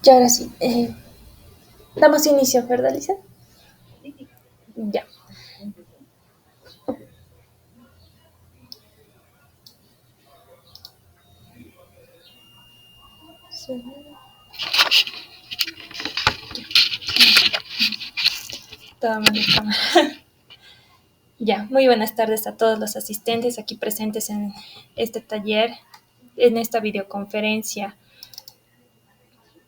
Y ahora sí, damos inicio, ¿verdad, Lisa? Ya. Toma la cámara. Ya, muy buenas tardes a todos los asistentes aquí presentes en este taller, en esta videoconferencia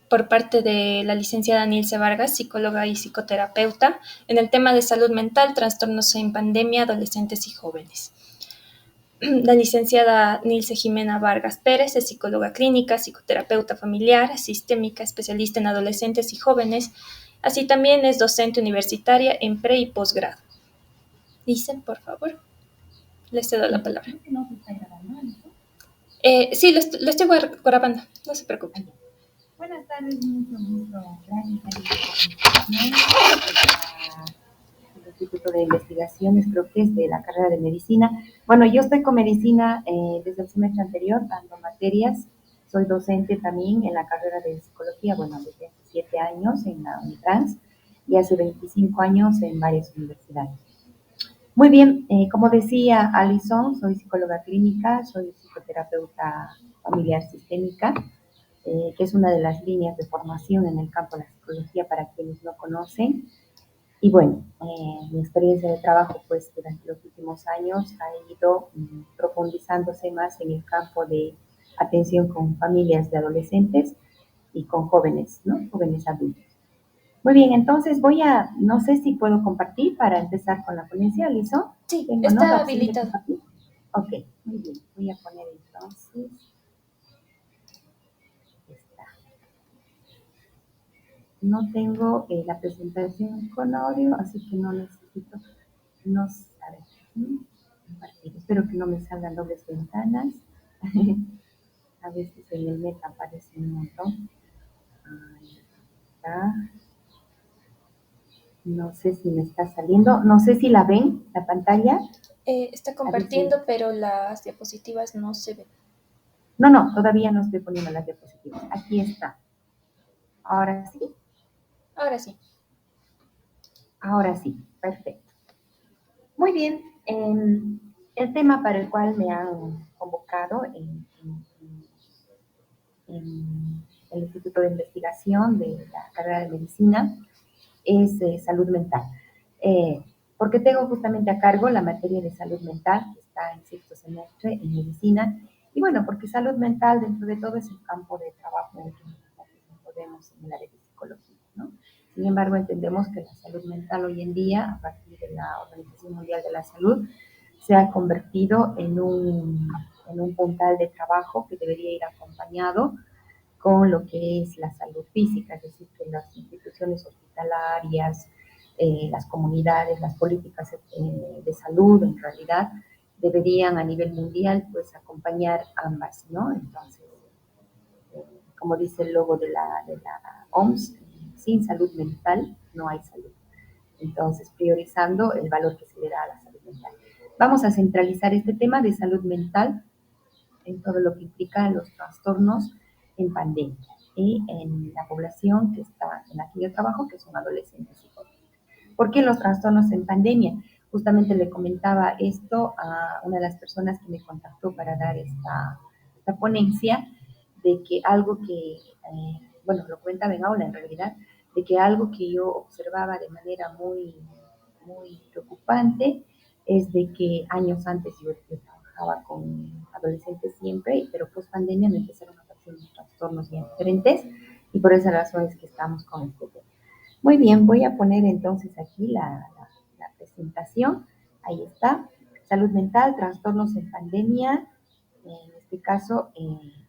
por parte de la licenciada Nilce Vargas, psicóloga y psicoterapeuta, en el tema de salud mental, trastornos en pandemia, adolescentes y jóvenes. La licenciada Nilce Jimena Vargas Pérez es psicóloga clínica, psicoterapeuta familiar, sistémica, especialista en adolescentes y jóvenes, así también es docente universitaria en pre y posgrado. Dicen, por favor, les cedo la palabra. ¿No se está grabando esto? Sí, lo estoy grabando, no se preocupen. Buenas tardes, mucho gusto. Gracias el Instituto de Investigaciones, creo que es de la carrera de medicina. Bueno, yo estoy con medicina desde el semestre anterior, dando materias. Soy docente también en la carrera de psicología, bueno, desde hace 7 años en la Unitrans y hace 25 años en varias universidades. Muy bien, como decía Alison, soy psicóloga clínica, soy psicoterapeuta familiar sistémica, que es una de las líneas de formación en el campo de la psicología para quienes no conocen. Y bueno, mi experiencia de trabajo, pues durante los últimos años ha ido profundizándose más en el campo de atención con familias de adolescentes y con jóvenes, ¿no? Jóvenes adultos. Muy bien, entonces no sé si puedo compartir para empezar con la ponencia, ¿listo? Sí, Tengo, ¿no?, está la opción de habilitado. compartir. Ok, muy bien, voy a poner entonces esta. No tengo la presentación con audio, así que no necesito, a ver, compartir. Espero que no me salgan dobles ventanas. A veces en el meta aparece un montón. Ahí está. No sé si me está saliendo, no sé si la ven, la pantalla. Está compartiendo, pero las diapositivas no se ven. No, todavía no estoy poniendo las diapositivas. Aquí está. Ahora sí. Ahora sí. Ahora sí, perfecto. Muy bien. El tema para el cual me han convocado en el Instituto de Investigación de la carrera de Medicina es salud mental. Porque tengo justamente a cargo la materia de salud mental, que está en 6º semestre en medicina, y bueno, porque salud mental dentro de todo es un campo de trabajo en el que nosotros nos podemos en el área de psicología, ¿no? Sin embargo, entendemos que la salud mental hoy en día, a partir de la Organización Mundial de la Salud, se ha convertido en un puntal de trabajo que debería ir acompañado con lo que es la salud física, es decir, que las instituciones hospitalarias, las comunidades, las políticas de salud, en realidad, deberían a nivel mundial, pues, acompañar ambas, ¿no? Entonces, como dice el logo de la OMS, sin salud mental no hay salud. Entonces, priorizando el valor que se le da a la salud mental. Vamos a centralizar este tema de salud mental en todo lo que implica los trastornos en pandemia y en la población que está en la que yo trabajo, que son adolescentes y jóvenes. ¿Por qué los trastornos en pandemia? Justamente le comentaba esto a una de las personas que me contactó para dar esta ponencia, de que algo que, bueno, lo comentaba en aula en realidad, de que algo que yo observaba de manera muy, muy preocupante es de que años antes yo trabajaba con adolescentes siempre, pero post pandemia me empezaron a aparecer unos trastornos bien diferentes y por esa razón es que estamos con este tema. Muy bien, voy a poner entonces aquí la presentación. Ahí está. Salud mental, trastornos en pandemia, en este caso,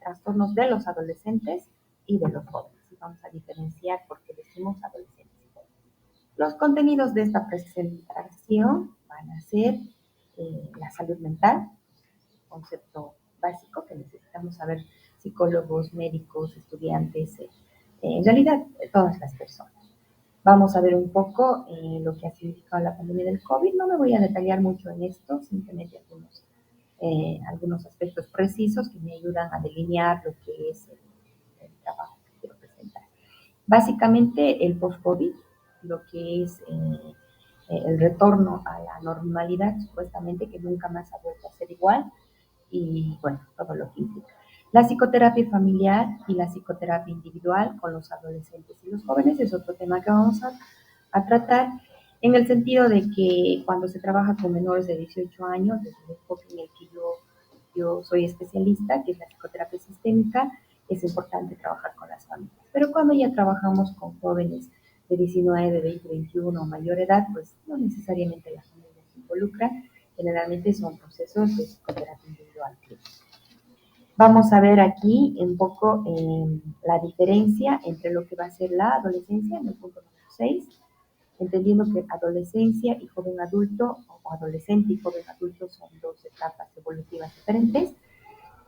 trastornos de los adolescentes y de los jóvenes. Y vamos a diferenciar porque decimos adolescentes y jóvenes. Los contenidos de esta presentación van a ser la salud mental, concepto básico que necesitamos saber psicólogos, médicos, estudiantes, en realidad todas las personas. Vamos a ver un poco lo que ha significado la pandemia del COVID. No me voy a detallar mucho en esto, simplemente algunos aspectos precisos que me ayudan a delinear lo que es el trabajo que quiero presentar. Básicamente el post-COVID, lo que es el retorno a la normalidad, supuestamente que nunca más ha vuelto a ser igual, y bueno, todo lo que implica. La psicoterapia familiar y la psicoterapia individual con los adolescentes y los jóvenes es otro tema que vamos a tratar, en el sentido de que cuando se trabaja con menores de 18 años, desde el enfoque en el que yo soy especialista, que es la psicoterapia sistémica, es importante trabajar con las familias. Pero cuando ya trabajamos con jóvenes de 19, 20, 21 o mayor edad, pues no necesariamente la familia se involucra, generalmente son procesos de psicoterapia individual. Vamos a ver aquí un poco la diferencia entre lo que va a ser la adolescencia en el punto número 6, entendiendo que adolescencia y joven adulto, o adolescente y joven adulto, son dos etapas evolutivas diferentes.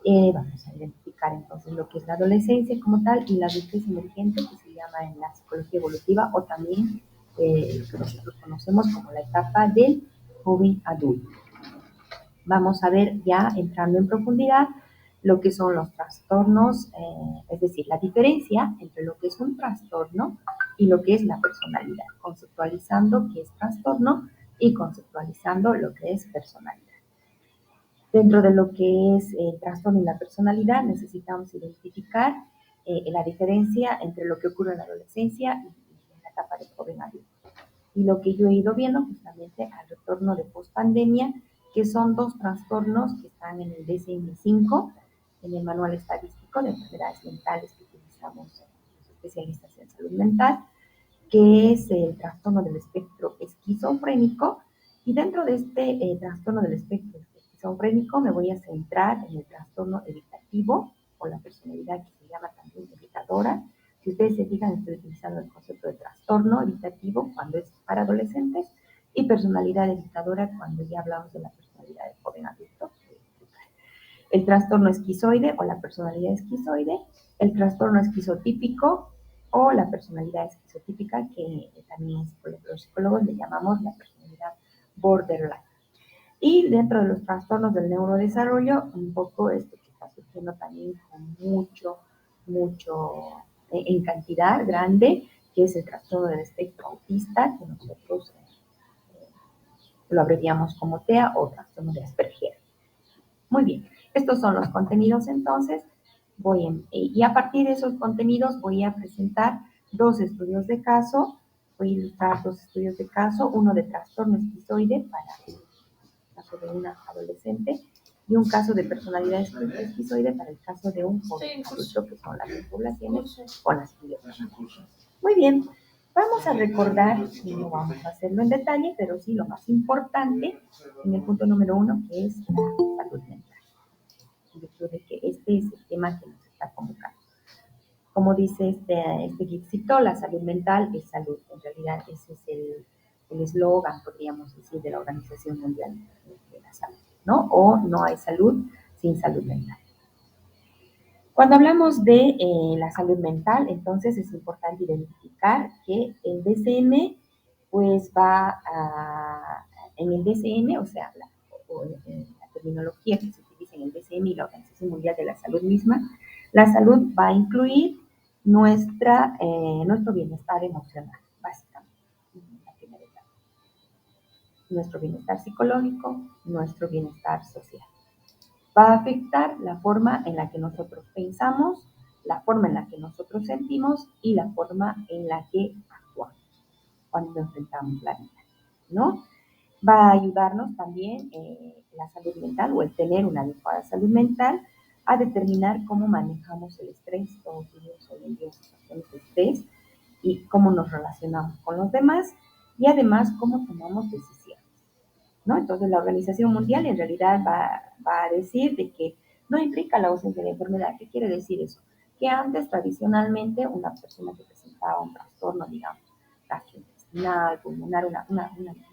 Vamos a identificar entonces lo que es la adolescencia como tal y la adultez emergente, que se llama en la psicología evolutiva, o también lo que nosotros conocemos como la etapa del joven adulto. Vamos a ver ya entrando en profundidad lo que son los trastornos, es decir, la diferencia entre lo que es un trastorno y lo que es la personalidad, conceptualizando qué es trastorno y conceptualizando lo que es personalidad. Dentro de lo que es el trastorno y la personalidad, necesitamos identificar la diferencia entre lo que ocurre en la adolescencia y en la etapa de joven adulto. Y lo que yo he ido viendo justamente al retorno de pospandemia, que son dos trastornos que están en el DSM-5, en el Manual Estadístico de Enfermedades Mentales que utilizamos los especialistas en salud mental, que es el trastorno del espectro esquizofrénico. Y dentro de este trastorno del espectro esquizofrénico me voy a centrar en el trastorno evitativo, o la personalidad que se llama también evitadora. Si ustedes se fijan, estoy utilizando el concepto de trastorno evitativo cuando es para adolescentes y personalidad evitadora cuando ya hablamos de la personalidad de joven adulto. El trastorno esquizoide o la personalidad esquizoide, el trastorno esquizotípico o la personalidad esquizotípica, que también los psicólogos le llamamos la personalidad borderline. Y dentro de los trastornos del neurodesarrollo, un poco esto que está surgiendo también con mucho en cantidad grande, que es el trastorno del espectro autista, que nosotros lo abreviamos como TEA o trastorno de Asperger. Muy bien, estos son los contenidos entonces. Y a partir de esos contenidos voy a presentar dos estudios de caso. Voy a ilustrar dos estudios de caso, uno de trastorno esquizoide para el caso de una adolescente y un caso de personalidad esquizoide para el caso de un joven adulto, que son las poblaciones con las que yo trabajo. Muy bien, vamos a recordar, y no vamos a hacerlo en detalle, pero sí lo más importante en el punto número 1, que es la salud mental. En virtud de que este es el tema que nos está convocando. Como dice este guipcito, la salud mental es salud. En realidad ese es el eslogan, podríamos decir, de la Organización Mundial de la Salud, ¿no? O no hay salud sin salud mental. Cuando hablamos de la salud mental, entonces es importante identificar que el DSM, pues en el DSM, o sea, la terminología que se utiliza en el DSM y la Organización Mundial de la Salud misma, la salud va a incluir nuestro bienestar emocional, básicamente, en la primera etapa. Nuestro bienestar psicológico, nuestro bienestar social. Va a afectar la forma en la que nosotros pensamos, la forma en la que nosotros sentimos y la forma en la que actuamos cuando enfrentamos la vida, ¿no? Va a ayudarnos también la salud mental o el tener una adecuada salud mental a determinar cómo manejamos el estrés. Todos vivimos hoy en día situaciones de estrés y cómo nos relacionamos con los demás y además cómo tomamos decisiones, ¿no? Entonces la Organización Mundial en realidad va a decir de que no implica la ausencia de enfermedad. ¿Qué quiere decir eso? Que antes tradicionalmente una persona que presentaba un trastorno, digamos, gastrointestinal, pulmonar, un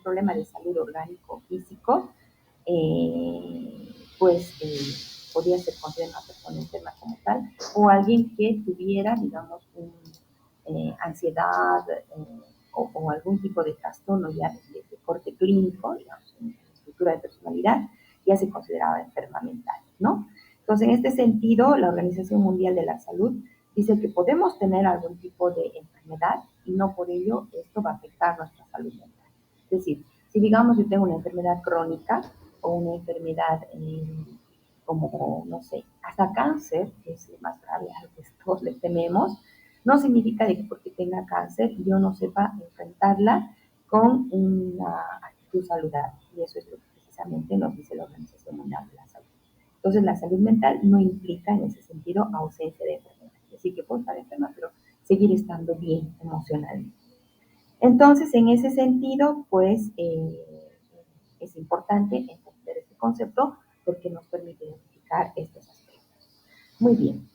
problema de salud orgánico físico, podía ser considerada una persona enferma como tal, o alguien que tuviera, digamos, ansiedad o algún tipo de trastorno ya de corte clínico, digamos, en estructura de personalidad, ya se consideraba enferma mental, ¿no? Entonces, en este sentido, la Organización Mundial de la Salud dice que podemos tener algún tipo de enfermedad y no por ello esto va a afectar nuestra salud mental. Es decir, si digamos yo tengo una enfermedad crónica o una enfermedad como, no sé, hasta cáncer, que es lo más grave al que todos le tememos, no significa de que porque tenga cáncer yo no sepa enfrentarla con una actitud saludable. Y eso es lo que precisamente nos dice la Organización Mundial de la Salud. Entonces, la salud mental no implica en ese sentido ausencia de enfermedad. Es decir, que puedo estar enferma, pero seguir estando bien emocionalmente. Entonces, en ese sentido, pues es importante entender este concepto porque nos permite identificar estos aspectos. Muy bien,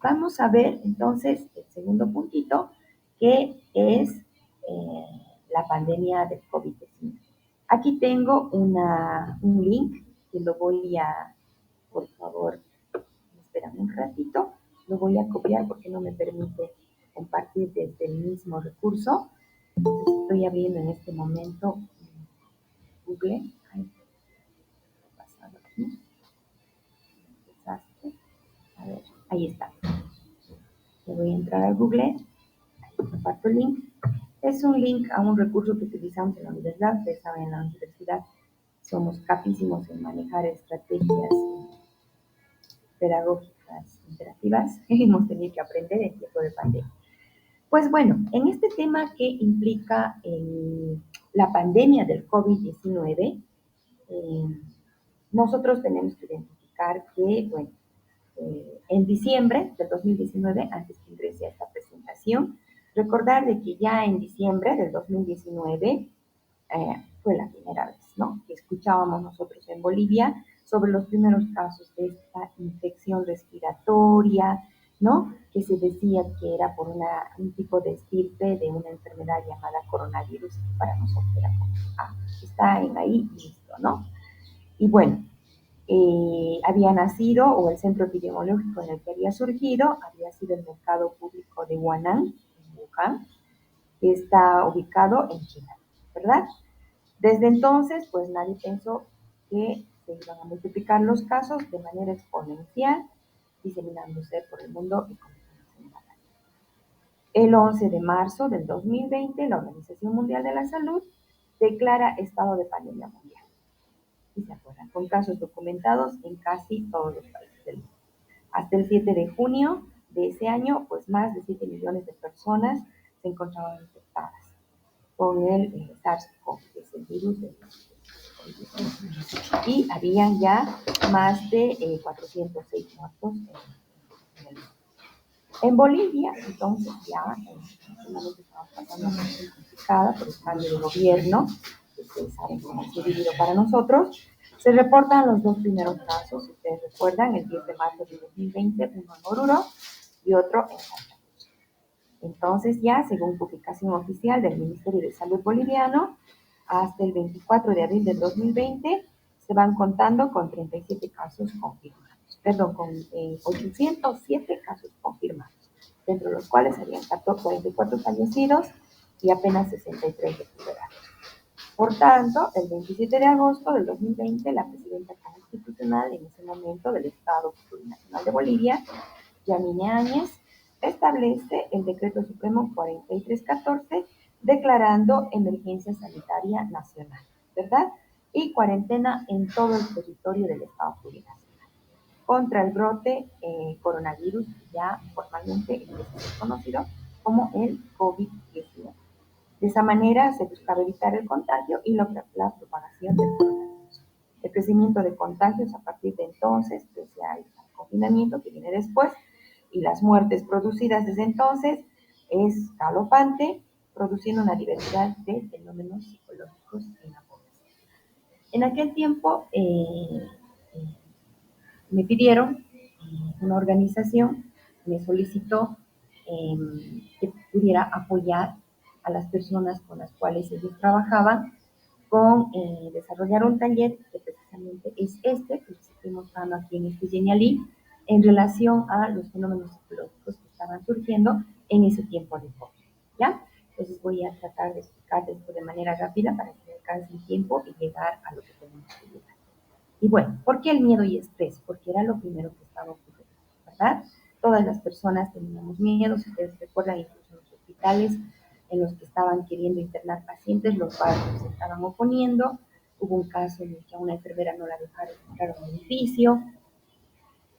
vamos a ver entonces el segundo puntito, que es la pandemia del COVID-19. Aquí tengo un link que lo voy a, por favor, espérame un ratito, lo voy a copiar porque no me permite compartir desde el mismo recurso. Entonces estoy abriendo en este momento Google. Ay, ¿qué ha pasado aquí? Desastre. A ver, ahí está. Le voy a entrar a Google. Comparto el link. Es un link a un recurso que utilizamos en la universidad. Ustedes saben, en la universidad somos capísimos en manejar estrategias pedagógicas interactivas. Hemos tenido que aprender en tiempo de pandemia. Pues bueno, en este tema que implica la pandemia del COVID-19, nosotros tenemos que identificar que, bueno, en diciembre del 2019, antes que ingrese a esta presentación, recordar de que ya en diciembre del 2019 fue la primera vez, ¿no? Que escuchábamos nosotros en Bolivia sobre los primeros casos de esta infección respiratoria, ¿no? Que se decía que era por un tipo de estirpe de una enfermedad llamada coronavirus, que para nosotros era como, está en ahí, listo, ¿no? Y bueno, había nacido, o el centro epidemiológico en el que había surgido, había sido el mercado público de Huanan, en Wuhan, que está ubicado en China, ¿verdad? Desde entonces, pues nadie pensó que se iban a multiplicar los casos de manera exponencial, diseminándose por el mundo y convirtiéndose en pandemia. El 11 de marzo del 2020, la Organización Mundial de la Salud declara estado de pandemia mundial. Y se acuerdan, con casos documentados en casi todos los países del mundo. Hasta el 7 de junio de ese año, pues más de 7 millones de personas se encontraban infectadas con el SARS-CoV, que es el virus del COVID-19. Y habían ya más de 406 muertos en el mundo. En Bolivia, entonces ya estamos pasando una situación complicada por el cambio de gobierno, que ustedes saben cómo se ha vivido para nosotros. Se reportan los dos primeros casos, si ustedes recuerdan, el 10 de marzo de 2020, uno en Oruro y otro en Santa Cruz. Entonces ya, según publicación oficial del Ministerio de Salud boliviano, hasta el 24 de abril del 2020 se van contando con 37 casos confirmados, perdón, con 807 casos confirmados, dentro de los cuales habían 44 fallecidos y apenas 63 recuperados. Por tanto, el 27 de agosto del 2020, la presidenta constitucional en ese momento del Estado Plurinacional de Bolivia, Yanine Áñez, establece el Decreto Supremo 4314, declarando emergencia sanitaria nacional, ¿verdad? Y cuarentena en todo el territorio del Estado Plurinacional contra el brote coronavirus, ya formalmente es conocido como el COVID-19. De esa manera se buscaba evitar el contagio y la propagación del coronavirus. El crecimiento de contagios a partir de entonces, pese al confinamiento que viene después, y las muertes producidas desde entonces, es galopante, produciendo una diversidad de fenómenos psicológicos en la población. En aquel tiempo me pidieron, una organización me solicitó que pudiera apoyar a las personas con las cuales ellos trabajaban con desarrollar un taller que precisamente es que les estoy mostrando aquí en este Genialí, en relación a los fenómenos psicológicos que estaban surgiendo en ese tiempo de COVID, ¿ya? Entonces voy a tratar de explicar esto de manera rápida para que me alcance el tiempo y llegar a lo que tenemos que llegar. Y bueno, ¿por qué el miedo y estrés? Porque era lo primero que estaba ocurriendo, ¿verdad? Todas las personas teníamos miedo, si ustedes recuerdan, incluso en los hospitales en los que estaban queriendo internar pacientes, los padres se estaban oponiendo. Hubo un caso en el que a una enfermera no la dejaron entrar a un edificio.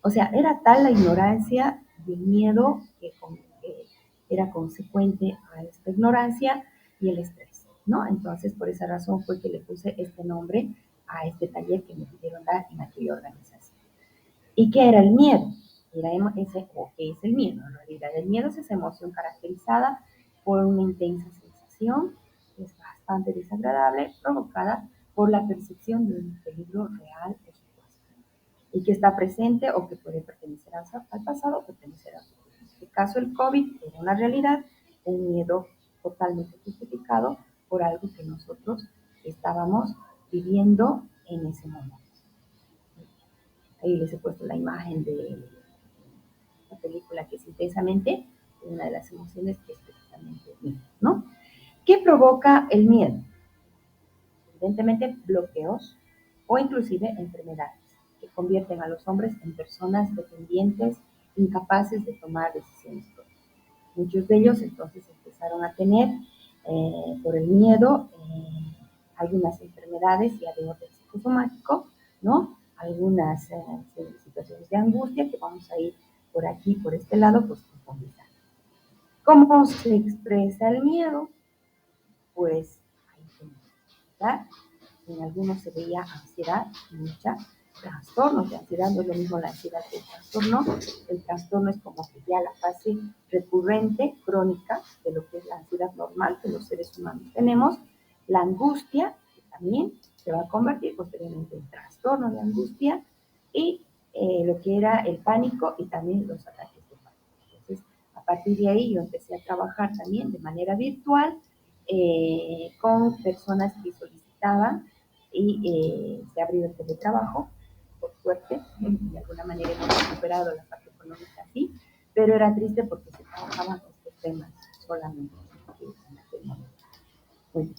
O sea, era tal la ignorancia y el miedo que era consecuente a esta ignorancia y el estrés, ¿no? Entonces, por esa razón fue que le puse este nombre a este taller que me pidieron dar en aquella organización. ¿Y qué era el miedo? Era ese, o qué es el miedo. En realidad, el miedo es esa emoción caracterizada por una intensa sensación que es bastante desagradable, provocada por la percepción de un peligro real o supuesto, y que está presente o que puede pertenecer al pasado o pertenecer al futuro. En este caso, el COVID era una realidad, un miedo totalmente justificado por algo que nosotros estábamos viviendo en ese momento. Ahí les he puesto la imagen de la película que es Intensamente, una de las emociones que es precisamente el miedo, ¿no? ¿Qué provoca el miedo? Evidentemente, bloqueos o inclusive enfermedades que convierten a los hombres en personas dependientes, incapaces de tomar decisiones propias. Muchos de ellos entonces empezaron a tener, por el miedo, algunas enfermedades ya de orden psicosomático, ¿no? Algunas situaciones de angustia que vamos a ir por aquí, por este lado, pues profundizando. ¿Cómo se expresa el miedo? Pues ahí tenemos, ¿verdad? En algunos se veía ansiedad, mucha, trastornos de ansiedad, no es lo mismo la ansiedad que el trastorno. El trastorno es como que ya la fase recurrente, crónica, de lo que es la ansiedad normal que los seres humanos tenemos. La angustia, que también se va a convertir posteriormente en trastorno de angustia, y lo que era el pánico y también los ataques de pánico. Entonces, a partir de ahí yo empecé a trabajar también de manera virtual con personas que solicitaban y se abrió el teletrabajo, por suerte, de alguna manera hemos recuperado la parte económica así, pero era triste porque se trabajaban estos temas solamente en aquel momento. Bueno,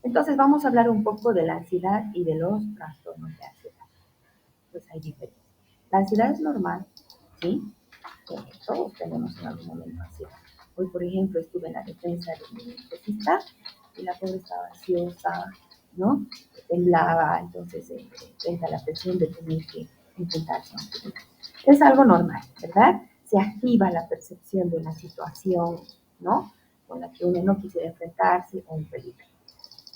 entonces vamos a hablar un poco de la ansiedad y de los trastornos de ansiedad. Pues hay diferencias. La ansiedad es normal, ¿sí? Todos tenemos en algún momento ansiedad. Hoy, por ejemplo, estuve en la defensa de mi tesista y la pobre estaba ansiosa, ¿no? Temblaba, entonces frente a la presión de tener que enfrentarse a un tribunal. Es algo normal, ¿verdad? Se activa la percepción de una situación, ¿no? Con la que uno no quisiera enfrentarse o un peligro.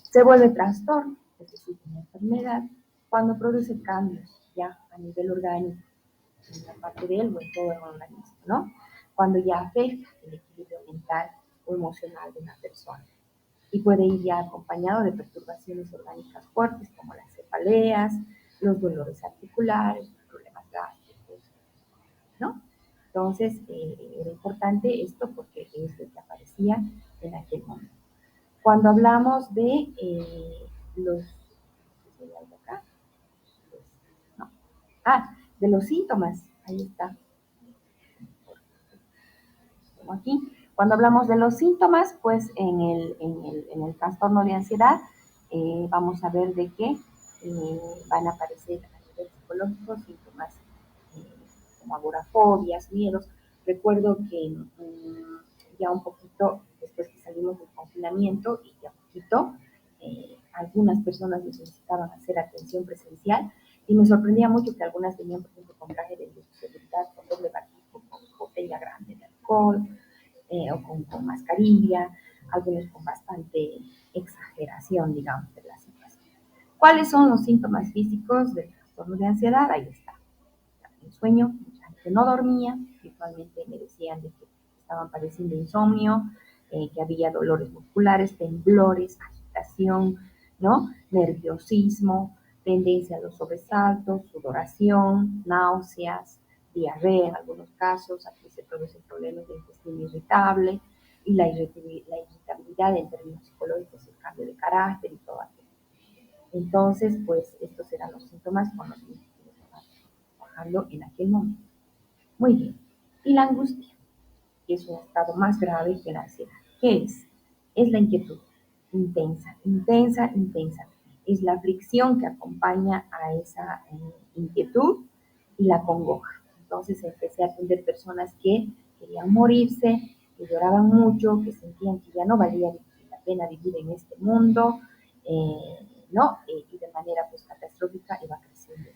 Se vuelve trastorno, es decir, una enfermedad, cuando produce cambios ya a nivel orgánico, en la parte de él o en todo el organismo, ¿no? Cuando ya afecta el equilibrio mental o emocional de una persona. Y puede ir ya acompañado de perturbaciones orgánicas fuertes como las cefaleas, los dolores articulares, los problemas gástricos, ¿no? Entonces, era importante esto porque es lo que aparecía en aquel momento. Cuando hablamos de los, acá, pues, no. De los síntomas, ahí está, como aquí. Cuando hablamos de los síntomas, pues en el trastorno de ansiedad, vamos a ver de qué van a aparecer a nivel psicológico síntomas como agorafobias, miedos. Recuerdo que ya un poquito después que salimos del confinamiento y ya poquito, algunas personas necesitaban hacer atención presencial y me sorprendía mucho que algunas venían, por ejemplo, con traje de seguridad, con doble barbijo, con botella grande de alcohol o con mascarilla, algunos con bastante exageración, digamos, de la situación. ¿Cuáles son los síntomas físicos del trastorno de ansiedad? Ahí está. El sueño, mucha gente no dormía, habitualmente me decían de que estaban padeciendo insomnio, que había dolores musculares, temblores, agitación, ¿no? Nerviosismo, tendencia a los sobresaltos, sudoración, náuseas, diarrea en algunos casos, aquí se producen problemas de intestino irritable y la irritabilidad en términos psicológicos, el cambio de carácter y todo aquello. Entonces, pues estos eran los síntomas con los que trabajando en aquel momento. Muy bien. ¿Y la angustia? que es un estado más grave que la ansiedad. ¿Qué es? Es la inquietud intensa, intensa, intensa. Es la aflicción que acompaña a esa inquietud y la congoja. Entonces empecé a atender personas que querían morirse, que lloraban mucho, que sentían que ya no valía la pena vivir en este mundo, ¿no? Y de manera pues catastrófica iba creciendo.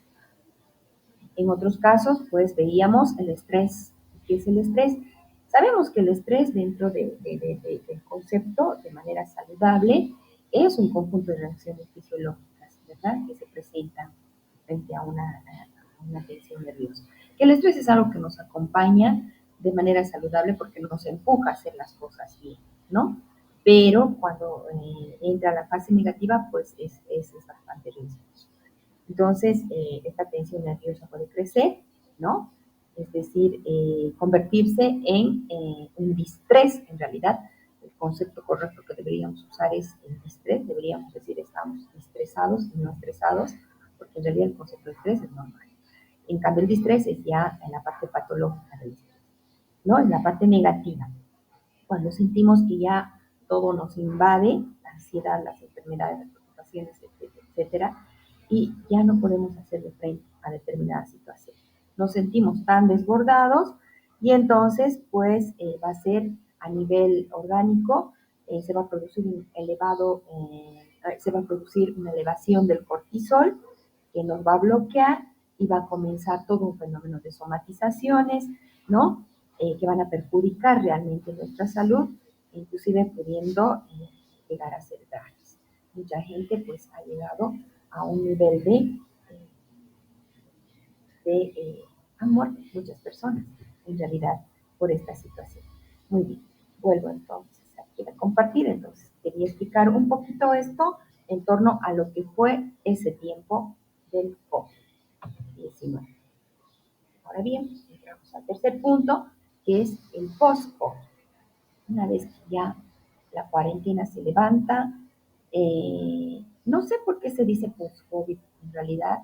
En otros casos, pues veíamos el estrés. ¿Qué es el estrés? Sabemos que el estrés dentro del concepto, de manera saludable, es un conjunto de reacciones fisiológicas, ¿verdad? Que se presentan frente a una tensión nerviosa. Que el estrés es algo que nos acompaña de manera saludable porque nos empuja a hacer las cosas bien, ¿no? Pero cuando entra la fase negativa, pues es bastante riesgoso. Entonces, esta tensión nerviosa puede crecer, ¿no? Es decir, convertirse en un distrés, en realidad. El concepto correcto que deberíamos usar es el distrés, deberíamos decir estamos estresados y no estresados, porque en realidad el concepto de estrés es normal. En cambio, el distrés es ya en la parte patológica del estrés, ¿no? En la parte negativa. Cuando sentimos que ya todo nos invade, la ansiedad, las enfermedades, las preocupaciones, etcétera, etcétera, y ya no podemos hacerle frente a determinadas situaciones. Nos sentimos tan desbordados y entonces pues va a ser a nivel orgánico, se va a producir un elevado, se va a producir una elevación del cortisol que nos va a bloquear y va a comenzar todo un fenómeno de somatizaciones, ¿no? Que van a perjudicar realmente nuestra salud, inclusive pudiendo llegar a ser graves. Mucha gente pues ha llegado a un nivel han muerto muchas personas en realidad por esta situación. Muy bien, vuelvo entonces aquí a compartir. Entonces quería explicar un poquito esto en torno a lo que fue ese tiempo del COVID-19. Ahora bien, entramos al tercer punto, que es el post-COVID. Una vez que ya la cuarentena se levanta, no sé por qué se dice post-COVID en realidad,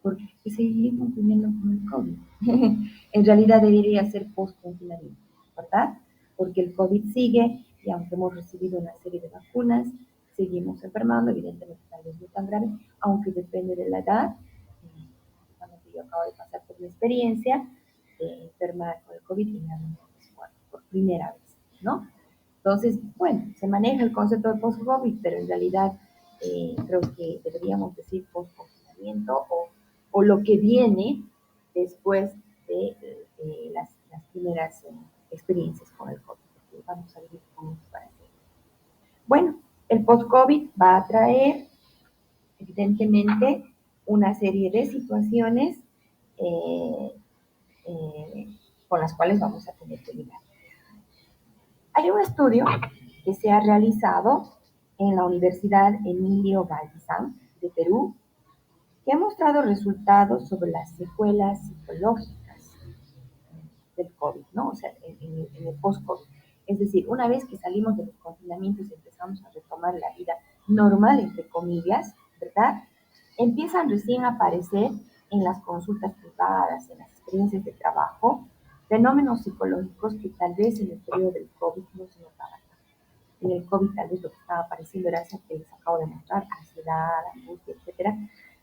porque seguimos viviendo con el COVID. En realidad debería ser post-confinamiento, ¿verdad? Porque el COVID sigue y aunque hemos recibido una serie de vacunas, seguimos enfermando, evidentemente tal vez no tan grave, aunque depende de la edad. Yo acabo de pasar por mi experiencia de enfermar con el COVID y nada más por primera vez, ¿no? Entonces, bueno, se maneja el concepto de post-COVID, pero en realidad creo que deberíamos decir post-confinamiento o lo que viene después de las primeras experiencias con el COVID, porque vamos a vivir con esto para siempre. Bueno, el post-COVID va a traer, evidentemente, una serie de situaciones eh, eh, con las cuales vamos a tener que lidiar. Hay un estudio que se ha realizado en la Universidad Emilio Galvizán de Perú que ha mostrado resultados sobre las secuelas psicológicas del COVID, ¿no? O sea, en el post-COVID. Es decir, una vez que salimos de los confinamientos y empezamos a retomar la vida normal, entre comillas, ¿verdad? Empiezan recién a aparecer en las consultas privadas, en las experiencias de trabajo, fenómenos psicológicos que tal vez en el periodo del COVID no se notaban. En el COVID tal vez lo que estaba apareciendo era eso que les acabo de mostrar, ansiedad, angustia, etcétera,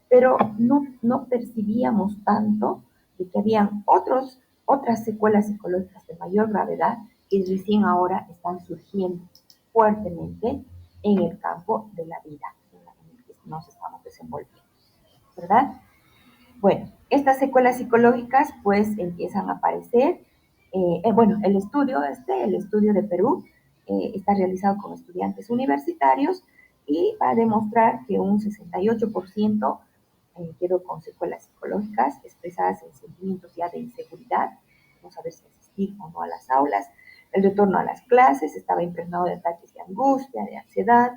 pero no percibíamos tanto de que habían otras secuelas psicológicas de mayor gravedad que recién ahora están surgiendo fuertemente en el campo de la vida en el que nos estamos desenvolviendo, ¿verdad? Bueno, estas secuelas psicológicas pues empiezan a aparecer. Bueno, el estudio de Perú, está realizado con estudiantes universitarios y va a demostrar que un 68% quedó con secuelas psicológicas expresadas en sentimientos ya de inseguridad, no saber si asistir o no a las aulas. El retorno a las clases estaba impregnado de ataques de angustia, de ansiedad.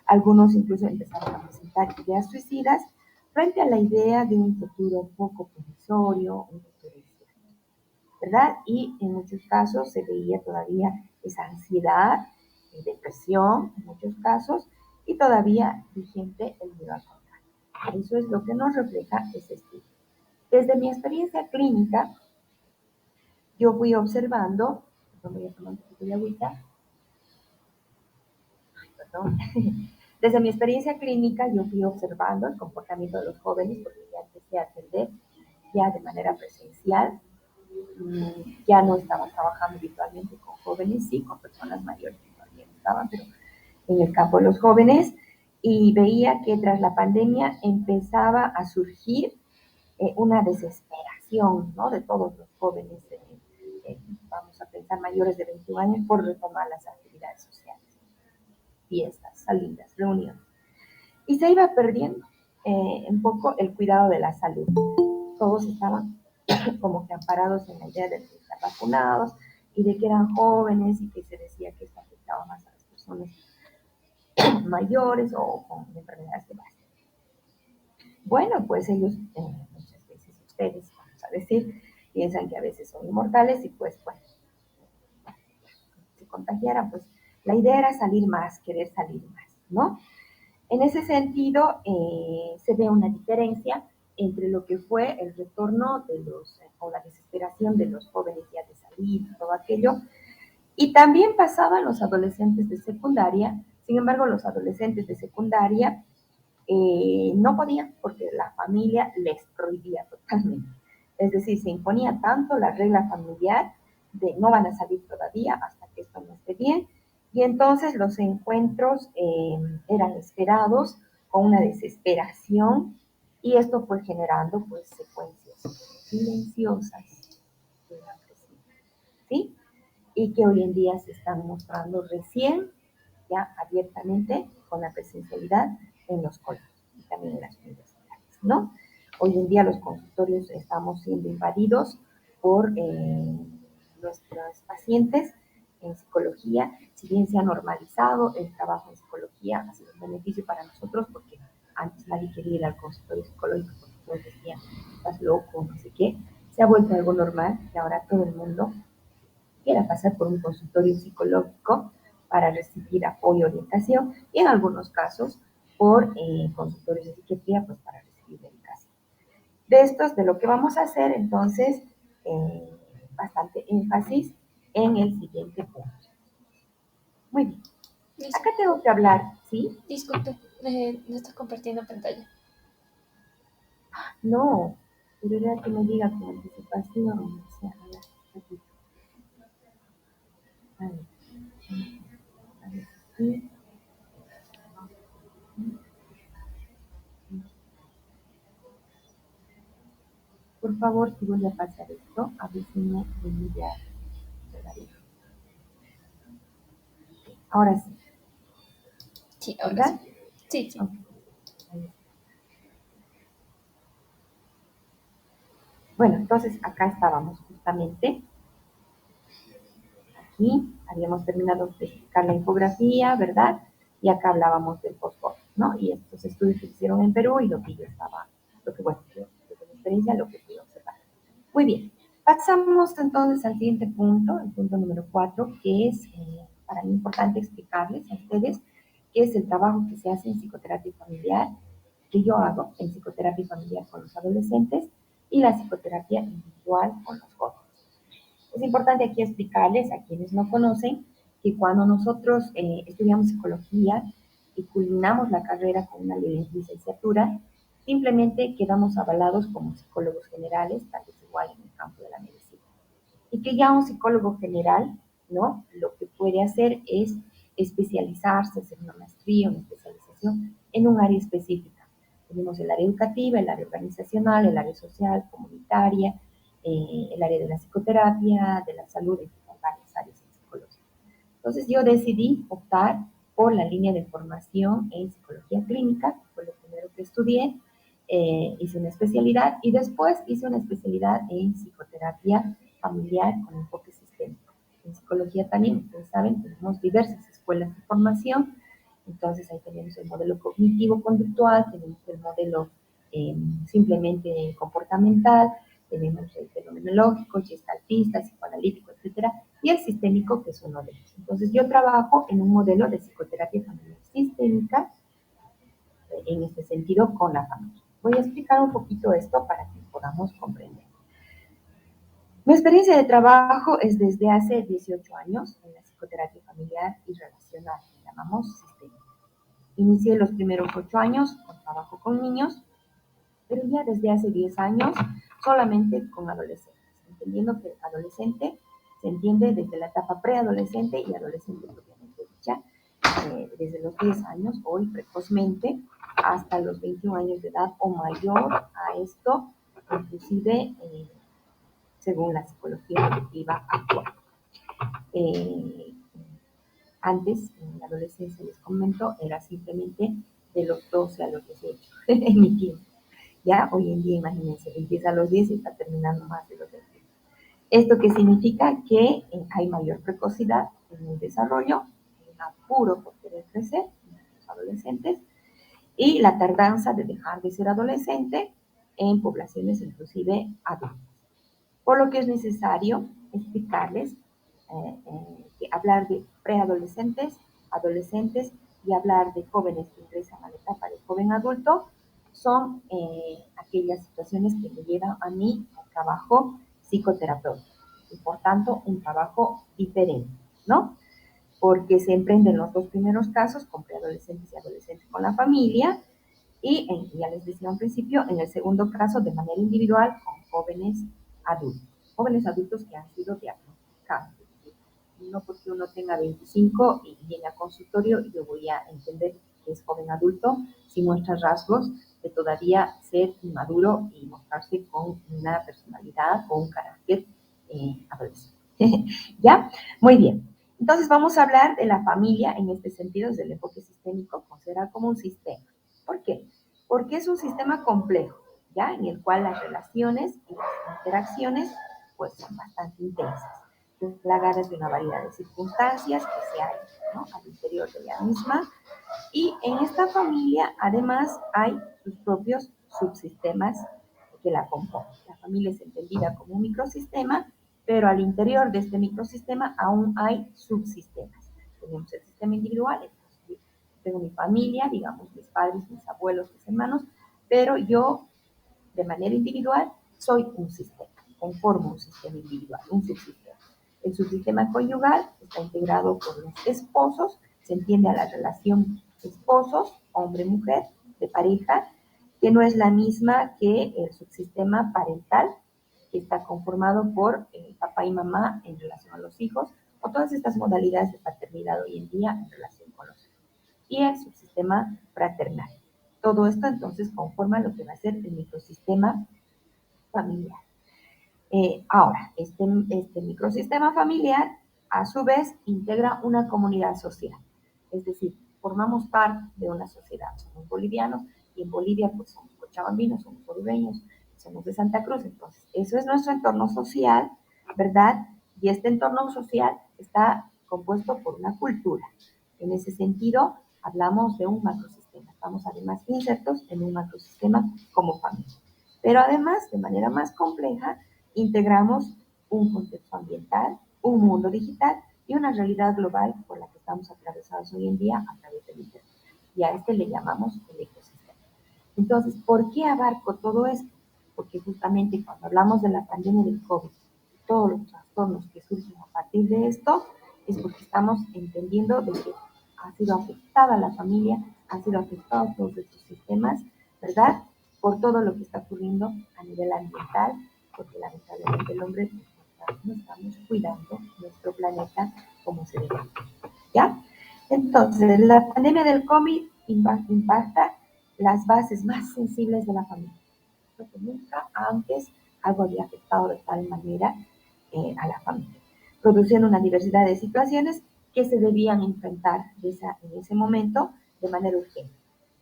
Algunos incluso empezaron a presentar ideas suicidas frente a la idea de un futuro poco promisorio, un futuro incierto, ¿verdad? Y en muchos casos se veía todavía esa ansiedad, depresión, en muchos casos, y todavía vigente el miedo al contagio. Eso es lo que nos refleja ese estudio. Desde mi experiencia clínica, yo fui observando voy a tomar un poquito de agüita. Perdón. Desde mi experiencia clínica, yo fui observando el comportamiento de los jóvenes porque ya empecé a atender ya de manera presencial. Ya no estaba trabajando virtualmente con jóvenes, sí, con personas mayores que todavía no estaban, pero en el campo de los jóvenes, y veía que tras la pandemia empezaba a surgir una desesperación, ¿no? De todos los jóvenes, vamos a pensar mayores de 21 años, por retomar las actividades sociales, fiestas, salidas, reuniones. Y se iba perdiendo un poco el cuidado de la salud. Todos estaban como que amparados en la idea de que estar vacunados y de que eran jóvenes y que se decía que esto afectaba más a las personas mayores o con enfermedades de base. Bueno, pues ellos, muchas veces ustedes, vamos a decir, piensan que a veces son inmortales y pues, bueno, si contagiaran, pues la idea era salir más, querer salir más, ¿no? En ese sentido, se ve una diferencia entre lo que fue el retorno de los, o la desesperación de los jóvenes ya de salir, todo aquello, y también pasaban los adolescentes de secundaria. Sin embargo, los adolescentes de secundaria no podían porque la familia les prohibía totalmente. Es decir, se imponía tanto la regla familiar de no van a salir todavía hasta que esto no esté bien, y entonces los encuentros eran esperados con una desesperación, y esto fue generando pues secuencias silenciosas de la presión, ¿sí? Y que hoy en día se están mostrando recién, ya abiertamente, con la presencialidad en los colegios y también en las universidades, ¿no? Hoy en día los consultorios estamos siendo invadidos por nuestros pacientes en psicología. Si bien se ha normalizado el trabajo en psicología, ha sido un beneficio para nosotros porque antes nadie quería ir al consultorio psicológico porque todos decían, estás loco, no sé qué. Se ha vuelto algo normal y ahora todo el mundo quiera pasar por un consultorio psicológico para recibir apoyo y orientación, y en algunos casos por consultorios de psiquiatría pues para recibir medicación. De estos, de lo que vamos a hacer, entonces, bastante énfasis en el siguiente punto. Muy bien. Listo. Acá tengo que hablar, ¿sí? Disculpe, no está compartiendo pantalla. No, pero era que me diga con anticipación. O sea, a ver, aquí. A ver, a ver, aquí. Por favor, si vuelve a pasar esto, avísenme de inmediato. Ahora sí, Sí, ahora sí. ¿verdad? Sí, sí. Okay. Bueno, entonces acá estábamos justamente. Aquí habíamos terminado de explicar la infografía, ¿verdad? Y acá hablábamos del post-COVID, ¿no? Y estos estudios que se hicieron en Perú y lo que yo estaba, lo que, bueno, yo, desde mi experiencia, lo que pude observar. Muy bien. Pasamos entonces al siguiente punto, el punto número 4, que es para mí importante explicarles a ustedes qué es el trabajo que se hace en psicoterapia familiar, que yo hago en psicoterapia familiar con los adolescentes y la psicoterapia individual con los jóvenes. Es importante aquí explicarles a quienes no conocen que cuando nosotros estudiamos psicología y culminamos la carrera con una licenciatura, simplemente quedamos avalados como psicólogos generales, tal vez igual en el campo de la medicina. Y que ya un psicólogo general, ¿no? Lo que puede hacer es especializarse, hacer una maestría, una especialización en un área específica. Tenemos el área educativa, el área organizacional, el área social, comunitaria, el área de la psicoterapia, de la salud, en varias áreas en psicología. Entonces yo decidí optar por la línea de formación en psicología clínica, que fue lo primero que estudié, hice una especialidad y después hice una especialidad en psicoterapia familiar con enfoque sistémico. En psicología también, ustedes saben, tenemos diversas escuelas de formación, entonces ahí tenemos el modelo cognitivo-conductual, tenemos el modelo simplemente comportamental, tenemos el fenomenológico, gestaltista, psicoanalítico, etcétera, y el sistémico, que es uno de ellos. Entonces, yo trabajo en un modelo de psicoterapia familiar sistémica, en este sentido, con la familia. Voy a explicar un poquito esto para que podamos comprender. Mi experiencia de trabajo es desde hace 18 años en la psicoterapia familiar y relacional, que llamamos sistema. Inicié los primeros 8 años con trabajo con niños, pero ya desde hace 10 años solamente con adolescentes, entendiendo que adolescente se entiende desde la etapa preadolescente y adolescente propiamente dicha, desde los 10 años, hoy precozmente, hasta los 21 años de edad o mayor a esto, inclusive según la psicología evolutiva actual. Eh, Antes, en la adolescencia, les comento, era simplemente de los 12 a los 18, en mi tiempo. Ya hoy en día, imagínense, empieza a los 10 y está terminando más de los 20. ¿Esto qué significa? Que hay mayor precocidad en el desarrollo, un apuro por querer crecer en los adolescentes, y la tardanza de dejar de ser adolescente en poblaciones inclusive adultas. Por lo que es necesario explicarles que hablar de preadolescentes, adolescentes y hablar de jóvenes que ingresan a la etapa de joven adulto son aquellas situaciones que me llevan a mí al trabajo psicoterapéutico y por tanto un trabajo diferente, ¿no? Porque se emprenden los dos primeros casos con preadolescentes y adolescentes con la familia y ya les decía al principio, en el segundo caso de manera individual con jóvenes adultos que han sido diagnosticados. No porque uno tenga 25 y viene a consultorio y yo voy a entender que es joven adulto si muestra rasgos de todavía ser inmaduro y mostrarse con una personalidad o un carácter adolescente. ¿Ya? Muy bien. Entonces vamos a hablar de la familia en este sentido, desde el enfoque sistémico, considerar como un sistema. ¿Por qué? Porque es un sistema complejo, ¿ya? En el cual las relaciones y las interacciones pues son bastante intensas, plagadas de una variedad de circunstancias que se hay, ¿no?, al interior de la misma. Y en esta familia además hay sus propios subsistemas que la componen. La familia es entendida como un microsistema, pero al interior de este microsistema aún hay subsistemas. Tenemos el sistema individual, entonces tengo mi familia, digamos mis padres, mis abuelos, mis hermanos, pero yo de manera individual soy un sistema, conformo un sistema individual, un subsistema. El subsistema conyugal está integrado por los esposos, se entiende a la relación esposos, hombre-mujer, de pareja, que no es la misma que el subsistema parental, que está conformado por papá y mamá en relación a los hijos, o todas estas modalidades de paternidad hoy en día en relación con los hijos. Y el subsistema fraternal. Todo esto entonces conforma lo que va a ser el microsistema familiar. Ahora, este microsistema familiar a su vez integra una comunidad social, es decir, formamos parte de una sociedad, somos bolivianos y en Bolivia pues somos cochabambinos, somos orubeños, somos de Santa Cruz, entonces eso es nuestro entorno social, ¿verdad? Y este entorno social está compuesto por una cultura. En ese sentido, hablamos de un macrosistema, estamos además insertos en un macrosistema como familia. Pero además, de manera más compleja, integramos un contexto ambiental, un mundo digital y una realidad global por la que estamos atravesados hoy en día a través del Internet. Y a este le llamamos el ecosistema. Entonces, ¿por qué abarco todo esto? Porque justamente cuando hablamos de la pandemia del COVID, todos los trastornos que surgen a partir de esto, es porque estamos entendiendo de que ha sido afectada la familia, ha sido afectado todos estos sistemas, ¿verdad? Por todo lo que está ocurriendo a nivel ambiental, porque lamentablemente el hombre no estamos cuidando nuestro planeta como se debe. ¿Ya? Entonces, la pandemia del COVID impacta las bases más sensibles de la familia. Creo que nunca antes algo había afectado de tal manera a la familia, produciendo una diversidad de situaciones que se debían enfrentar en ese momento de manera urgente,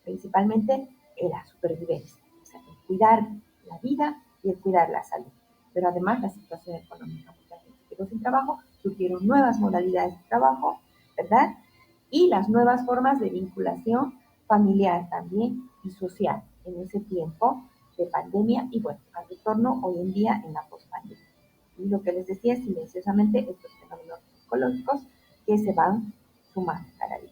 principalmente la supervivencia, o sea, el cuidar la vida y el cuidar la salud. Pero además la situación económica, mucha gente quedó sin trabajo, surgieron nuevas modalidades de trabajo, ¿verdad? Y las nuevas formas de vinculación familiar también y social en ese tiempo de pandemia y bueno, al retorno hoy en día en la pospandemia. Y lo que les decía es silenciosamente estos fenómenos psicológicos que se van sumando cada día.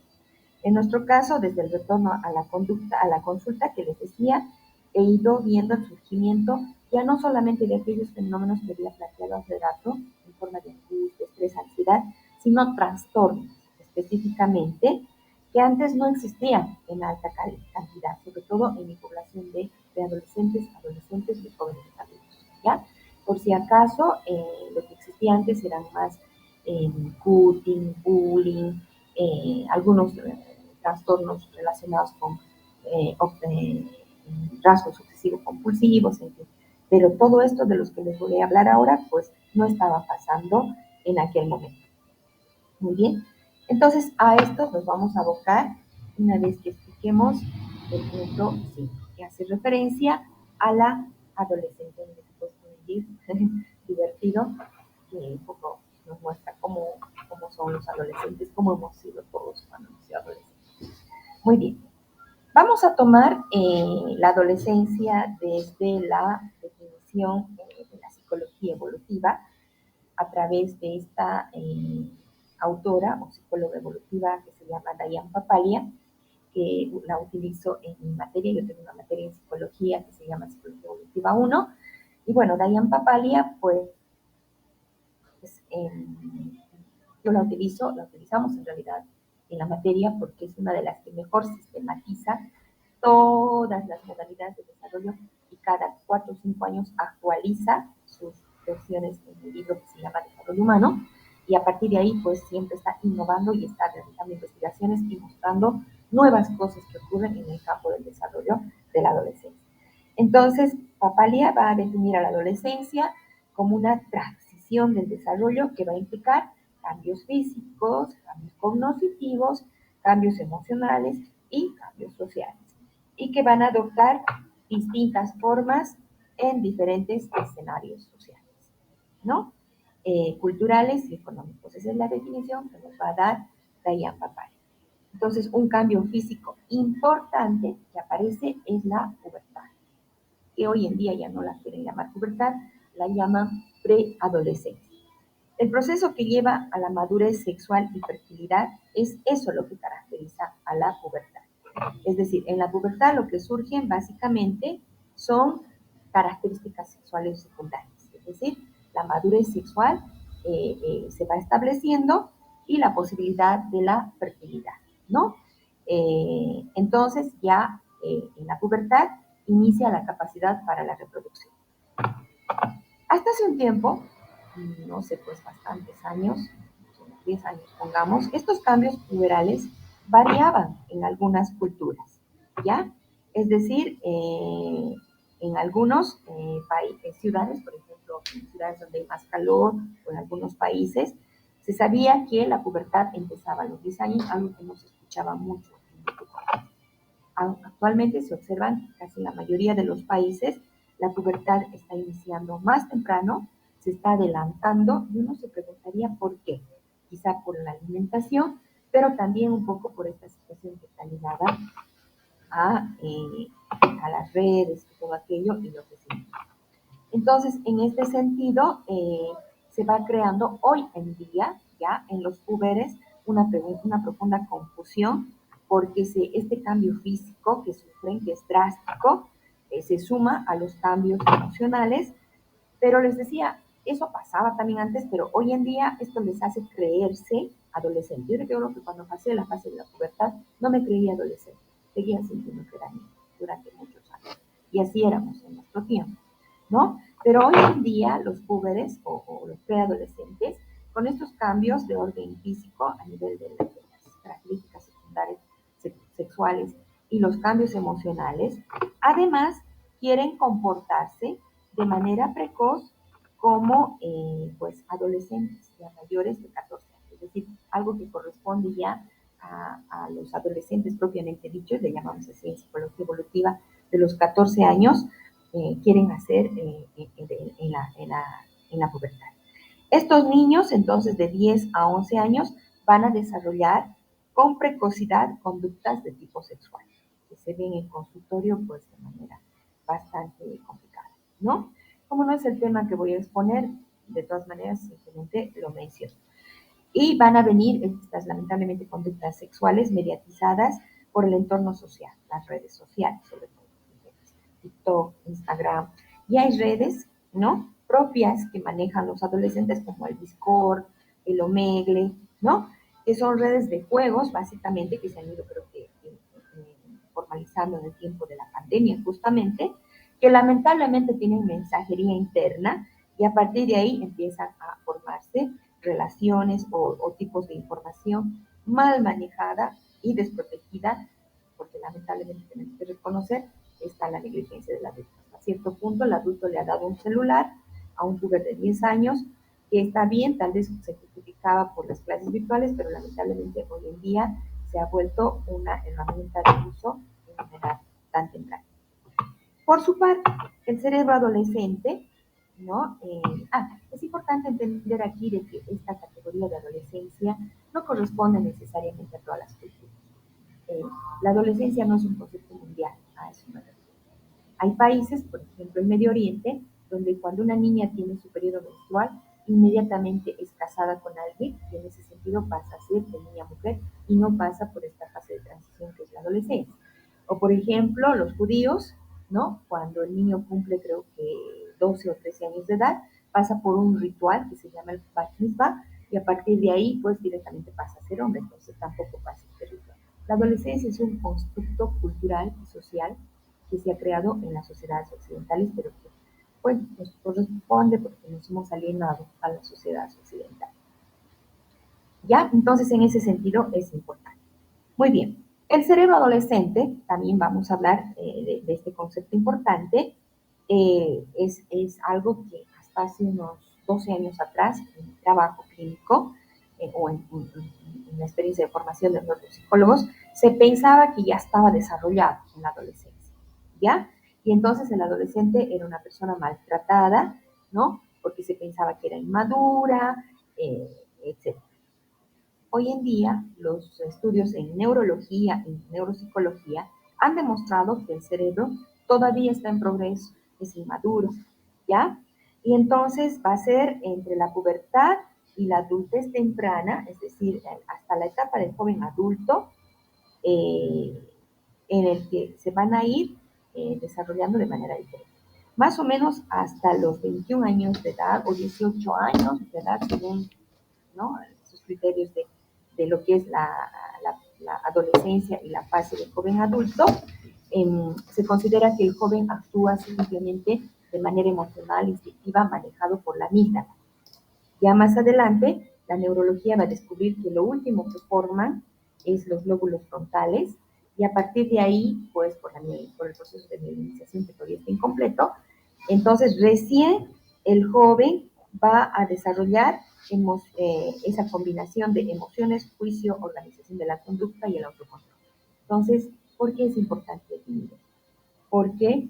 En nuestro caso, desde el retorno a la consulta que les decía, he ido viendo el surgimiento ya no solamente de aquellos fenómenos que había planteado hace rato, en forma de angustia, estrés, ansiedad, sino trastornos específicamente que antes no existían en alta cantidad, sobre todo en mi población de adolescentes y jóvenes adultos, ¿ya? Por si acaso, lo que existía antes eran más cutting, bullying, algunos trastornos relacionados con eh, eh, rasgos obsesivos compulsivos, en fin. Pero todo esto de los que les voy a hablar ahora, pues no estaba pasando en aquel momento. Muy bien. Entonces, a esto nos vamos a abocar una vez que expliquemos el punto 5, que hace referencia a la adolescencia. Divertido, que un poco nos muestra cómo son los adolescentes, cómo hemos sido todos cuando hemos sido adolescentes. Muy bien. Vamos a tomar la adolescencia desde la definición de la psicología evolutiva a través de esta autora o psicóloga evolutiva que se llama Diane Papalia, que la utilizo en mi materia. Yo tengo una materia en psicología que se llama Psicología Evolutiva 1. Y bueno, Diane Papalia, pues, yo la utilizamos en realidad en la materia porque es una de las que mejor sistematiza todas las modalidades de desarrollo y cada 4 o 5 años actualiza sus versiones en el libro que se llama Desarrollo Humano, y a partir de ahí pues siempre está innovando y está realizando investigaciones y mostrando nuevas cosas que ocurren en el campo del desarrollo de la adolescencia. Entonces, Papalia va a definir a la adolescencia como una transición del desarrollo que va a implicar cambios físicos, cambios cognitivos, cambios emocionales y cambios sociales, y que van a adoptar distintas formas en diferentes escenarios sociales, ¿no? Culturales y económicos. Esa es la definición que nos va a dar Diane Papalia. Entonces, un cambio físico importante que aparece es la pubertad, que hoy en día ya no la quieren llamar pubertad, la llaman preadolescencia. El proceso que lleva a la madurez sexual y fertilidad es eso lo que caracteriza a la pubertad. Es decir, en la pubertad lo que surgen básicamente son características sexuales secundarias, es decir, la madurez sexual se va estableciendo y la posibilidad de la fertilidad, ¿no? Entonces ya en la pubertad inicia la capacidad para la reproducción. Hasta hace un tiempo, no sé, pues bastantes años, 10 años pongamos, estos cambios puberales variaban en algunas culturas, ¿ya? Es decir, en algunas ciudades, por ejemplo, en ciudades donde hay más calor o en algunos países, se sabía que la pubertad empezaba a los 10 años, algo que no se escuchaba mucho en este país. Actualmente se observan casi en la mayoría de los países, la pubertad está iniciando más temprano, se está adelantando, y uno se preguntaría por qué. Quizá por la alimentación, pero también un poco por esta situación que está ligada a las redes y todo aquello y lo que significa. Entonces, en este sentido, se va creando hoy en día, ya en los puberes, una profunda confusión, porque este cambio físico que sufren, que es drástico, se suma a los cambios emocionales, pero les decía, eso pasaba también antes, pero hoy en día esto les hace creerse adolescentes. Yo recuerdo que cuando pasé la fase de la pubertad, no me creía adolescente, seguía sintiendo que era niño durante muchos años. Y así éramos en nuestro tiempo, ¿no? Pero hoy en día los púberes o los preadolescentes, con estos cambios de orden físico a nivel de las características secundarias sexuales y los cambios emocionales, además quieren comportarse de manera precoz como pues adolescentes ya mayores de 14 años, es decir, algo que corresponde ya a los adolescentes propiamente dichos, le llamamos así en psicología evolutiva, de los 14 años, quieren hacer en la pubertad. Estos niños, entonces, de 10 a 11 años, van a desarrollar con precocidad conductas de tipo sexual, que se ven en consultorio, pues, de manera bastante complicada, ¿no? Como no es el tema que voy a exponer, de todas maneras, simplemente lo menciono. Y van a venir estas, lamentablemente, conductas sexuales mediatizadas por el entorno social, las redes sociales, sobre todo, TikTok, Instagram, Y hay redes, ¿no? Propias que manejan los adolescentes como el Discord, el Omegle, ¿no? Que son redes de juegos, básicamente, que se han ido, creo que, formalizando en el tiempo de la pandemia, justamente, que lamentablemente tienen mensajería interna y a partir de ahí empiezan a formarse relaciones o tipos de información mal manejada y desprotegida, porque lamentablemente tenemos que reconocer está la negligencia del adulto. A cierto punto el adulto le ha dado un celular a un joven de 10 años, que está bien, tal vez se justificaba por las clases virtuales, pero lamentablemente hoy en día se ha vuelto una herramienta de uso en una edad tan temprana. Por su parte, el cerebro adolescente, ¿no? Es importante entender aquí de que esta categoría de adolescencia no corresponde necesariamente a todas las culturas. Eh, la adolescencia no es un concepto mundial, a eso me refiero. Hay países, por ejemplo, en Medio Oriente, donde cuando una niña tiene su periodo menstrual, inmediatamente es casada con alguien y en ese sentido pasa a ser de niña a mujer y no pasa por esta fase de transición que es la adolescencia. O por ejemplo, los judíos, ¿no? Cuando el niño cumple creo que 12 o 13 años de edad, pasa por un ritual que se llama el Bat Mitzvah y a partir de ahí pues directamente pasa a ser hombre, entonces tampoco pasa este ritual. La adolescencia es un constructo cultural y social que se ha creado en las sociedades occidentales, pero que, bueno, nos corresponde porque nos hemos alienado a la sociedad occidental. ¿Ya? Entonces, en ese sentido es importante. Muy bien. El cerebro adolescente, también vamos a hablar de este concepto importante, es algo que hasta hace unos 12 años atrás, en mi trabajo clínico o en la experiencia de formación de neuropsicólogos, se pensaba que ya estaba desarrollado en la adolescencia, ¿ya? Y entonces el adolescente era una persona maltratada, ¿no? Porque se pensaba que era inmadura, etc. Hoy en día, los estudios en neurología y neuropsicología han demostrado que el cerebro todavía está en progreso, es inmaduro, ¿ya? Y entonces va a ser entre la pubertad y la adultez temprana, es decir, hasta la etapa del joven adulto, eh, en el que se van a ir desarrollando de manera diferente. Más o menos hasta los 21 años de edad o 18 años de edad, según, ¿no?, esos criterios de lo que es la adolescencia y la fase del joven adulto, se considera que el joven actúa simplemente de manera emocional, instintiva, manejado por la amígdala. Ya más adelante, la neurología va a descubrir que lo último que forman es los lóbulos frontales, y a partir de ahí, pues por el proceso de mielinización que todavía está incompleto, entonces recién el joven va a desarrollar esa combinación de emociones, juicio, organización de la conducta y el autocontrol. Entonces, ¿por qué es importante definirlo? Porque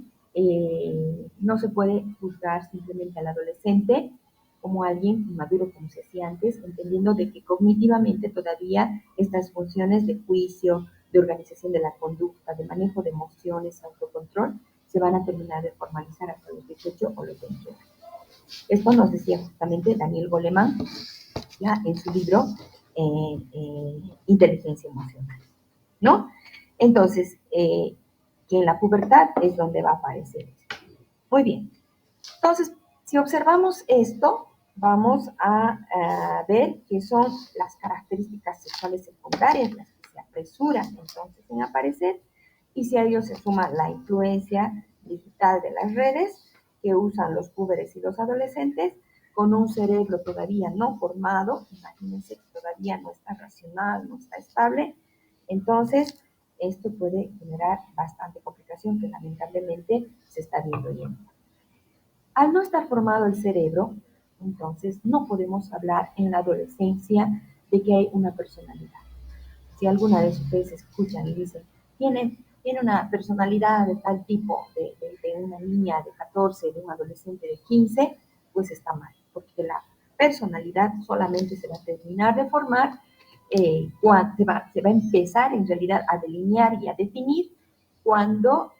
no se puede juzgar simplemente al adolescente como alguien inmaduro, como se hacía antes, entendiendo de que cognitivamente todavía estas funciones de juicio, de organización de la conducta, de manejo de emociones, autocontrol, se van a terminar de formalizar hasta los 18 o los 21. Esto nos decía justamente Daniel Goleman, ya en su libro Inteligencia Emocional, ¿no? Entonces, que en la pubertad es donde va a aparecer esto. Muy bien. Entonces, si observamos esto, vamos a ver qué son las características sexuales secundarias, las que se apresuran entonces en aparecer, y si a ello se suma la influencia digital de las redes que usan los púberes y los adolescentes, con un cerebro todavía no formado, imagínense que todavía no está racional, no está estable, entonces esto puede generar bastante complicación que lamentablemente se está viendo hoy en día. Al no estar formado el cerebro, entonces no podemos hablar en la adolescencia de que hay una personalidad. Si alguna vez ustedes escuchan y dicen, tiene una personalidad de tal tipo, de una niña de 14, de un adolescente de 15, pues está mal, porque la personalidad solamente se va a terminar de formar cuando se va a empezar en realidad a delinear y a definir cuando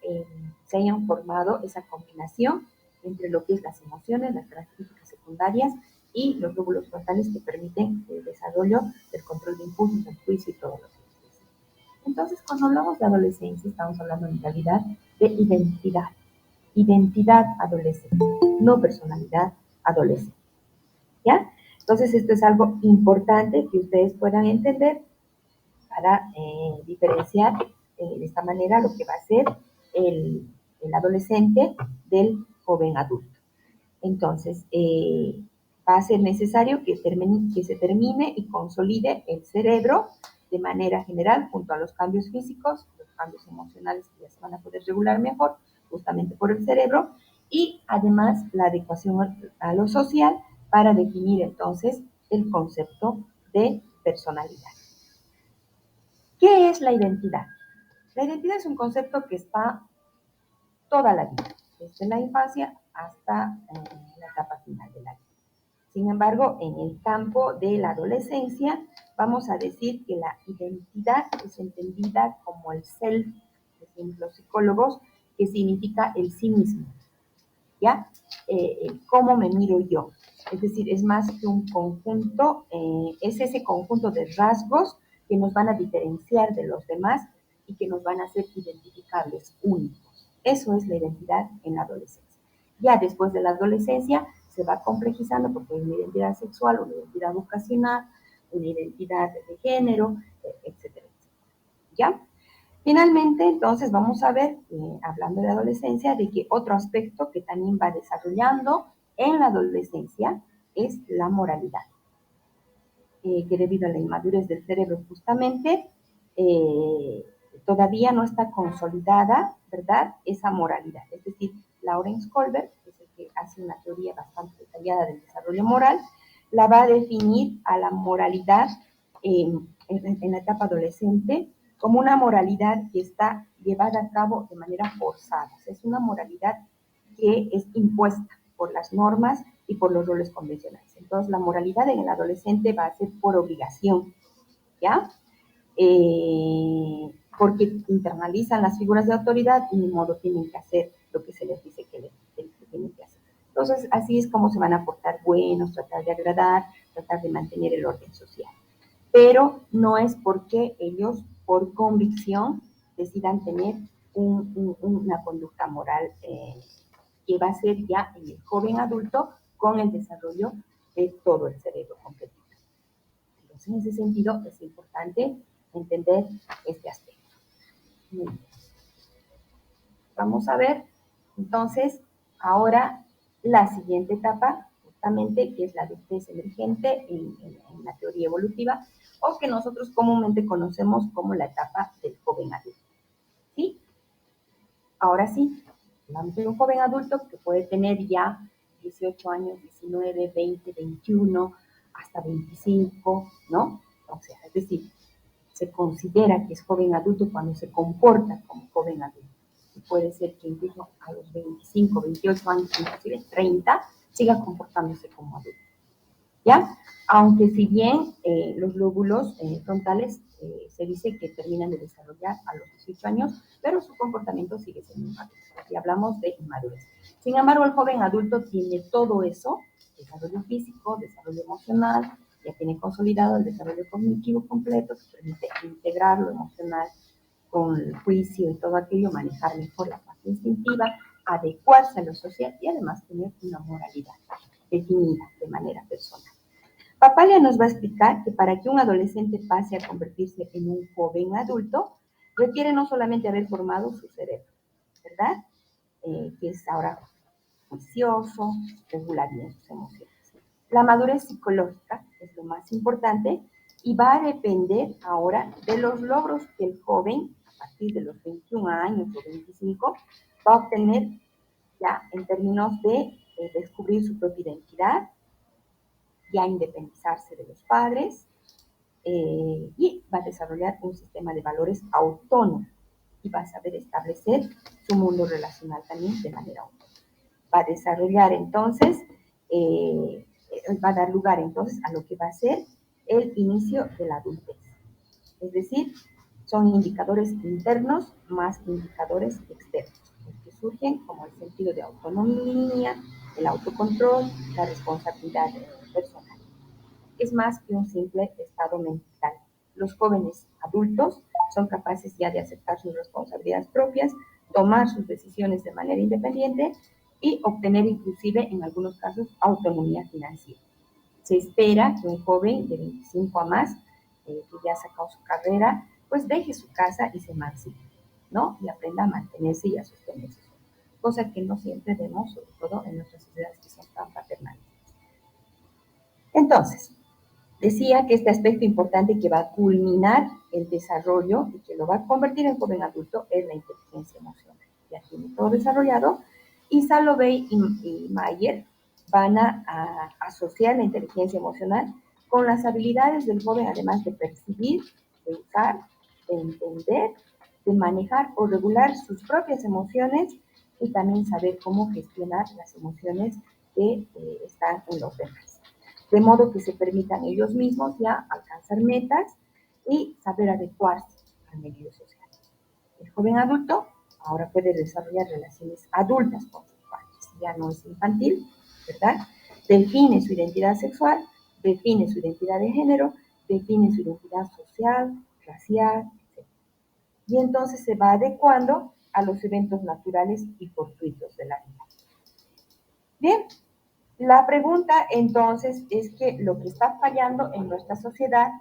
se hayan formado esa combinación entre lo que es las emociones, las características secundarias y los lóbulos frontales que permiten el desarrollo del control de impulsos, el juicio y todo lo que es. Entonces, cuando hablamos de adolescencia, estamos hablando en realidad de identidad. identidad adolescente, no personalidad adolescente. ¿Ya? Entonces, esto es algo importante que ustedes puedan entender para diferenciar de esta manera lo que va a ser el adolescente del joven adulto. Entonces, va a ser necesario que se termine y consolide el cerebro de manera general junto a los cambios físicos, los cambios emocionales que ya se van a poder regular mejor, justamente por el cerebro, y además la adecuación a lo social para definir entonces el concepto de personalidad. ¿Qué es la identidad? La identidad es un concepto que está toda la vida, desde la infancia hasta la etapa final de la vida. Sin embargo, en el campo de la adolescencia, vamos a decir que la identidad es entendida como el self, decimos los psicólogos, que significa el sí mismo, ¿ya? ¿Cómo me miro yo? Es decir, es más que un conjunto, es ese conjunto de rasgos que nos van a diferenciar de los demás y que nos van a hacer identificables, únicos. Eso es la identidad en la adolescencia. Ya después de la adolescencia se va complejizando porque hay una identidad sexual, una identidad vocacional, una identidad de género, etcétera, etcétera. ¿Ya? Finalmente, entonces, vamos a ver, hablando de adolescencia, de que otro aspecto que también va desarrollando en la adolescencia es la moralidad, que debido a la inmadurez del cerebro justamente, eh, todavía no está consolidada, ¿verdad?, esa moralidad. Es decir, Lawrence Kohlberg, que es el que hace una teoría bastante detallada del desarrollo moral, la va a definir a la moralidad en la etapa adolescente como una moralidad que está llevada a cabo de manera forzada. O sea, es una moralidad que es impuesta por las normas y por los roles convencionales. Entonces, la moralidad en el adolescente va a ser por obligación, ¿ya? Porque internalizan las figuras de autoridad y ni modo tienen que hacer lo que se les dice que tienen que hacer. Entonces, así es como se van a portar buenos, tratar de agradar, tratar de mantener el orden social. Pero no es porque ellos, por convicción, decidan tener una conducta moral que va a ser ya en el joven adulto con el desarrollo de todo el cerebro completo. Entonces, en ese sentido, es importante entender este aspecto. Muy bien. Vamos a ver, entonces, ahora la siguiente etapa, justamente, que es la adultez emergente en la teoría evolutiva, o que nosotros comúnmente conocemos como la etapa del joven adulto. ¿Sí? Ahora sí, hablamos de un joven adulto que puede tener ya 18 años, 19, 20, 21, hasta 25, ¿no? O sea, es decir, se considera que es joven adulto cuando se comporta como joven adulto. Y puede ser que incluso a los 25, 28 años, inclusive 30, siga comportándose como adulto. ¿Ya? Aunque si bien los lóbulos frontales se dice que terminan de desarrollar a los 18 años, pero su comportamiento sigue siendo inmaduro. Aquí hablamos de inmadurez. Sin embargo, el joven adulto tiene todo eso, desarrollo físico, desarrollo emocional, ya tiene consolidado el desarrollo cognitivo completo, que permite integrar lo emocional con el juicio y todo aquello, manejar mejor la parte instintiva, adecuarse a lo social y además tener una moralidad definida de manera personal. Papalia nos va a explicar que para que un adolescente pase a convertirse en un joven adulto, requiere no solamente haber formado su cerebro, ¿verdad? Que es ahora juicioso, regular bien sus emociones. La madurez psicológica es lo más importante y va a depender ahora de los logros que el joven, a partir de los 21 años o 25, va a obtener ya en términos de descubrir su propia identidad, ya independizarse de los padres y va a desarrollar un sistema de valores autónomo y va a saber establecer su mundo relacional también de manera autónoma. Va a desarrollar entonces, va a dar lugar entonces a lo que va a ser el inicio de la adultez. Es decir, son indicadores internos más que indicadores externos, que surgen como el sentido de autonomía, el autocontrol, la responsabilidad personal. Es más que un simple estado mental. Los jóvenes adultos son capaces ya de aceptar sus responsabilidades propias, tomar sus decisiones de manera independiente y obtener inclusive en algunos casos autonomía financiera. Se espera que un joven de 25 a más, que ya ha sacado su carrera, pues deje su casa y se emancipe, ¿no? Y aprenda a mantenerse y a sostenerse. Cosa que no siempre vemos, sobre todo en nuestras sociedades que son tan paternales. Entonces, decía que este aspecto importante que va a culminar el desarrollo y que lo va a convertir en joven adulto es la inteligencia emocional. Ya tiene todo desarrollado y Salovey y Mayer van a asociar la inteligencia emocional con las habilidades del joven, además de percibir, de usar, de entender, de manejar o regular sus propias emociones y también saber cómo gestionar las emociones que están en los demás. De modo que se permitan ellos mismos ya alcanzar metas y saber adecuarse al medio social. El joven adulto ahora puede desarrollar relaciones adultas con sus padres, ya no es infantil, ¿verdad? Define su identidad sexual, define su identidad de género, define su identidad social, racial, etc. Y entonces se va adecuando a los eventos naturales y fortuitos de la vida. Bien, la pregunta entonces es que lo que está fallando en nuestra sociedad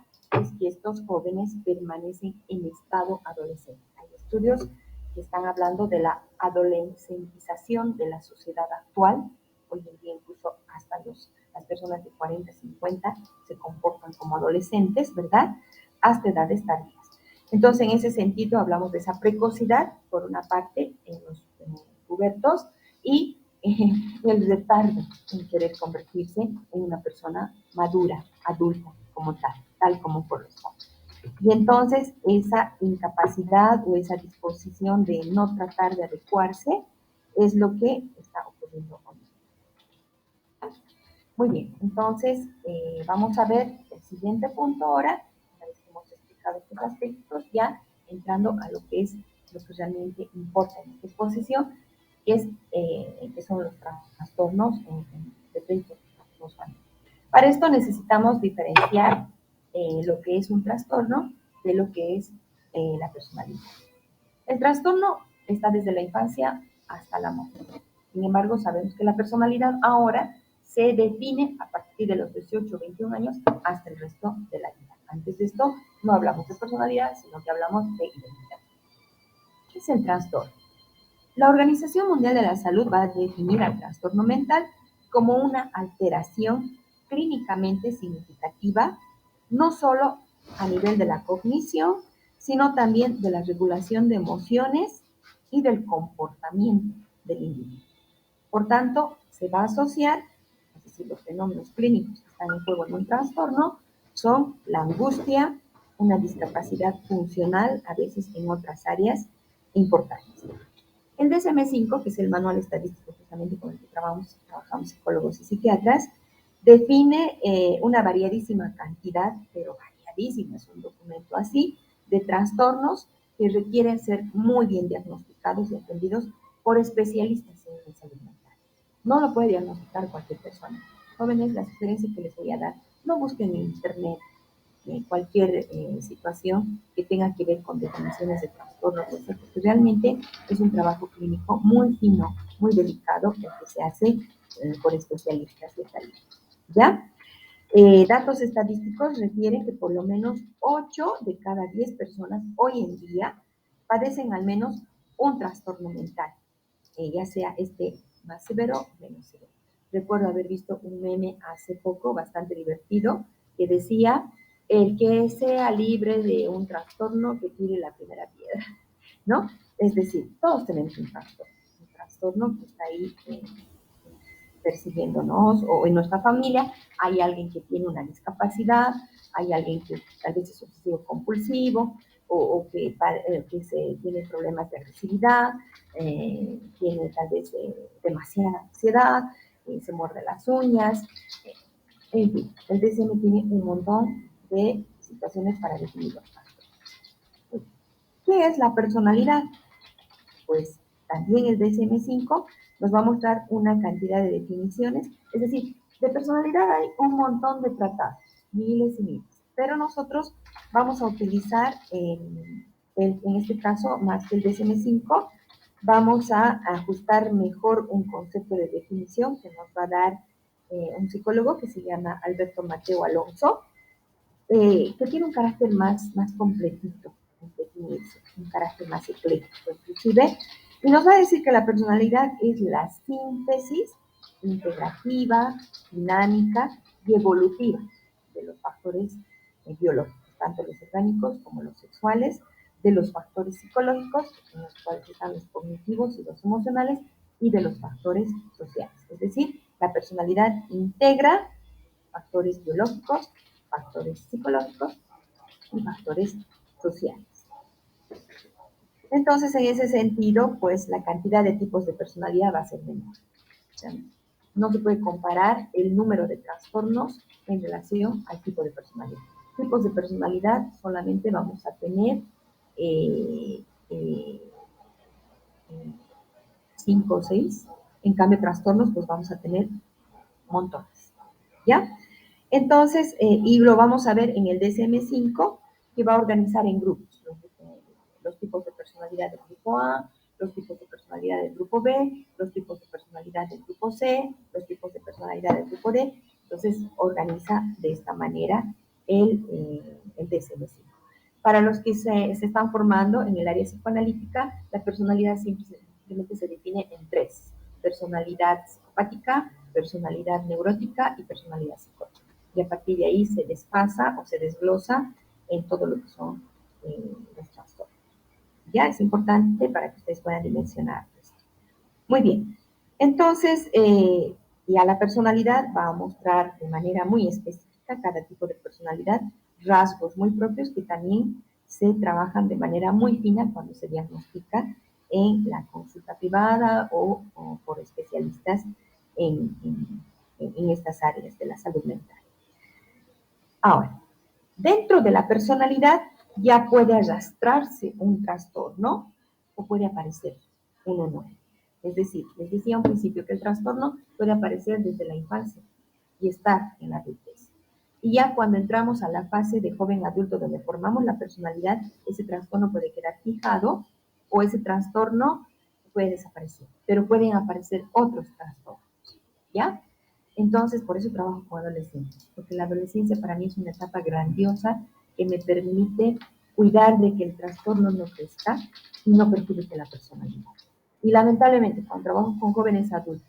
es que estos jóvenes permanecen en estado adolescente. Hay estudios que están hablando de la adolescentización de la sociedad actual. Hoy en día incluso hasta las personas de 40, 50 se comportan como adolescentes, ¿verdad? Hasta edades tardías. Entonces, en ese sentido, hablamos de esa precocidad, por una parte, en los pubertos, y el retardo en querer convertirse en una persona madura, adulta, como tal como corresponde. Y entonces esa incapacidad o esa disposición de no tratar de adecuarse es lo que está ocurriendo hoy. Muy bien, entonces vamos a ver el siguiente punto ahora, una vez que hemos explicado estos aspectos, ya entrando a lo que es lo que realmente importa en esta exposición, que son los trastornos de trastornos familiares. Para esto necesitamos diferenciar lo que es un trastorno de lo que es la personalidad. El trastorno está desde la infancia hasta la muerte. Sin embargo, sabemos que la personalidad ahora se define a partir de los 18 o 21 años hasta el resto de la vida. Antes de esto no hablamos de personalidad, sino que hablamos de identidad. ¿Qué es el trastorno? La Organización Mundial de la Salud va a definir al trastorno mental como una alteración clínicamente significativa, no solo a nivel de la cognición, sino también de la regulación de emociones y del comportamiento del individuo. Por tanto, se va a asociar, es decir, los fenómenos clínicos que están en juego en un trastorno son la angustia, una discapacidad funcional, a veces en otras áreas importantes. El DSM-5, que es el manual estadístico justamente con el que trabajamos psicólogos y psiquiatras, define una variadísima cantidad, pero variadísima, es un documento así, de trastornos que requieren ser muy bien diagnosticados y atendidos por especialistas en salud mental. No lo puede diagnosticar cualquier persona. Jóvenes, la sugerencia que les voy a dar, no busquen en internet cualquier situación que tenga que ver con definiciones de trastorno, porque realmente es un trabajo clínico muy fino, muy delicado, que se hace por especialistas de salud. ¿Ya? Datos estadísticos refieren que por lo menos 8 de cada 10 personas hoy en día padecen al menos un trastorno mental, ya sea más severo o menos severo. Recuerdo haber visto un meme hace poco bastante divertido que decía: el que sea libre de un trastorno que tire la primera piedra, ¿no? Es decir, todos tenemos un trastorno que está ahí persiguiéndonos, o en nuestra familia hay alguien que tiene una discapacidad, hay alguien que tal vez es obsesivo compulsivo, o que tiene problemas de agresividad, tiene tal vez demasiada ansiedad, se muerde las uñas, en fin, el DSM tiene un montón de situaciones para definir los trastornos. ¿Qué es la personalidad? Pues también el DSM-5 nos va a mostrar una cantidad de definiciones, es decir, de personalidad hay un montón de tratados, miles y miles, pero nosotros vamos a utilizar en este caso, más que el DSM-5, vamos a ajustar mejor un concepto de definición que nos va a dar un psicólogo que se llama Alberto Mateo Alonso, que tiene un carácter más completito en definirse, un carácter más ecléctico inclusive, y nos va a decir que la personalidad es la síntesis integrativa, dinámica y evolutiva de los factores biológicos, tanto los orgánicos como los sexuales, de los factores psicológicos, en los cuales están los cognitivos y los emocionales, y de los factores sociales. Es decir, la personalidad integra factores biológicos, factores psicológicos y factores sociales. Entonces, en ese sentido, pues la cantidad de tipos de personalidad va a ser menor. O sea, no se puede comparar el número de trastornos en relación al tipo de personalidad. Tipos de personalidad solamente vamos a tener 5 o 6. En cambio, trastornos, pues vamos a tener montones. ¿Ya? Entonces, y lo vamos a ver en el DSM-5, que va a organizar en grupos los tipos de personalidad del grupo A, los tipos de personalidad del grupo B, los tipos de personalidad del grupo C, los tipos de personalidad del grupo D. Entonces, organiza de esta manera el DSM-5. Para los que se están formando en el área psicoanalítica, la personalidad simplemente se define en 3: personalidad psicopática, personalidad neurótica y personalidad psicótica. Y a partir de ahí se desfasa o se desglosa en todo lo que son los trastornos. Ya es importante para que ustedes puedan dimensionar esto. Muy bien. Entonces, ya la personalidad va a mostrar de manera muy específica cada tipo de personalidad, rasgos muy propios que también se trabajan de manera muy fina cuando se diagnostica en la consulta privada o por especialistas en estas áreas de la salud mental. Ahora, dentro de la personalidad ya puede arrastrarse un trastorno o puede aparecer uno nuevo. Es decir, les decía al principio que el trastorno puede aparecer desde la infancia y estar en la adultez. Y ya cuando entramos a la fase de joven adulto donde formamos la personalidad, ese trastorno puede quedar fijado o ese trastorno puede desaparecer, pero pueden aparecer otros trastornos, ¿ya? Entonces, por eso trabajo con adolescentes, porque la adolescencia para mí es una etapa grandiosa que me permite cuidar de que el trastorno no crezca y no perjudique la personalidad. Y lamentablemente, cuando trabajo con jóvenes adultos,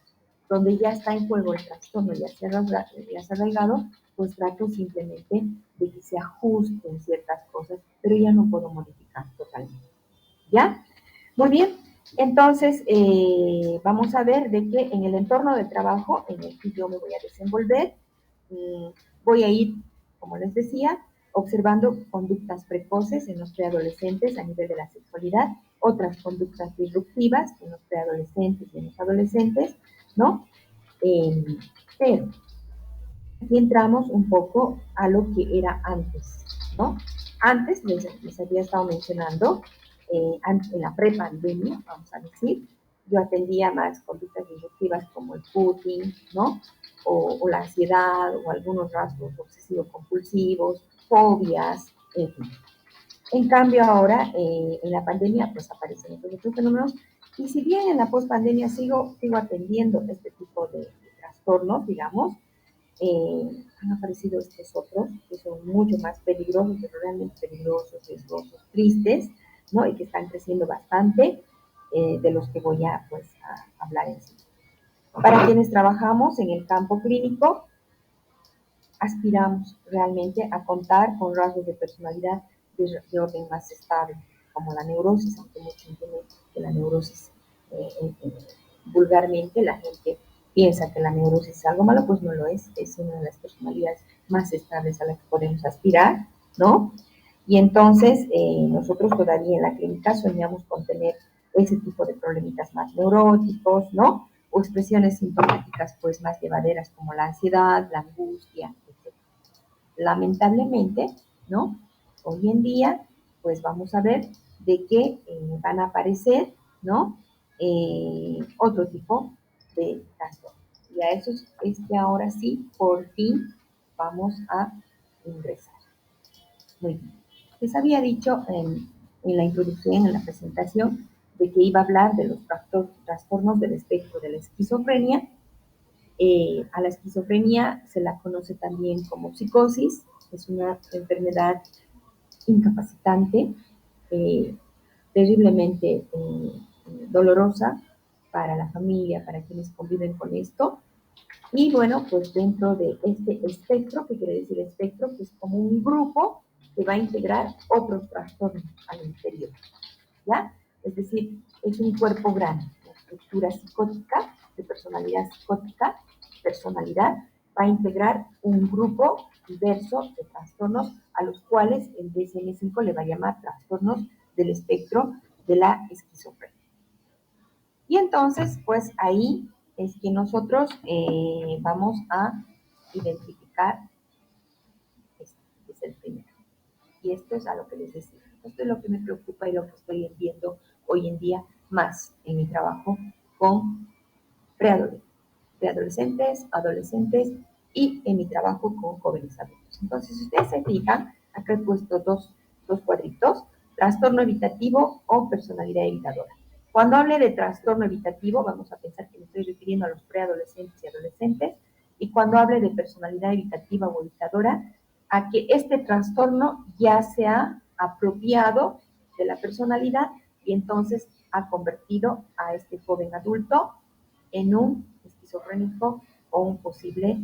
donde ya está en juego el trastorno, ya se ha arraigado, pues trato simplemente de que se ajusten ciertas cosas, pero ya no puedo modificar totalmente. ¿Ya? Muy bien. Entonces, vamos a ver de que en el entorno de trabajo en el que yo me voy a desenvolver, voy a ir, como les decía, observando conductas precoces en los preadolescentes a nivel de la sexualidad, otras conductas disruptivas en los preadolescentes y en los adolescentes, ¿no? Pero aquí entramos un poco a lo que era antes, ¿no? Antes les había estado mencionando, en la prepandemia, vamos a decir, yo atendía más conductas disruptivas como el cutting, ¿no? O la ansiedad, o algunos rasgos obsesivo-compulsivos, fobias, en fin. En cambio ahora, en la pandemia, pues aparecen estos otros fenómenos, y si bien en la pospandemia sigo atendiendo este tipo de trastornos, digamos, han aparecido estos otros que son mucho más peligrosos, pero realmente peligrosos, riesgosos, tristes, ¿no? Y que están creciendo bastante, de los que voy a, pues, a hablar en sí. Para quienes trabajamos en el campo clínico, aspiramos realmente a contar con rasgos de personalidad de orden más estable, como la neurosis, aunque muchos entienden que la neurosis, vulgarmente, la gente piensa que la neurosis es algo malo, pues no lo es una de las personalidades más estables a las que podemos aspirar, ¿no? Y entonces nosotros todavía en la clínica soñamos con tener ese tipo de problemitas más neuróticos, ¿no? O expresiones sintomáticas pues más llevaderas como la ansiedad, la angustia, etc. Lamentablemente, ¿no? Hoy en día, pues vamos a ver de que van a aparecer, ¿no? Otro tipo de trastorno. Y a eso es que ahora sí, por fin, vamos a ingresar. Muy bien. Les había dicho en la introducción, en la presentación, de que iba a hablar de los trastornos del espectro de la esquizofrenia. A la esquizofrenia se la conoce también como psicosis, es una enfermedad incapacitante, eh, terriblemente dolorosa para la familia, para quienes conviven con esto. Y bueno, pues dentro de este espectro, ¿qué quiere decir espectro? Que es como un grupo que va a integrar otros trastornos al interior, ¿ya? Es decir, es un cuerpo grande, la estructura psicótica, de personalidad psicótica, personalidad, va a integrar un grupo diverso de trastornos a los cuales el DSM-5 le va a llamar trastornos del espectro de la esquizofrenia. Y entonces, pues ahí es que nosotros vamos a identificar, este es el primero. Y esto es a lo que les decía. Esto es lo que me preocupa y lo que estoy viendo hoy en día más en mi trabajo con preadolescentes, adolescentes y en mi trabajo con jóvenes adultos. Entonces, si ustedes se fijan, acá he puesto dos cuadritos, trastorno evitativo o personalidad evitadora. Cuando hable de trastorno evitativo, vamos a pensar que me estoy refiriendo a los preadolescentes y adolescentes, y cuando hable de personalidad evitativa o evitadora, a que este trastorno ya se ha apropiado de la personalidad y entonces ha convertido a este joven adulto en un esquizofrénico o un posible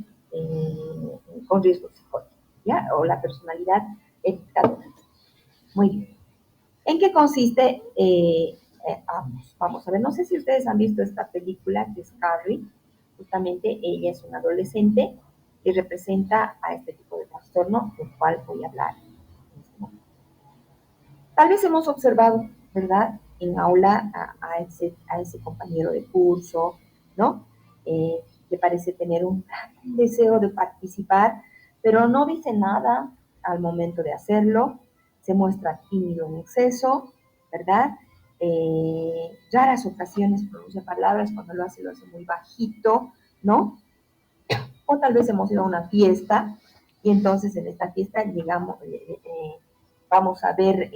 con riesgo psicótico, ¿ya? O la personalidad evitadora. Muy bien. ¿En qué consiste? Vamos a ver, no sé si ustedes han visto esta película que es Carrie, justamente ella es una adolescente y representa a este tipo de trastorno del cual voy a hablar en este momento. Tal vez hemos observado, ¿verdad? En aula a ese compañero de curso, ¿no? Que parece tener un deseo de participar, pero no dice nada al momento de hacerlo, se muestra tímido en exceso, ¿verdad? Raras ocasiones pronuncia palabras, cuando lo hace muy bajito, ¿no? O tal vez hemos ido a una fiesta y entonces en esta fiesta llegamos, vamos a ver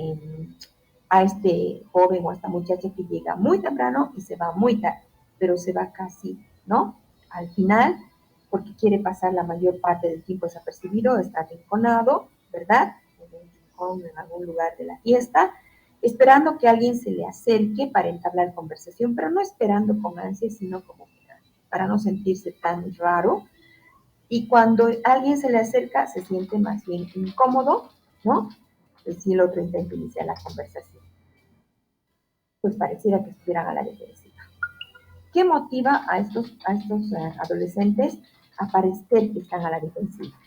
a este joven o a esta muchacha que llega muy temprano y se va muy tarde, pero se va casi, ¿no? Al final, porque quiere pasar la mayor parte del tiempo desapercibido, está arrinconado, ¿verdad? En algún lugar de la fiesta, esperando que alguien se le acerque para entablar conversación, pero no esperando con ansia, sino como para no sentirse tan raro. Y cuando alguien se le acerca, se siente más bien incómodo, ¿no? Si el otro intenta iniciar la conversación. Pues pareciera que estuvieran a la defensiva. ¿Qué motiva a estos adolescentes a parecer que están a la defensiva?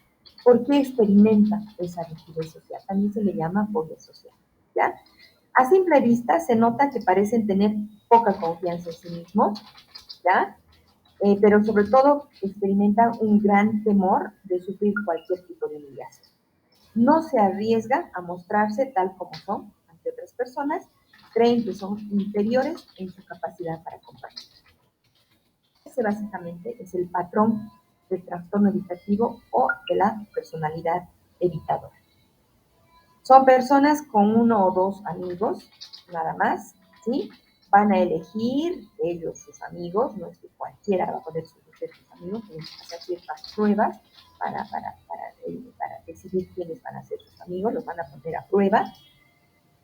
¿Por qué experimentan esa rigidez social? También se le llama fobia social, ¿ya? A simple vista se nota que parecen tener poca confianza en sí mismos, ¿ya? Pero sobre todo experimentan un gran temor de sufrir cualquier tipo de humillación. No se arriesgan a mostrarse tal como son ante otras personas, creen que son inferiores en su capacidad para compartir. Ese básicamente es el patrón del trastorno evitativo o de la personalidad evitadora. Son personas con uno o dos amigos, nada más, ¿sí? Van a elegir ellos sus amigos, no es que cualquiera va a poder escoger sus amigos, tienen que hacer ciertas pruebas para decidir quiénes van a ser sus amigos, los van a poner a prueba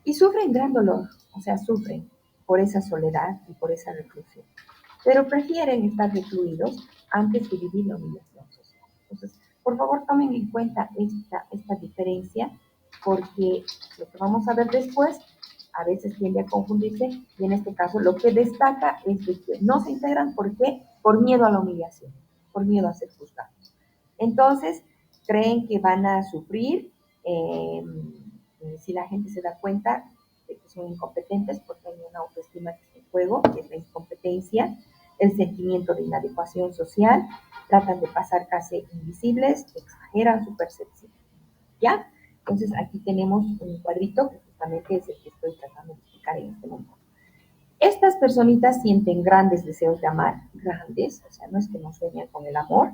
y sufren gran dolor, o sea, sufren por esa soledad y por esa reclusión, pero prefieren estar recluidos antes de vivir la humillación social. Entonces, por favor, tomen en cuenta esta diferencia, porque lo que vamos a ver después a veces tiende a confundirse, y en este caso lo que destaca es de que no se integran. ¿Por qué? Por miedo a la humillación, por miedo a ser juzgados. Entonces, creen que van a sufrir si la gente se da cuenta de que son incompetentes, porque hay una autoestima que está en juego, que es la incompetencia, el sentimiento de inadecuación social, tratan de pasar casi invisibles, exageran su percepción, ¿ya? Entonces aquí tenemos un cuadrito que justamente es el que estoy tratando de explicar en este momento. Estas personitas sienten grandes deseos de amar, grandes, o sea, no es que no sueñan con el amor,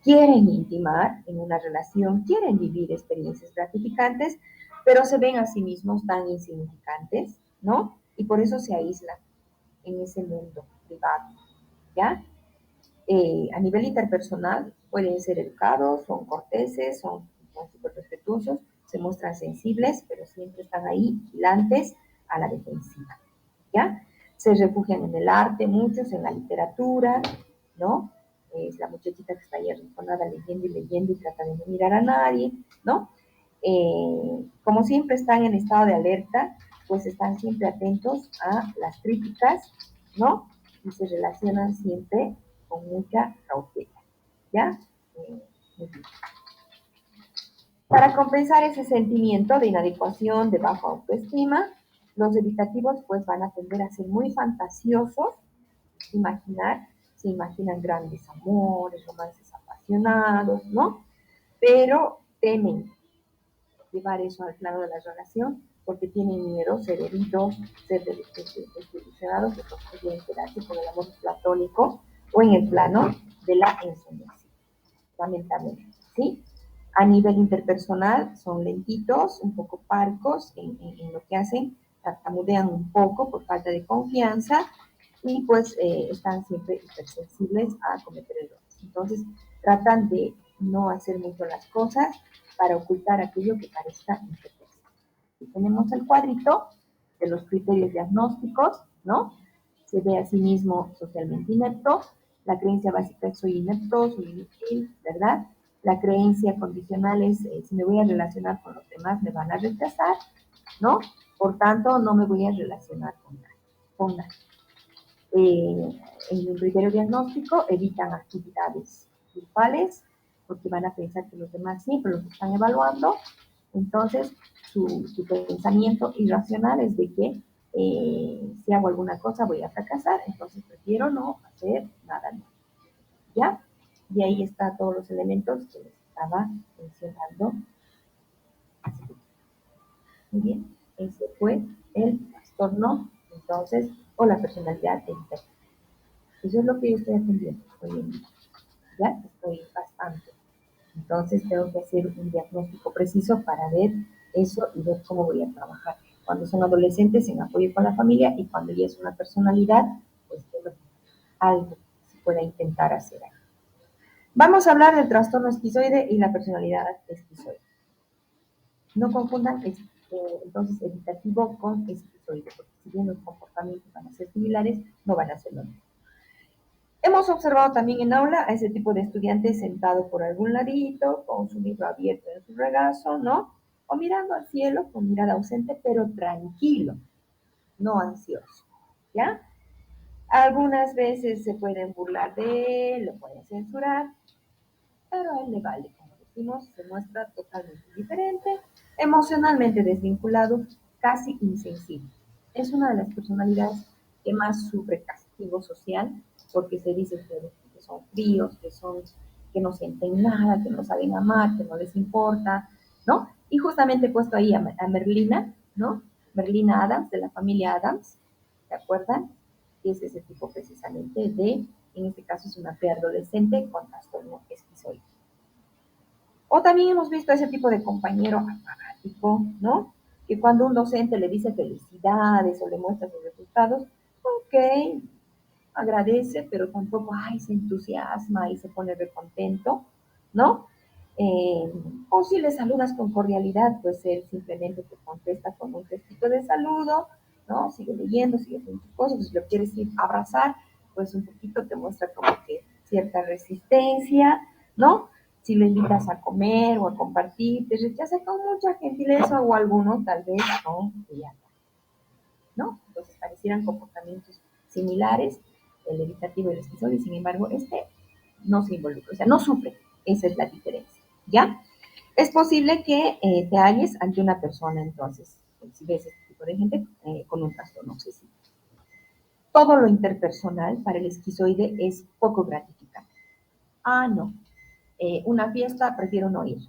quieren intimar en una relación, quieren vivir experiencias gratificantes, pero se ven a sí mismos tan insignificantes, ¿no? y por eso se aíslan en ese mundo privado, ¿ya? A nivel interpersonal pueden ser educados, son corteses, son súper respetuosos, se muestran sensibles, pero siempre están ahí, vigilantes, a la defensiva, ¿ya? Se refugian en el arte, muchos en la literatura, ¿no? Es la muchachita que está ahí arrinconada leyendo y trata de no mirar a nadie, ¿no? Como siempre están en estado de alerta, pues están siempre atentos a las críticas, ¿no? Y se relacionan siempre con mucha cautela, ¿ya? Para compensar ese sentimiento de inadecuación, de baja autoestima, los evitativos pues van a tender a ser muy fantasiosos, se imaginan grandes amores, romances apasionados, ¿no? Pero temen llevar eso al plano de la relación porque tienen miedo ser heridos, ser desilusionados, que quieren quedarse con el amor platónico o en el plano de la ensoñación, lamentablemente, ¿sí? A nivel interpersonal son lentitos, un poco parcos en lo que hacen, tartamudean un poco por falta de confianza y pues están siempre hipersensibles a cometer errores. Entonces tratan de no hacer mucho las cosas para ocultar aquello que parezca imperfecto. Y tenemos el cuadrito de los criterios diagnósticos, ¿no? Se ve a sí mismo socialmente inepto, la creencia básica es soy inepto, soy inútil, ¿verdad? La creencia condicional es si me voy a relacionar con los demás me van a rechazar, ¿no? Por tanto, no me voy a relacionar con nadie. En un criterio diagnóstico evitan actividades grupales porque van a pensar que los demás siempre los están evaluando. Entonces, su pensamiento irracional es de que si hago alguna cosa voy a fracasar, entonces prefiero no hacer nada nuevo. ¿Ya? Y ahí están todos los elementos que les estaba mencionando. Muy bien, ese fue el trastorno, entonces, o la personalidad evitativa. Eso es lo que yo estoy atendiendo hoy en día. Ya estoy bastante. Entonces tengo que hacer un diagnóstico preciso para ver eso y ver cómo voy a trabajar. Cuando son adolescentes, en apoyo con la familia, y cuando ya es una personalidad, pues algo se pueda intentar hacer ahí. Vamos a hablar del trastorno esquizoide y la personalidad esquizoide. No confundan entonces evitativo con esquizoide, porque si bien los comportamientos van a ser similares, no van a ser lo mismo. Hemos observado también en aula a ese tipo de estudiante sentado por algún ladito, con su libro abierto en su regazo, ¿no? O mirando al cielo con mirada ausente, pero tranquilo, no ansioso, ¿ya? Algunas veces se pueden burlar de él, lo pueden censurar, pero a él le vale, como decimos, se muestra totalmente diferente, emocionalmente desvinculado, casi insensible. Es una de las personalidades que más sufre castigo social, porque se dice que son fríos, que no sienten nada, que no saben amar, que no les importa, ¿no? Y justamente he puesto ahí a Merlina, ¿no? Merlina Adams, de la familia Adams, ¿se acuerdan? Que es ese tipo precisamente en este caso es una preadolescente con trastorno esquizoide. O también hemos visto ese tipo de compañero apático, ¿no? Que cuando un docente le dice felicidades o le muestra sus resultados, ok, agradece, pero tampoco, ay, se entusiasma y se pone recontento, ¿no? O si le saludas con cordialidad, pues él simplemente te contesta con un gestito de saludo, ¿no? Sigue leyendo, sigue haciendo sus cosas, si lo quieres ir a abrazar, pues un poquito te muestra como que cierta resistencia, ¿no? Si lo invitas a comer o a compartir, te rechaza con mucha gentileza o algunos tal vez no, ¿no? Entonces parecieran comportamientos similares, el evitativo y el esquizoide, sin embargo, este no se involucra, o sea, no sufre, esa es la diferencia, ¿ya? Es posible que te halles ante una persona, entonces, si ves este tipo de gente con un trastorno obsesivo. Todo lo interpersonal para el esquizoide es poco gratificante. Ah, no, una fiesta prefiero no ir,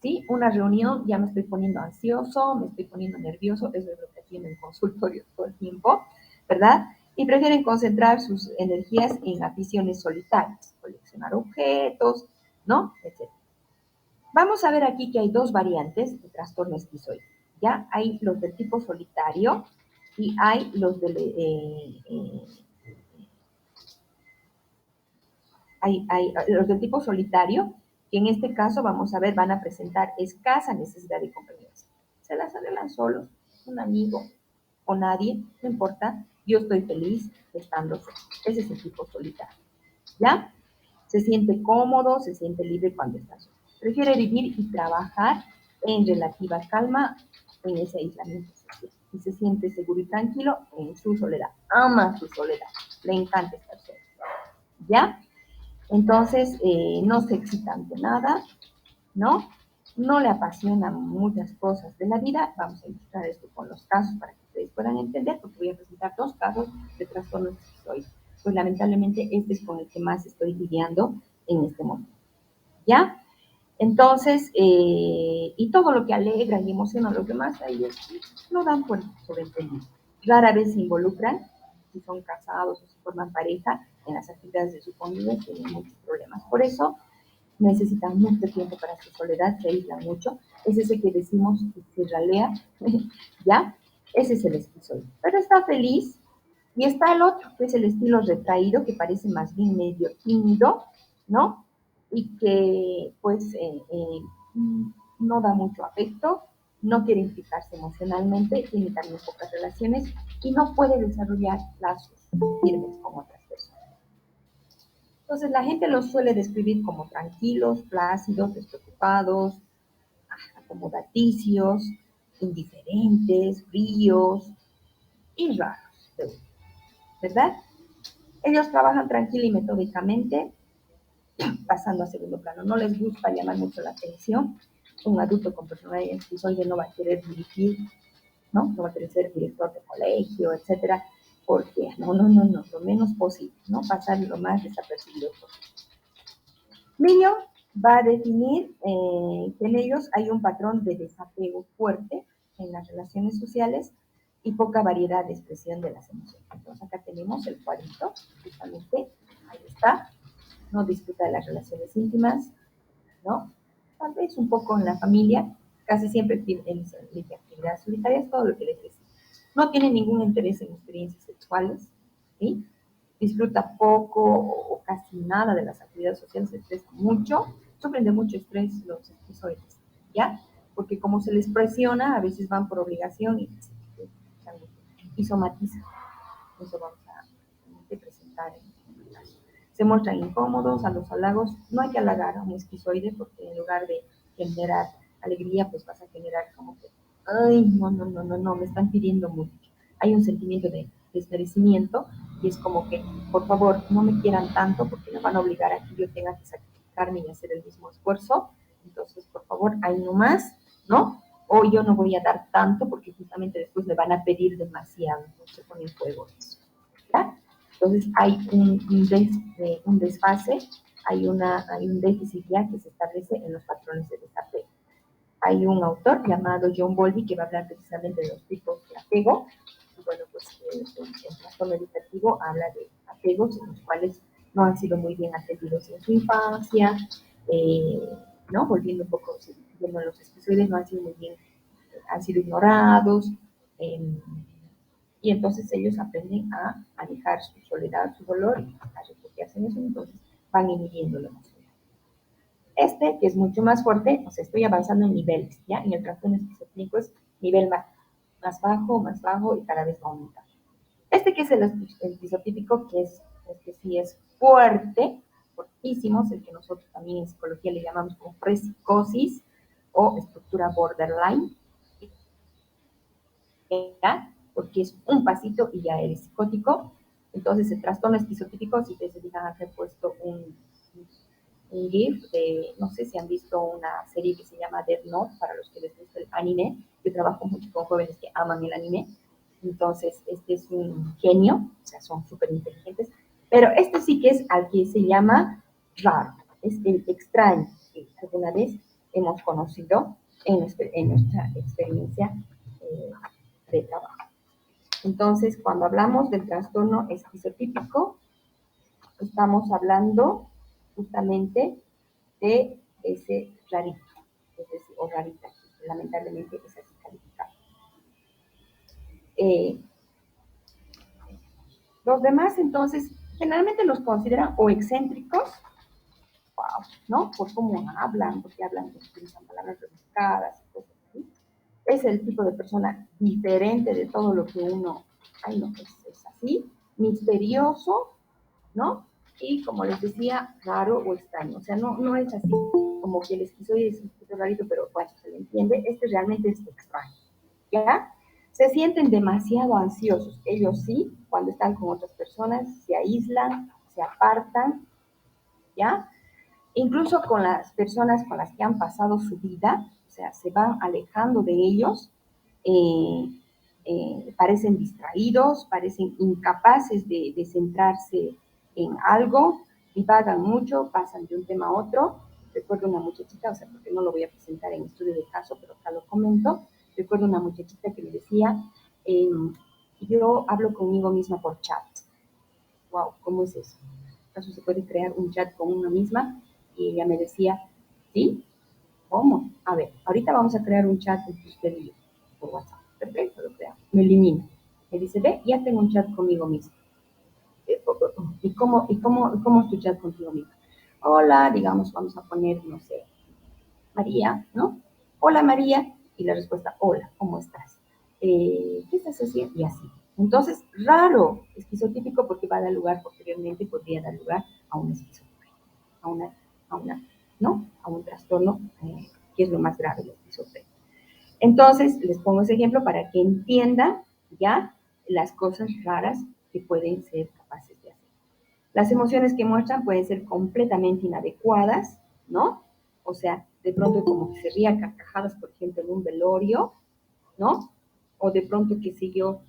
¿sí? Una reunión ya me estoy poniendo ansioso, me estoy poniendo nervioso, eso es lo que tiene en el consultorio todo el tiempo, ¿verdad? Y prefieren concentrar sus energías en aficiones solitarias, coleccionar objetos, ¿no? Etc. Vamos a ver aquí que hay dos variantes de trastorno esquizoide. Ya hay los del tipo solitario, Y hay los de hay los de tipo solitario, que en este caso vamos a ver, van a presentar escasa necesidad de compañía. Se las arreglan solos, un amigo o nadie, no importa, yo estoy feliz estando solo. Ese es el tipo solitario, ¿ya? Se siente cómodo, se siente libre cuando está solo. Prefiere vivir y trabajar en relativa calma en ese aislamiento social. Y se siente seguro y tranquilo en su soledad. Ama su soledad. Le encanta estar solo. ¿Ya? Entonces, no se excita ante nada, ¿no? No le apasionan muchas cosas de la vida. Vamos a ilustrar esto con los casos para que ustedes puedan entender, porque voy a presentar 2 casos de trastornos esquizoides. Pues lamentablemente este es con el que más estoy lidiando en este momento. ¿Ya? Entonces, y todo lo que alegra y emociona a los demás, a ellos no dan por sobreentendido. Rara vez se involucran, si son casados o si forman pareja, en las actividades de su cónyuge, tienen muchos problemas. Por eso, necesitan mucho tiempo para su soledad, se aíslan mucho. Es ese que decimos que se ralea, ¿ya? Ese es el esquizoide. Pero está feliz. Y está el otro, que es el estilo retraído, que parece más bien medio tímido, ¿no? Y que, pues, no da mucho afecto, no quiere implicarse emocionalmente, tiene también pocas relaciones y no puede desarrollar lazos firmes con otras personas. Entonces, la gente los suele describir como tranquilos, plácidos, despreocupados, acomodaticios, indiferentes, fríos y raros, ¿verdad? Ellos trabajan tranquila y metódicamente, pasando a segundo plano. No les gusta llamar mucho la atención. Un adulto con personalidad esquizoide no va a querer dirigir, ¿no? No va a querer ser director de colegio, etcétera, porque no, lo menos posible, ¿no? Pasar lo más desapercibido posible. Millo va a definir que en ellos hay un patrón de desapego fuerte en las relaciones sociales y poca variedad de expresión de las emociones. Entonces acá tenemos el cuadrito, justamente, ahí está, no disfruta de las relaciones íntimas, ¿no? Tal vez un poco en la familia, casi siempre elige actividades solitarias, todo lo que les decía. No tiene ningún interés en experiencias sexuales, ¿sí? Disfruta poco o casi nada de las actividades sociales, se estresa mucho, sufren de mucho estrés los esquizoides, ¿ya? Porque como se les presiona, a veces van por obligación y somatizan. Eso vamos a presentar en el caso. Se muestran incómodos a los halagos. No hay que halagar a un esquizoide porque en lugar de generar alegría, pues vas a generar como que, ay, no, me están pidiendo mucho. Hay un sentimiento de desmerecimiento y es como que, por favor, no me quieran tanto porque me van a obligar a que yo tenga que sacrificarme y hacer el mismo esfuerzo. Entonces, por favor, ahí nomás, ¿no? O yo no voy a dar tanto porque justamente después me van a pedir demasiado, entonces se pone en juego eso. ¿Ya? Entonces hay un desfase, hay un déficit ya que se establece en los patrones de desapego. Hay un autor llamado John Bowlby que va a hablar precisamente de los tipos de apego. Y bueno, pues el trastorno educativo habla de apegos en los cuales no han sido muy bien atendidos en su infancia, ¿no? Volviendo un poco, viendo los esquizoides, no han sido muy bien, han sido ignorados, y entonces ellos aprenden a alejar su soledad, su dolor, a refugiarse en eso, entonces van inhibiendo la emoción. Este, que es mucho más fuerte, o sea, estoy avanzando en niveles, ¿ya? En el trastorno esquizofrénico es nivel más bajo y cada vez va aumentando. Este que es el esquizotípico, que sí es fuerte, fortísimo, es el que nosotros también en psicología le llamamos como prepsicosis o estructura borderline, ¿ya? Porque es un pasito y ya eres psicótico. Entonces, el trastorno esquizotípico, si ustedes se fijan, acá he puesto un GIF de, no sé si han visto una serie que se llama Death Note, para los que les gusta el anime. Yo trabajo mucho con jóvenes que aman el anime. Entonces, este es un genio, o sea, son súper inteligentes. Pero este sí que es al que se llama raro, es el extraño que alguna vez hemos conocido en nuestra experiencia de trabajo. Entonces, cuando hablamos del trastorno esquizotípico, estamos hablando justamente de ese rarito, es decir, o rarita, lamentablemente es así calificado. Los demás, entonces, generalmente los consideran o excéntricos, wow, ¿no? Por cómo hablan, porque hablan, utilizan palabras rebuscadas y cosas así. Es el tipo de persona diferente de todo lo que uno, ay no, es así, misterioso, ¿no? Y como les decía, raro o extraño. O sea, no es así como que el esquizoide es un poquito rarito, pero bueno, se le entiende. Este realmente es extraño, ¿ya? Se sienten demasiado ansiosos. Ellos sí, cuando están con otras personas, se aíslan, se apartan, ¿ya? Incluso con las personas con las que han pasado su vida, o sea, se van alejando de ellos, eh, parecen distraídos, parecen incapaces de centrarse en algo, divagan mucho, pasan de un tema a otro. Recuerdo una muchachita, o sea, porque no lo voy a presentar en estudio de caso, pero acá lo comento. Recuerdo una muchachita que me decía, eh, yo hablo conmigo misma por chat. Wow, ¿cómo es eso? ¿Acaso se puede crear un chat con una misma? Y ella me decía, ¿sí? ¿Cómo? A ver, ahorita vamos a crear un chat entre usted y yo por WhatsApp. Perfecto, lo creamos. Me elimina. Me dice, ve, ya tengo un chat conmigo mismo. ¿Y cómo es tu chat contigo mismo? Hola, digamos, vamos a poner, no sé, María, ¿no? Hola María, y la respuesta, hola, ¿cómo estás? ¿Qué estás haciendo? Y así. Entonces, raro, esquizotípico porque va a dar lugar, posteriormente podría dar lugar a una esquizofrenia, a una, a una, ¿no? A un trastorno, que es lo más grave, la esquizofrenia. Entonces, les pongo ese ejemplo para que entiendan ya las cosas raras que pueden ser capaces de hacer. Las emociones que muestran pueden ser completamente inadecuadas, ¿no? O sea, de pronto como que se ría carcajadas, por ejemplo, en un velorio, ¿no? O de pronto, qué sé yo,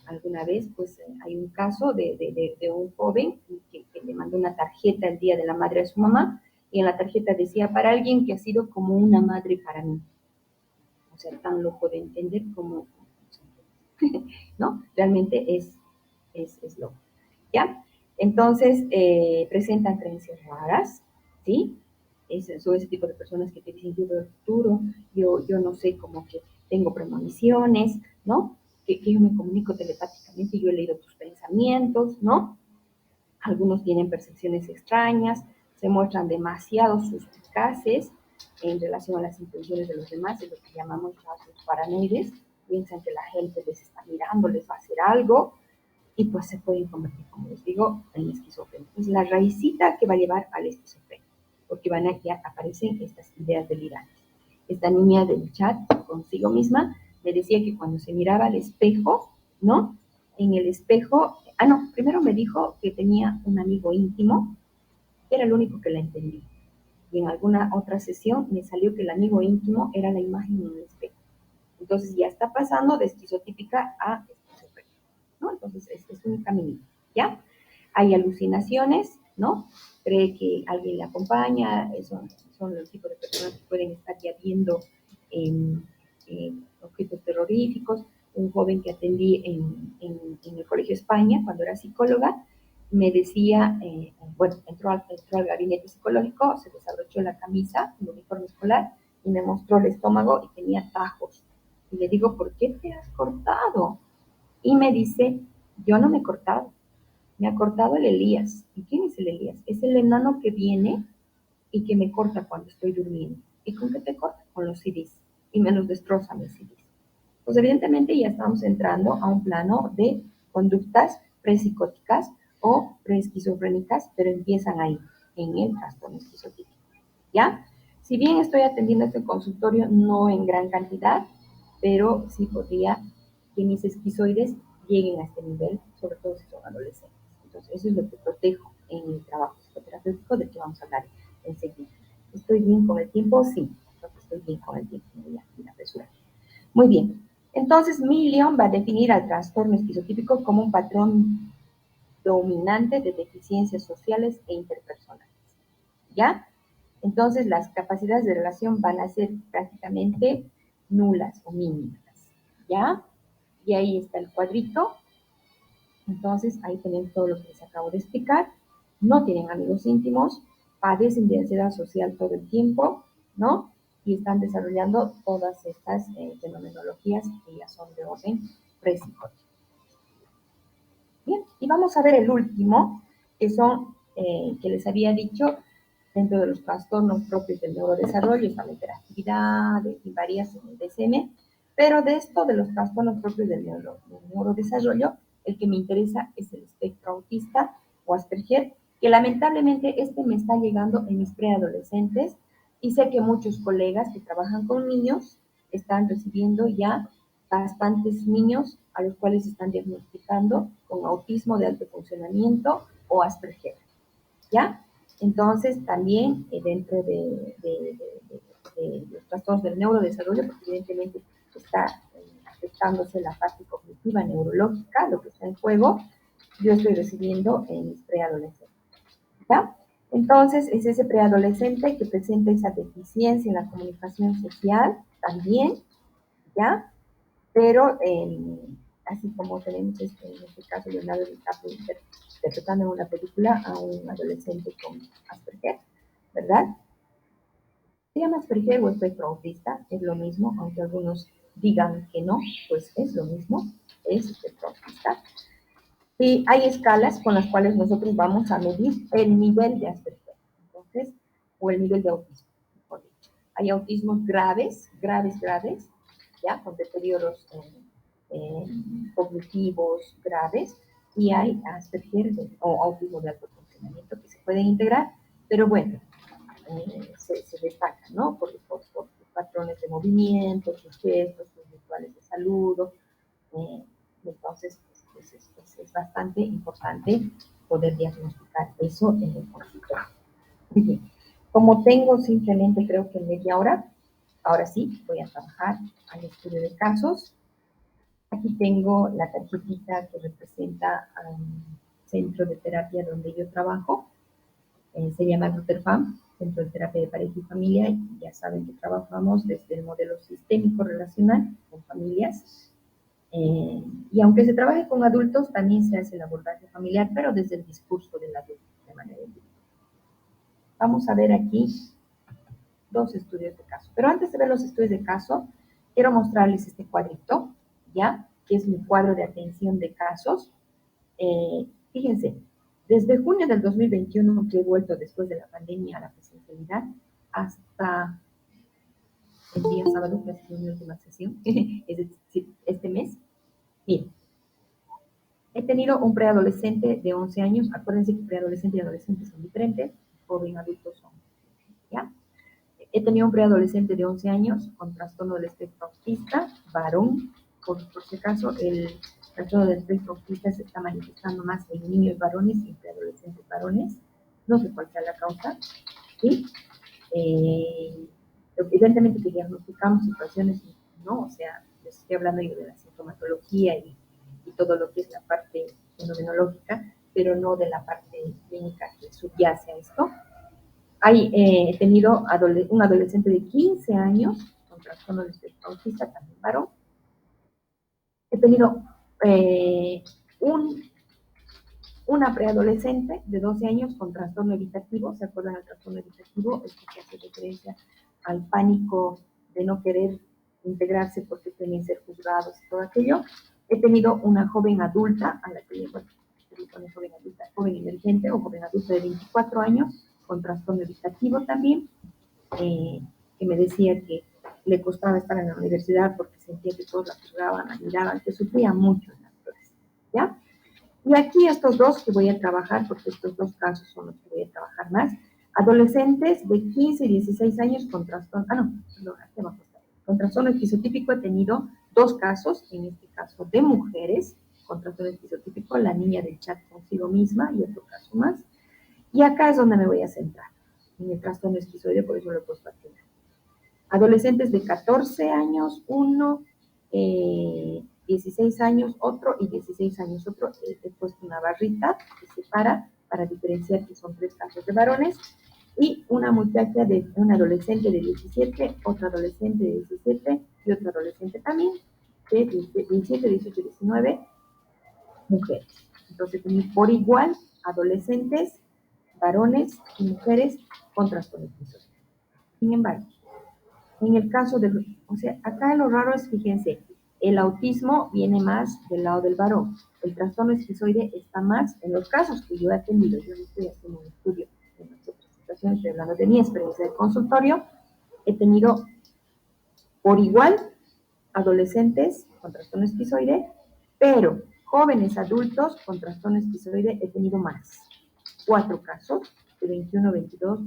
alguna vez, pues hay un caso de un joven que le mandó una tarjeta el día de la madre a su mamá, y en la tarjeta decía, para alguien que ha sido como una madre para mí. O sea, tan loco de entender como, ¿no? Realmente es loco. ¿Ya? Entonces, presentan creencias raras, ¿sí? Son ese tipo de personas que te dicen, yo veo el futuro, yo no sé, como que tengo premoniciones, ¿no? Que yo me comunico telepáticamente, yo he leído tus pensamientos, ¿no? Algunos tienen percepciones extrañas, se muestran demasiado suspicaces en relación a las intenciones de los demás, es lo que llamamos rasgos paranoides, piensan que la gente les está mirando, les va a hacer algo, y pues se pueden convertir, como les digo, en esquizofrenia. Es la raicita que va a llevar a la esquizofrenia, porque van a, ya aparecen estas ideas delirantes. Esta niña del chat consigo misma me decía que cuando se miraba al espejo, ¿no? En el espejo, no, primero me dijo que tenía un amigo íntimo, que era el único que la entendía. Y en alguna otra sesión me salió que el amigo íntimo era la imagen en el espejo. Entonces ya está pasando de esquizotípica a esquizofrénica, ¿no? Entonces es un caminito, ¿ya? Hay alucinaciones, ¿no? Cree que alguien le acompaña, son los tipos de personas que pueden estar ya viendo objetos terroríficos. Un joven que atendí en el Colegio España cuando era psicóloga, me decía, bueno, entró al gabinete psicológico, se desabrochó la camisa, el uniforme escolar, y me mostró el estómago y tenía tajos. Y le digo, ¿por qué te has cortado? Y me dice, yo no me he cortado, me ha cortado el Elías. ¿Y quién es el Elías? Es el enano que viene y que me corta cuando estoy durmiendo. ¿Y con qué te corta? Con los CDs. Y me los destroza mis CDs. Pues evidentemente ya estamos entrando a un plano de conductas prepsicóticas o preesquizofrénicas, pero empiezan ahí, en el trastorno esquizotípico. ¿Ya? Si bien estoy atendiendo este consultorio no en gran cantidad, pero sí podría que mis esquizoides lleguen a este nivel, sobre todo si son adolescentes. Entonces, eso es lo que protejo en mi trabajo psicoterapéutico, del que vamos a hablar enseguida. ¿Estoy bien con el tiempo? Sí, creo que estoy bien con el tiempo, me voy a apresurar. Muy bien. Entonces, Million va a definir al trastorno esquizotípico como un patrón dominante de deficiencias sociales e interpersonales. ¿Ya? Entonces, las capacidades de relación van a ser prácticamente nulas o mínimas. ¿Ya? Y ahí está el cuadrito. Entonces, ahí tienen todo lo que les acabo de explicar. No tienen amigos íntimos, padecen de ansiedad social todo el tiempo, ¿no? Y están desarrollando todas estas fenomenologías que ya son de orden prepsicótico. Bien, y Y vamos a ver el último, que son, que les había dicho, dentro de los trastornos propios del neurodesarrollo, está la hiperactividad y varias en el DSM, pero de esto, de los trastornos propios del neurodesarrollo, el que me interesa es el espectro autista o Asperger, que lamentablemente este me está llegando en mis preadolescentes y sé que muchos colegas que trabajan con niños están recibiendo ya bastantes niños a los cuales están diagnosticando con autismo de alto funcionamiento o Asperger, ¿ya? Entonces, también dentro de los trastornos del neurodesarrollo, porque evidentemente está afectándose la parte cognitiva, neurológica, lo que está en juego, yo estoy recibiendo en mis preadolescentes, ¿ya? Entonces, es ese preadolescente que presenta esa deficiencia en la comunicación social también, ¿ya? Pero así como tenemos en este caso Leonardo DiCaprio interpretando en una película a un adolescente con Asperger, ¿verdad? Se llama Asperger o espectro autista, es lo mismo, aunque algunos digan que no, pues es lo mismo, es espectro autista. Y hay escalas con las cuales nosotros vamos a medir el nivel de Asperger, entonces, o el nivel de autismo, mejor dicho. Hay autismos graves, graves, ya, con deterioros cognitivos graves, y hay Asperger o autismo de alto funcionamiento que se pueden integrar, pero bueno, se destacan, ¿no? Por sus patrones de movimiento, sus gestos, sus rituales de saludo. Entonces, es bastante importante poder diagnosticar eso en el consultorio. Muy bien. Como tengo simplemente creo que media hora, ahora sí voy a trabajar al estudio de casos. Aquí tengo la tarjetita que representa al centro de terapia donde yo trabajo. Se llama Rutherford, Centro de Terapia de Pareja y Familia, y ya saben que trabajamos desde el modelo sistémico relacional con familias. Y aunque se trabaje con adultos, también se hace el abordaje familiar, pero desde el discurso del adulto, de manera individual. Vamos a ver aquí dos estudios de caso. Pero antes de ver los estudios de caso, quiero mostrarles este cuadrito, ¿ya? Que es mi cuadro de atención de casos. Fíjense, desde junio del 2021, que he vuelto después de la pandemia a la presencialidad, hasta el día sábado, que ha sido mi última sesión, es decir, este mes. Bien, he tenido un preadolescente de 11 años. Acuérdense que preadolescente y adolescente son diferentes, joven adultos son, ¿ya? He tenido un preadolescente de 11 años con trastorno del espectro autista, varón. Por si acaso, el trastorno del espectro autista se está manifestando más en niños varones y en preadolescentes varones. No sé cuál sea la causa, ¿sí? Evidentemente que diagnosticamos situaciones, ¿no? O sea, les estoy hablando yo de la sintomatología y todo lo que es la parte fenomenológica, pero no de la parte clínica que subyace a esto. He tenido un adolescente de 15 años con trastorno del espectro autista, también varón. He tenido una preadolescente de 12 años con trastorno evitativo. ¿Se acuerdan del trastorno evitativo? Esto que hace referencia al pánico de no querer integrarse porque temen ser juzgados y todo aquello. He tenido una joven adulta, a la que bueno, joven adulta, joven emergente o joven adulta de 24 años, con trastorno evitativo también, que me decía que le costaba estar en la universidad porque sentía que todos la juzgaban, la miraban, que sufría mucho en las clases, ¿ya? Y aquí estos dos que voy a trabajar, porque estos dos casos son los que voy a trabajar más, adolescentes de 15 y 16 años con trastorno, con trastorno esquizotípico. He tenido dos casos, en este caso de mujeres con trastorno esquizotípico, la niña del chat consigo misma y otro caso más. Y acá es donde me voy a centrar, en el trastorno esquizoide, por eso lo he puesto aquí. Adolescentes de 14 años, uno, 16 años, otro, y 16 años, otro. He puesto una barrita que separa para diferenciar que son tres casos de varones. Y una muchacha, un adolescente de 17, otro adolescente de 17 y otro adolescente también de 17, 18, 19, mujeres. Entonces, por igual, adolescentes, varones y mujeres con trastorno esquizoide. Sin embargo, en el caso o sea, acá lo raro es, fíjense, el autismo viene más del lado del varón, el trastorno esquizoide está más en los casos que yo he atendido. Yo no estoy haciendo un estudio en otras situaciones, estoy hablando de mi experiencia de consultorio. He tenido por igual adolescentes con trastorno esquizoide, pero jóvenes adultos con trastorno esquizoide he tenido más. 4 casos de 21, 22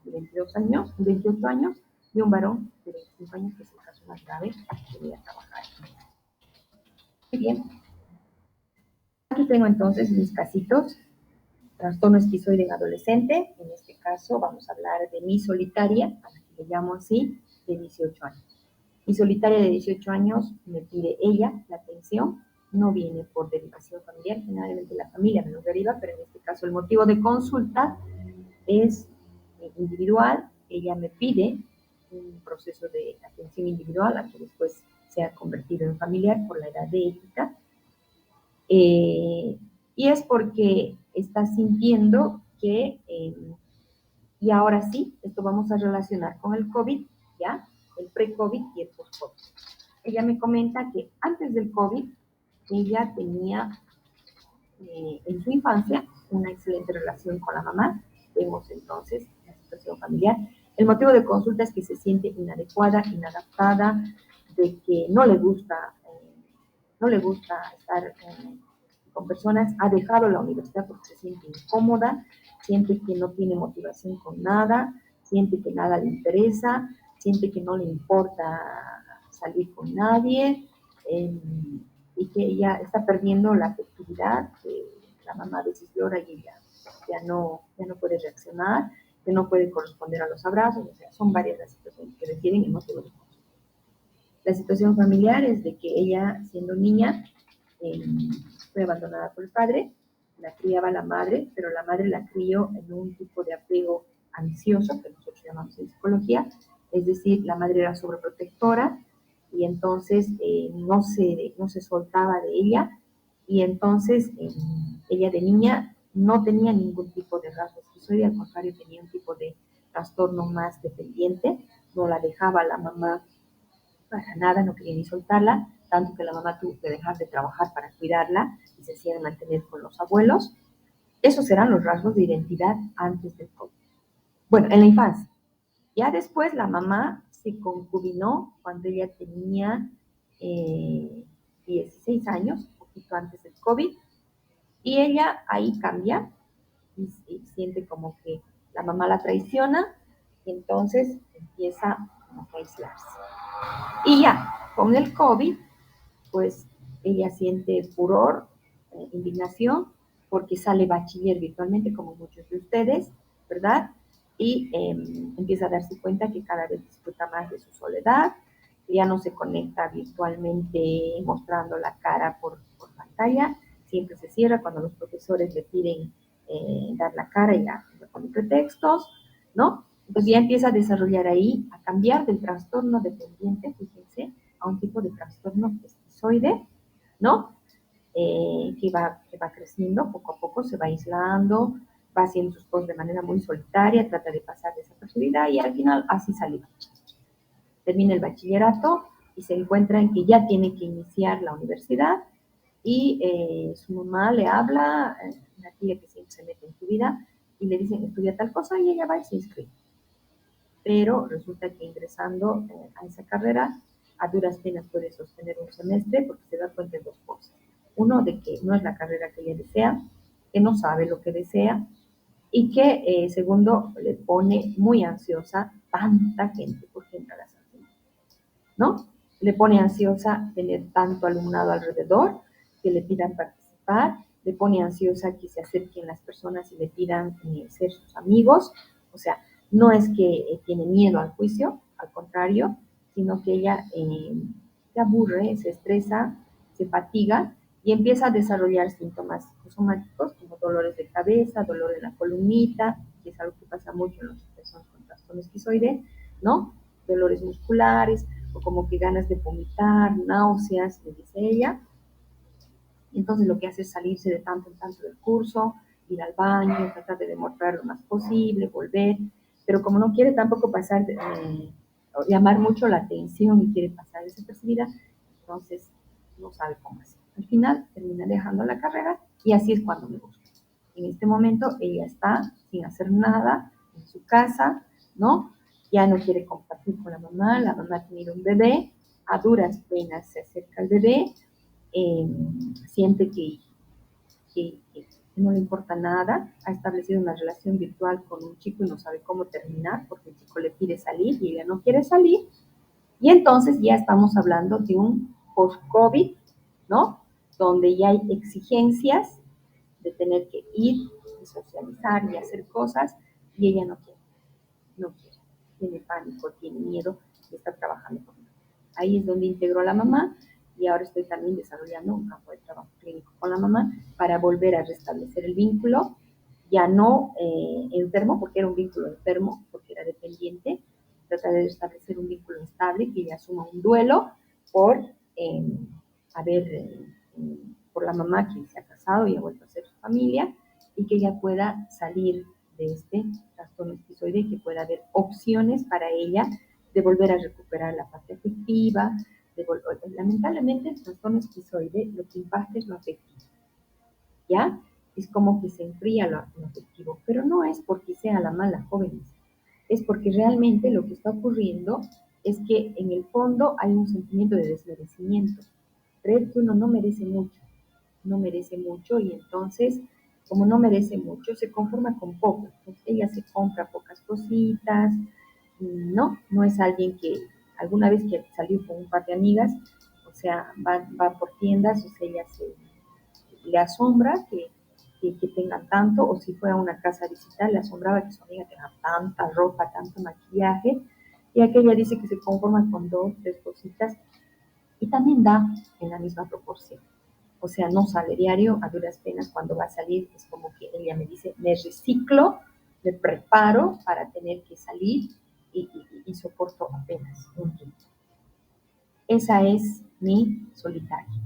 y 22 años, 28 años, y un varón de 25 años, que es el caso más grave que voy a trabajar. Muy bien. Aquí tengo entonces mis casitos. Trastorno esquizoide en adolescente. En este caso vamos a hablar de mi solitaria, a la que le llamo así, de 18 años. Mi solitaria de 18 años me pide ella la atención, no viene por derivación familiar, generalmente la familia me lo deriva, pero en este caso el motivo de consulta es individual. Ella me pide un proceso de atención individual, a que después se ha convertido en familiar por la edad de ética. Y es porque está sintiendo que, y ahora sí, esto vamos a relacionar con el COVID, ¿ya? El pre-COVID y el post-COVID. Ella me comenta que antes del COVID, ella tenía en su infancia una excelente relación con la mamá. Vemos entonces la situación familiar. El motivo de consulta es que se siente inadecuada, inadaptada, de que no le gusta estar con personas, ha dejado la universidad porque se siente incómoda, siente que no tiene motivación con nada, siente que nada le interesa, siente que no le importa salir con nadie, y que ella está perdiendo la afectividad, que la mamá a veces llora y ella ya no puede reaccionar, que no puede corresponder a los abrazos. O sea, son varias las situaciones que requieren el motivo de consulta. La situación familiar es de que ella, siendo niña, fue abandonada por el padre, la criaba la madre, pero la madre la crió en un tipo de apego ansioso, que nosotros llamamos en psicología, es decir, la madre era sobreprotectora y entonces no se soltaba de ella, y entonces ella de niña no tenía ningún tipo de rasgo esquizoide, al contrario, tenía un tipo de trastorno más dependiente, no la dejaba la mamá para nada, no quería ni soltarla, tanto que la mamá tuvo que dejar de trabajar para cuidarla y se hacían mantener con los abuelos. Esos eran los rasgos de identidad antes del COVID. Bueno, en la infancia. Ya después la mamá se concubinó cuando ella tenía 16 años, un poquito antes del COVID, y ella ahí cambia y siente como que la mamá la traiciona, y entonces empieza como a aislarse. Y ya, con el COVID, pues ella siente furor, indignación, porque sale bachiller virtualmente, como muchos de ustedes, ¿verdad? Y empieza a darse cuenta que cada vez disfruta más de su soledad, ya no se conecta virtualmente mostrando la cara por pantalla, siempre se cierra cuando los profesores le piden dar la cara y ya pone pretextos, ¿no? Entonces ya empieza a desarrollar ahí, a cambiar del trastorno dependiente, fíjense, a un tipo de trastorno esquizoide, ¿no? Que va creciendo poco a poco, se va aislando, va haciendo sus cosas de manera muy solitaria, trata de pasar desapercibida y al final así sale. Termina el bachillerato y se encuentra en que ya tiene que iniciar la universidad y su mamá le habla, una tía que siempre se mete en su vida, y le dicen estudia tal cosa y ella va y se inscribe. Pero resulta que ingresando a esa carrera, a duras penas puede sostener un semestre porque se da cuenta de dos cosas. Uno, de que no es la carrera que ella desea, que no sabe lo que desea, y que, segundo, le pone muy ansiosa tanta gente por ejemplo a las asignaturas, ¿no? Le pone ansiosa tener tanto alumnado alrededor, que le pidan participar, le pone ansiosa que se acerquen las personas y le pidan ser sus amigos. O sea, no es que tiene miedo al juicio, al contrario, sino que ella se aburre, se estresa, se fatiga y empieza a desarrollar síntomas psicosomáticos como dolores de cabeza, dolor en la columnita, que es algo que pasa mucho en las personas con trastorno esquizoide, ¿no? Dolores musculares, o como que ganas de vomitar, náuseas, me dice ella. Y entonces lo que hace es salirse de tanto en tanto del curso, ir al baño, tratar de demostrar lo más posible, volver, pero como no quiere tampoco pasar, llamar mucho la atención y quiere pasar desapercibida, entonces no sabe cómo hacer. Al final termina dejando la carrera y así es cuando me busca. En este momento ella está sin hacer nada en su casa, ¿no? Ya no quiere compartir con la mamá ha tenido un bebé, a duras penas se acerca al bebé, eh, siente que no le importa nada, ha establecido una relación virtual con un chico y no sabe cómo terminar porque el chico le pide salir y ella no quiere salir. Y entonces ya estamos hablando de un post-COVID, ¿no? Donde ya hay exigencias de tener que ir y socializar y hacer cosas y ella no quiere, no quiere, tiene pánico, tiene miedo y está trabajando conmigo. Ahí es donde integró a la mamá y ahora estoy también desarrollando un campo de trabajo clínico con la mamá para volver a restablecer el vínculo, ya no enfermo, porque era un vínculo enfermo, porque era dependiente, tratar de establecer un vínculo estable, que ella asuma un duelo por haber, por la mamá que se ha casado y ha vuelto a ser su familia, y que ella pueda salir de este trastorno esquizoide y que pueda haber opciones para ella de volver a recuperar la parte afectiva. Lamentablemente, el trastorno esquizoide lo que impacta es lo afectivo, ¿ya? Es como que se enfría lo afectivo, pero no es porque sea la mala jóvenes, es porque realmente lo que está ocurriendo es que en el fondo hay un sentimiento de desmerecimiento, creer que uno no merece mucho, no merece mucho y entonces, como no merece mucho, se conforma con poco. Entonces, ella se compra pocas cositas, no es alguien que alguna vez que salió con un par de amigas, o sea, va por tiendas, o sea, ella le asombra que tengan tanto, o si fue a una casa a visitar, le asombraba que su amiga tenga tanta ropa, tanto maquillaje, y aquella dice que se conforma con dos, tres cositas, y también da en la misma proporción. O sea, no sale diario, a duras penas cuando va a salir, es como que ella me dice, me reciclo, me preparo para tener que salir y soporto apenas un ritmo. Esa es mi solitaria,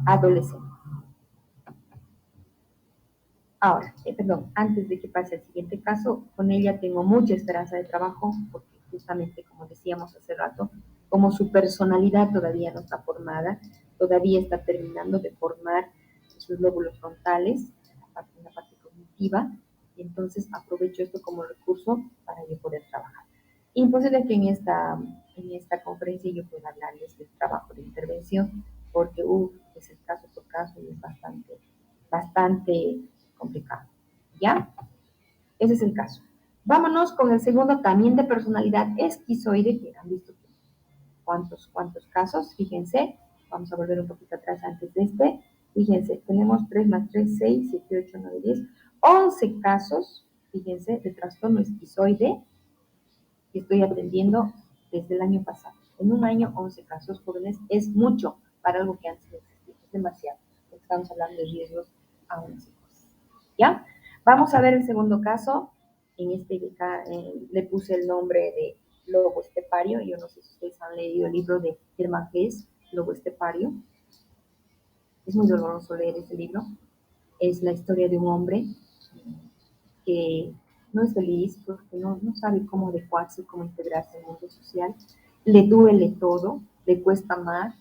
adolescente. Ahora, perdón, antes de que pase al siguiente caso, con ella tengo mucha esperanza de trabajo, porque justamente, como decíamos hace rato, como su personalidad todavía no está formada, todavía está terminando de formar sus lóbulos frontales, la parte cognitiva, y entonces aprovecho esto como recurso para yo poder trabajar. Imposible que en esta conferencia yo pueda hablarles del trabajo de intervención, porque es el caso por caso y es bastante complicado. ¿Ya? Ese es el caso. Vámonos con el segundo, también de personalidad esquizoide, que han visto cuántos casos. Fíjense, vamos a volver un poquito atrás antes de este. Fíjense, tenemos 3 más 3, 6, 7, 8, 9, 10, 11 casos, fíjense, de trastorno esquizoide que estoy atendiendo desde el año pasado. En un año, 11 casos jóvenes es mucho para algo que antes no existía, es demasiado. Estamos hablando de riesgos aún así. ¿Ya? Vamos a ver el segundo caso. En este le puse el nombre de lobo estepario. Yo no sé si ustedes han leído el libro de Hermann Hesse, Lobo estepario. Es muy doloroso leer ese libro. Es la historia de un hombre que no es feliz porque no sabe cómo adecuarse, cómo integrarse al mundo social. Le duele todo, le cuesta amar,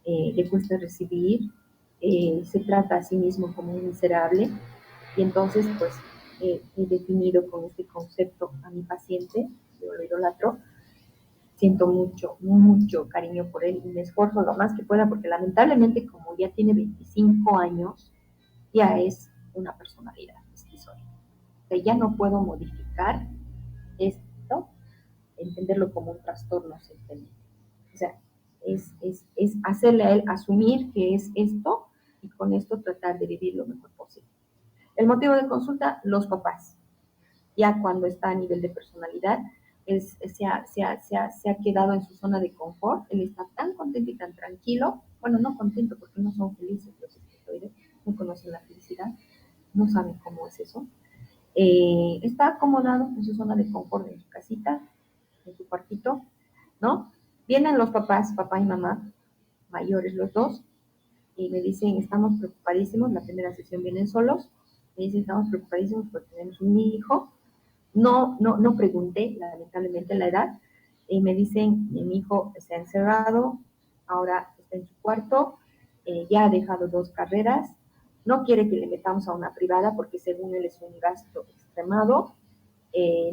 le cuesta recibir, se trata a sí mismo como un miserable. Y entonces, pues, he definido con este concepto a mi paciente, yo lo idolatro, siento mucho cariño por él y me esfuerzo lo más que pueda porque lamentablemente como ya tiene 25 años, ya es una personalidad esquizoide. O sea, ya no puedo modificar esto, entenderlo como un trastorno simplemente. O sea, es hacerle a él asumir que es esto y con esto tratar de vivir lo mejor posible. El motivo de consulta, los papás. Ya cuando está a nivel de personalidad, se ha quedado en su zona de confort, él está tan contento y tan tranquilo, bueno, no contento porque no son felices los esquizoides, no conocen la felicidad, no saben cómo es eso. Está acomodado en su zona de confort, en su casita, en su cuartito, ¿no? Vienen los papás, papá y mamá, mayores los dos, y me dicen, estamos preocupadísimos, la primera sesión vienen solos, me dicen, estamos preocupadísimos porque tenemos un hijo, no pregunté, lamentablemente, la edad, y me dicen, mi hijo se ha encerrado, ahora está en su cuarto, ya ha dejado 2 carreras, no quiere que le metamos a una privada porque según él es un gasto extremado,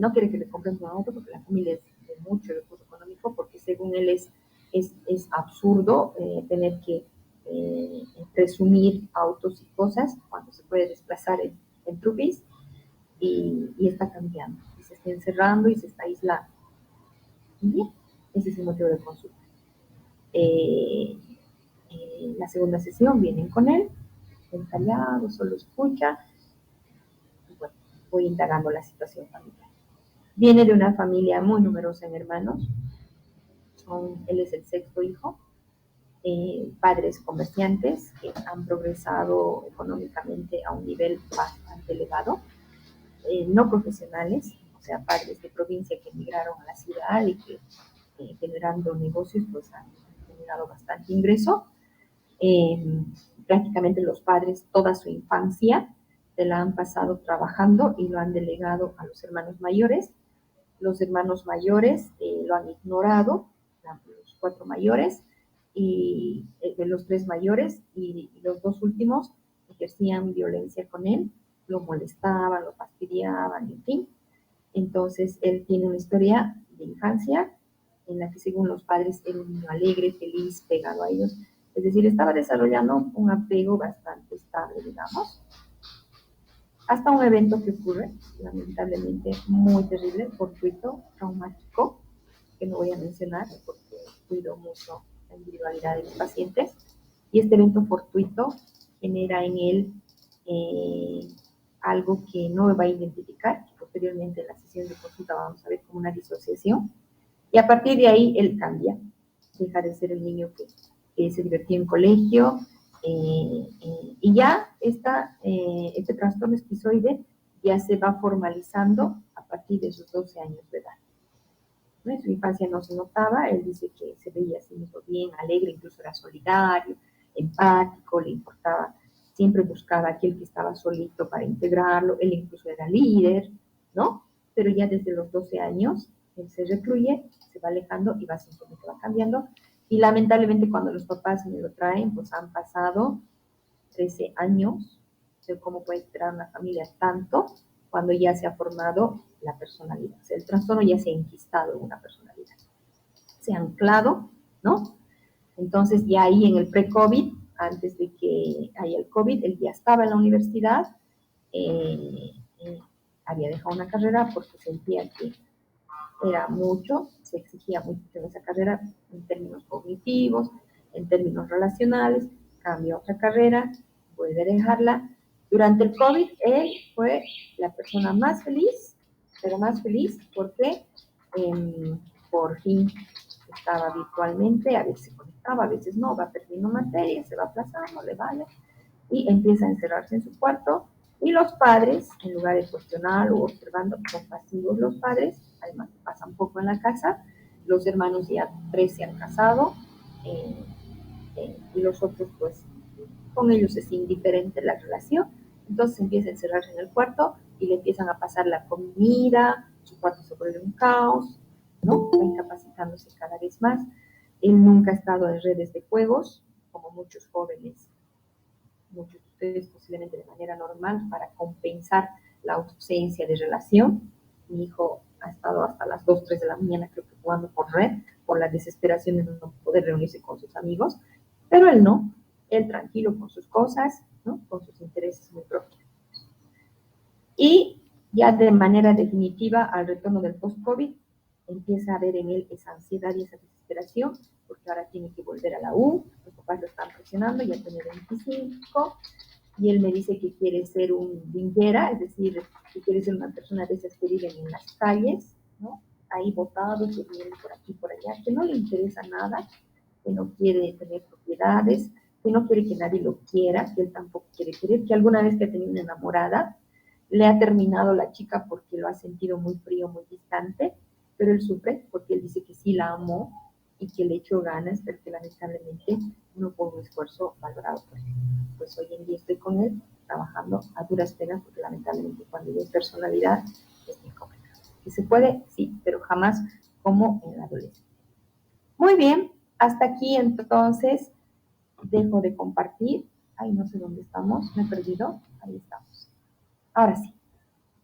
no quiere que le compremos un auto porque la familia es de mucho recurso económico, porque según él es absurdo tener que presumir autos y cosas cuando se puede desplazar en trupis y está cambiando, y se está encerrando y se está aislando. Y bien, ese es el motivo de consulta. La segunda sesión vienen con él, callado, solo escucha, y bueno, voy indagando la situación familiar. Viene de una familia muy numerosa en hermanos, él es el sexto hijo, padres comerciantes que han progresado económicamente a un nivel bastante elevado, no profesionales, o sea, padres de provincia que emigraron a la ciudad y que generando negocios pues han generado bastante ingreso. Prácticamente los padres toda su infancia se la han pasado trabajando y lo han delegado a los hermanos mayores. Los hermanos mayores lo han ignorado, los 4 mayores, y los 3 mayores, y los 2 últimos ejercían violencia con él, lo molestaban, lo fastidiaban, en fin. Entonces, él tiene una historia de infancia en la que, según los padres, era un niño alegre, feliz, pegado a ellos. Es decir, estaba desarrollando un apego bastante estable, digamos, hasta un evento que ocurre, lamentablemente muy terrible, fortuito, traumático, que no voy a mencionar porque cuido mucho la individualidad de los pacientes. Y este evento fortuito genera en él algo que no va a identificar, que posteriormente en la sesión de consulta vamos a ver como una disociación. Y a partir de ahí él cambia, deja de ser el niño que se divertía en colegio, y ya este trastorno esquizoide ya se va formalizando a partir de sus 12 años de edad. ¿No? En su infancia no se notaba, él dice que se veía así mismo bien, alegre, incluso era solidario, empático, le importaba, siempre buscaba a aquel que estaba solito para integrarlo, él incluso era líder, ¿no? Pero ya desde los 12 años él se recluye, se va alejando y va simplemente va cambiando. Y lamentablemente cuando los papás me lo traen, pues han pasado 13 años, o sea, cómo puede esperar una familia tanto cuando ya se ha formado la personalidad. O sea, el trastorno ya se ha enquistado en una personalidad, se ha anclado, ¿no? Entonces ya ahí en el pre-COVID, antes de que haya el COVID, él ya estaba en la universidad, había dejado una carrera porque sentía que era mucho, se exigía mucho en esa carrera en términos cognitivos, en términos relacionales, cambió a otra carrera, vuelve a dejarla. Durante el COVID, él fue la persona más feliz, pero más feliz porque por fin estaba virtualmente, a veces se conectaba, a veces no, va perdiendo materia, se va aplazando, le vale, y empieza a encerrarse en su cuarto. Y los padres, en lugar de cuestionar o observando, son pasivos los padres, además pasan poco en la casa, los hermanos ya 3 se han casado, y los otros pues con ellos es indiferente la relación, entonces empieza a encerrarse en el cuarto y le empiezan a pasar la comida, su cuarto se vuelve un caos, ¿no? Va incapacitándose cada vez más. Él nunca ha estado en redes de juegos, como muchos jóvenes, muchos de ustedes posiblemente de manera normal, para compensar la ausencia de relación. Mi hijo ha estado hasta las 2, 3 de la mañana, creo que jugando por red, por la desesperación de no poder reunirse con sus amigos, pero él no, él tranquilo con sus cosas, ¿no? Con sus intereses muy propios. Y ya de manera definitiva, al retorno del post-COVID, empieza a haber en él esa ansiedad y esa desesperación, porque ahora tiene que volver a la U, los papás lo están presionando, ya tiene 25, y él me dice que quiere ser un vinguera, es decir, que quiere ser una persona de esas que viven en las calles, ¿no? Ahí botados, que viven por aquí, por allá, que no le interesa nada, que no quiere tener propiedades, que no quiere que nadie lo quiera, que él tampoco quiere querer, que alguna vez que ha tenido una enamorada, le ha terminado la chica porque lo ha sentido muy frío, muy distante, pero él sufre porque él dice que sí la amó y que le echó ganas, pero que lamentablemente no fue un esfuerzo valorado por él. Pues hoy en día estoy con él trabajando a duras penas porque lamentablemente cuando hay personalidad es muy complicado. ¿Que se puede? Sí, pero jamás como en la adolescencia. Muy bien, hasta aquí entonces dejo de compartir. Ay, no sé dónde estamos, me he perdido. Ahí estamos. Ahora sí,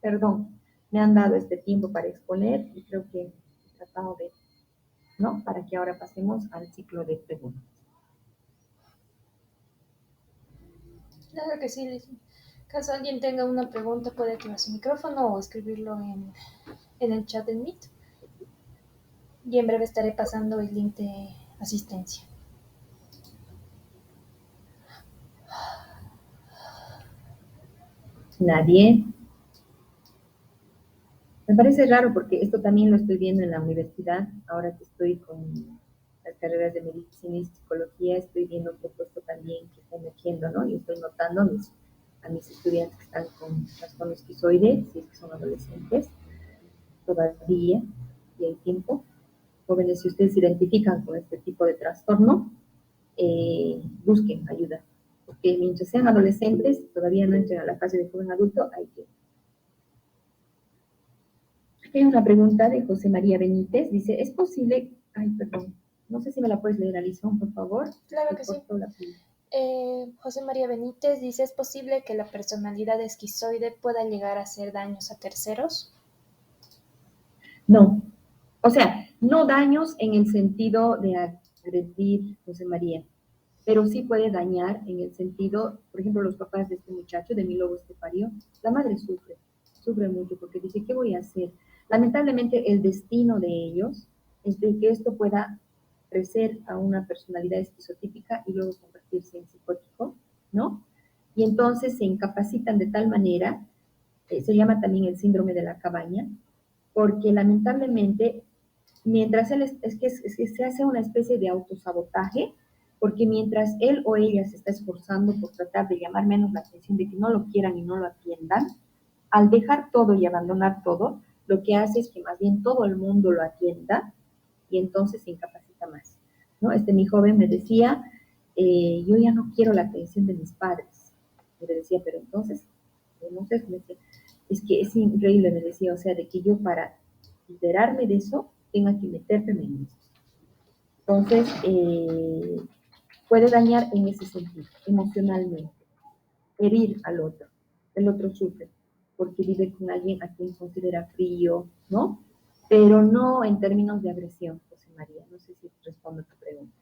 perdón, me han dado este tiempo para exponer y creo que he tratado de, ¿no? Para que ahora pasemos al ciclo de preguntas. Claro que sí, Liz. Caso alguien tenga una pregunta, puede activar su micrófono o escribirlo en el chat del Meet. Y en breve estaré pasando el link de asistencia. Nadie. Me parece raro porque esto también lo estoy viendo en la universidad. Ahora que estoy con las carreras de medicina y psicología, estoy viendo que esto también que está emergiendo, ¿no? Y estoy notando a mis estudiantes que están con trastorno esquizoide, si es que son adolescentes, todavía, y hay tiempo. Jóvenes, si ustedes se identifican con este tipo de trastorno, busquen ayuda. Porque mientras sean adolescentes, todavía no entren a la fase de joven adulto, hay que. Aquí hay una pregunta de José María Benítez. Dice, ¿es posible? Ay, perdón. No sé si me la puedes leer, Alison, por favor. Claro que sí. José María Benítez dice, ¿es posible que la personalidad esquizoide pueda llegar a hacer daños a terceros? No. O sea, no daños en el sentido de agredir, José María, pero sí puede dañar en el sentido, por ejemplo, los papás de este muchacho, de mi lobo estepario, la madre sufre mucho porque dice, ¿qué voy a hacer? Lamentablemente el destino de ellos es de que esto pueda crecer a una personalidad esquizotípica y luego convertirse en psicótico, ¿no? Y entonces se incapacitan de tal manera, se llama también el síndrome de la cabaña, porque lamentablemente, mientras él es que se hace una especie de autosabotaje, porque mientras él o ella se está esforzando por tratar de llamar menos la atención, de que no lo quieran y no lo atiendan, al dejar todo y abandonar todo, lo que hace es que más bien todo el mundo lo atienda y entonces se incapacita más, ¿no? Mi joven me decía, yo ya no quiero la atención de mis padres. Y le decía, pero entonces, no sé, me decía, es que es increíble, me decía, o sea, de que yo para liberarme de eso tenga que meterme en eso. Entonces, puede dañar en ese sentido, emocionalmente, herir al otro. El otro sufre porque vive con alguien a quien considera frío, ¿no? Pero no en términos de agresión, José María. No sé si respondo a tu pregunta.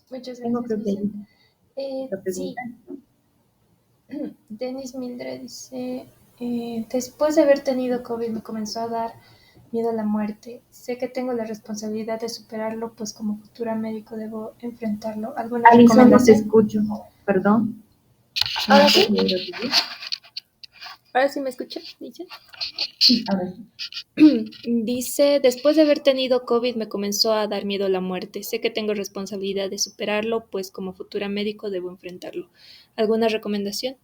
Muchas Tengo, gracias, creo que Lisa. hay otra Sí, pregunta, ¿no? Denis Mildred dice, después de haber tenido COVID me comenzó a dar miedo a la muerte. Sé que tengo la responsabilidad de superarlo, pues como futura médico debo enfrentarlo. ¿Alguna Alison, no te recomendación? escucho. Perdón. ¿Ahora ¿No sí? puedes leer otra vez? ¿Ahora sí me escucha? Dice. Sí, ahora sí. Dice, después de haber tenido COVID me comenzó a dar miedo a la muerte. Sé que tengo responsabilidad de superarlo, pues como futura médico debo enfrentarlo. ¿Alguna recomendación?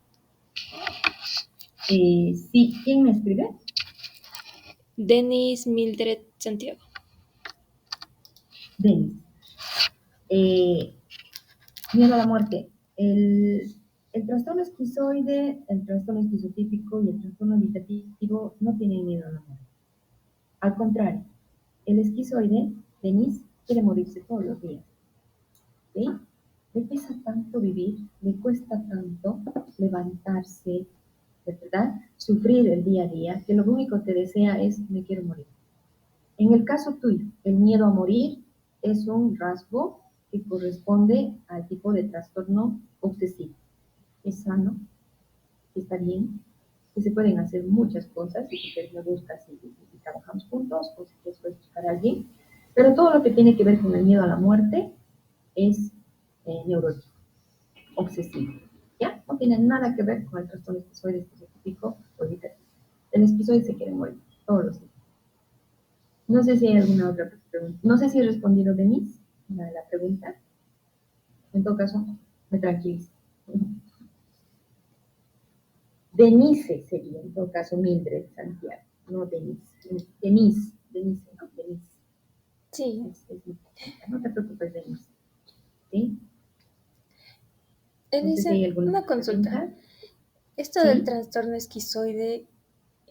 Sí, ¿quién me escribe? Denis Mildred Santiago. Denis. Eh, Miedo a la muerte. El trastorno esquizoide, el trastorno esquizotípico y el trastorno habitativo no tienen miedo a la muerte. Al contrario, el esquizoide, Denis, quiere morirse todos los días. ¿Sí? Le pesa tanto vivir, le cuesta tanto levantarse, ¿verdad? Sufrir el día a día, que lo único que desea es, me quiero morir. En el caso tuyo, el miedo a morir es un rasgo que corresponde al tipo de trastorno obsesivo. Es sano, está bien, que se pueden hacer muchas cosas, si quieres me buscas y trabajamos juntos, o si quieres puedes buscar a alguien, pero todo lo que tiene que ver con el miedo a la muerte es neurológico, obsesivo, ¿ya? No tiene nada que ver con el trastorno esquizoide específico o evitativo. El esquizoide se quiere morir todos los días. No sé si hay alguna otra pregunta. No sé si he respondido, Denise, a la pregunta. En todo caso, me tranquilizo. Denise sería, en todo caso, Mildred Santiago, no Denise. Denise, no, Denise. Sí. No te preocupes, Denise. ¿Sí? No sé si hay Dice, alguna una consulta. pregunta. Esto del Sí. trastorno esquizoide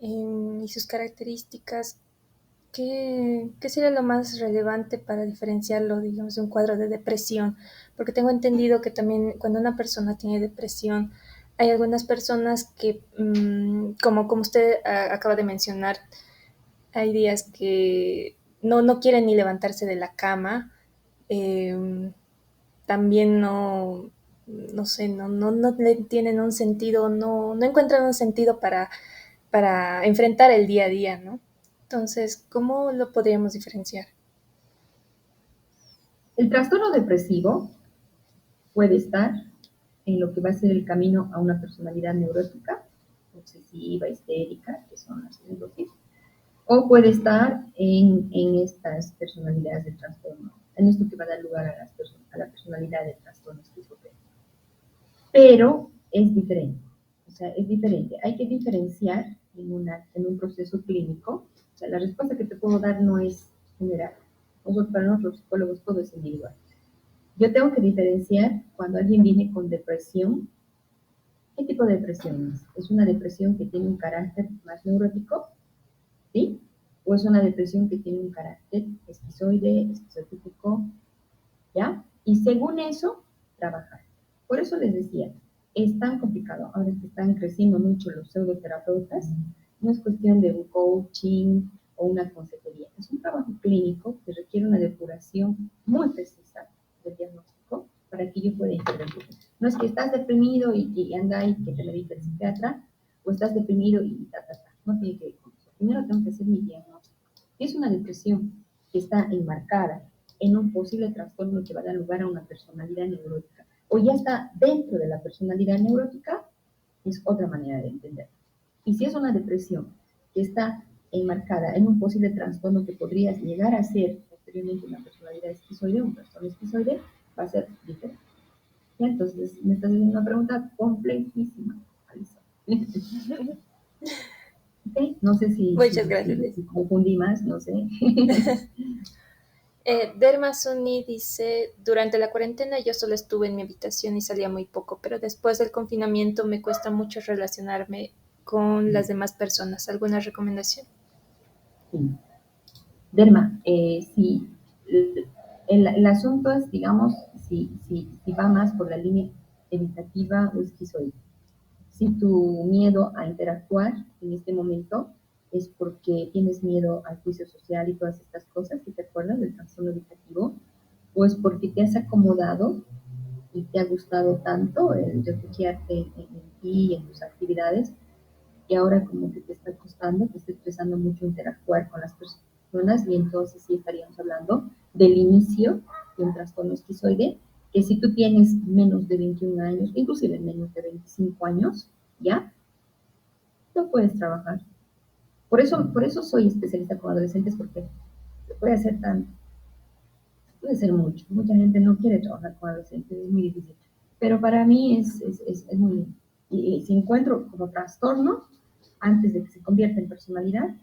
y sus características, ¿Qué sería lo más relevante para diferenciarlo, digamos, de un cuadro de depresión? Porque tengo entendido que también cuando una persona tiene depresión, hay algunas personas que, como usted acaba de mencionar, hay días que no quieren ni levantarse de la cama, eh, también no sé, no le tienen un sentido, no encuentran un sentido para enfrentar el día a día, ¿no? Entonces, ¿cómo lo podríamos diferenciar? El trastorno depresivo puede estar en lo que va a ser el camino a una personalidad neurótica, obsesiva, histérica, que son las neurosis, o puede estar en estas personalidades de trastorno, en esto que va a dar lugar a la personalidad de trastorno esquizofrénico. Pero es diferente, o sea, es diferente. Hay que diferenciar en un proceso clínico. O sea, la respuesta que te puedo dar no es general. Para nosotros los psicólogos todo es individual. Yo tengo que diferenciar cuando alguien viene con depresión. ¿Qué tipo de depresión es? ¿Es una depresión que tiene un carácter más neurótico? ¿Sí? ¿O es una depresión que tiene un carácter esquizoide, esquizotípico? ¿Ya? Y según eso, trabajar. Por eso les decía, es tan complicado, ahora que están creciendo mucho los pseudoterapeutas, no es cuestión de un coaching o una consejería, es un trabajo clínico que requiere una depuración muy precisa del diagnóstico para que yo pueda intervenir. No es que estás deprimido y anda y que te medique el psiquiatra, o estás deprimido y no tiene que ver con eso. Primero tengo que hacer mi diagnóstico. Es una depresión que está enmarcada en un posible trastorno que va a dar lugar a una personalidad neurótica, o ya está dentro de la personalidad neurótica, es otra manera de entenderlo. Y si es una depresión que está enmarcada en un posible trastorno que podría llegar a ser posteriormente una personalidad esquizoide, un trastorno esquizoide, va a ser diferente. ¿Ya? Entonces, me estás haciendo una pregunta complejísima, Alisa. Okay. No sé Muchas gracias, Liz. si confundí más, no sé. Derma Suni dice, durante la cuarentena yo solo estuve en mi habitación y salía muy poco, pero después del confinamiento me cuesta mucho relacionarme con las demás personas. ¿Alguna recomendación? Sí. Derma, si el asunto es, digamos, si va más por la línea evitativa o esquizoide. Si tu miedo a interactuar en este momento es porque tienes miedo al juicio social y todas estas cosas, que te acuerdas del trastorno evitativo, o es porque te has acomodado y te ha gustado tanto el refugiarte en ti y en tus actividades, y ahora como que te está costando, te está estresando mucho interactuar con las personas, y entonces sí estaríamos hablando del inicio de un trastorno esquizoide, que si tú tienes menos de 21 años, inclusive menos de 25 años, ya, no puedes trabajar. Por eso soy especialista con adolescentes, porque se puede hacer tanto, puede ser mucho. Mucha gente no quiere trabajar con adolescentes, es muy difícil. Pero para mí es muy lindo. Y si encuentro como trastorno, antes de que se convierta en personalidad,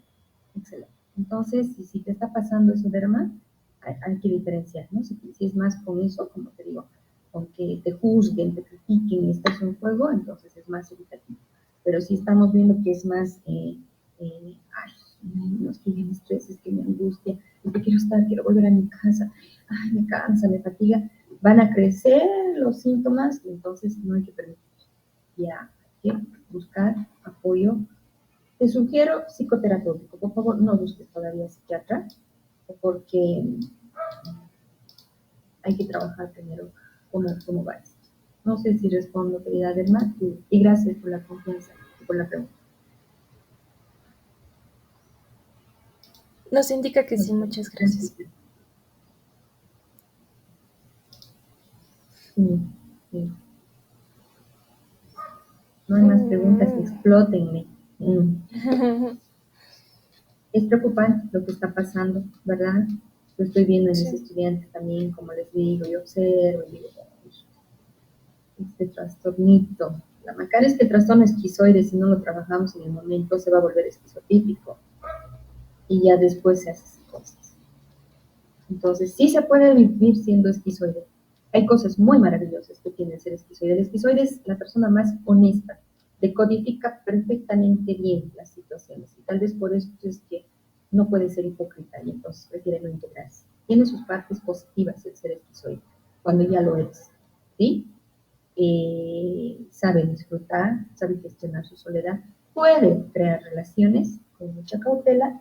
excelente. Entonces, si te está pasando eso, Derma, hay que diferenciar, ¿no? Si es más con eso, como te digo, con que te juzguen, te critiquen y estás en juego, entonces es más evitativo. Pero si estamos viendo que es más, ay, no es que me estrés, es que me angustia, es que quiero estar, quiero volver a mi casa, ay, me cansa, me fatiga, van a crecer los síntomas, y entonces no hay que permitir. Ya hay que buscar apoyo. Te sugiero psicoterapéutico. Por favor, no busques todavía psiquiatra, porque hay que trabajar primero cómo va esto. No sé si respondo, querida Derma, y gracias por la confianza y por la pregunta. Nos indica que sí, muchas gracias. Sí, sí. No hay más preguntas, explótenme. Es preocupante lo que está pasando, ¿verdad? Lo estoy viendo en mis Sí. estudiantes también, como les digo, y observo, y digo, este trastornito. La macana es que el trastorno esquizoide, si no lo trabajamos en el momento, se va a volver esquizotípico, y ya después se hace psicosis. Entonces, sí se puede vivir siendo esquizoide. Hay cosas muy maravillosas que tiene ser esquizoide. El esquizoide es la persona más honesta, decodifica perfectamente bien las situaciones, y tal vez por eso es que no puede ser hipócrita y entonces prefiere no integrarse. Tiene sus partes positivas el ser esquizoide, cuando ya lo eres, ¿sí? Sabe disfrutar, sabe gestionar su soledad, puede crear relaciones con mucha cautela.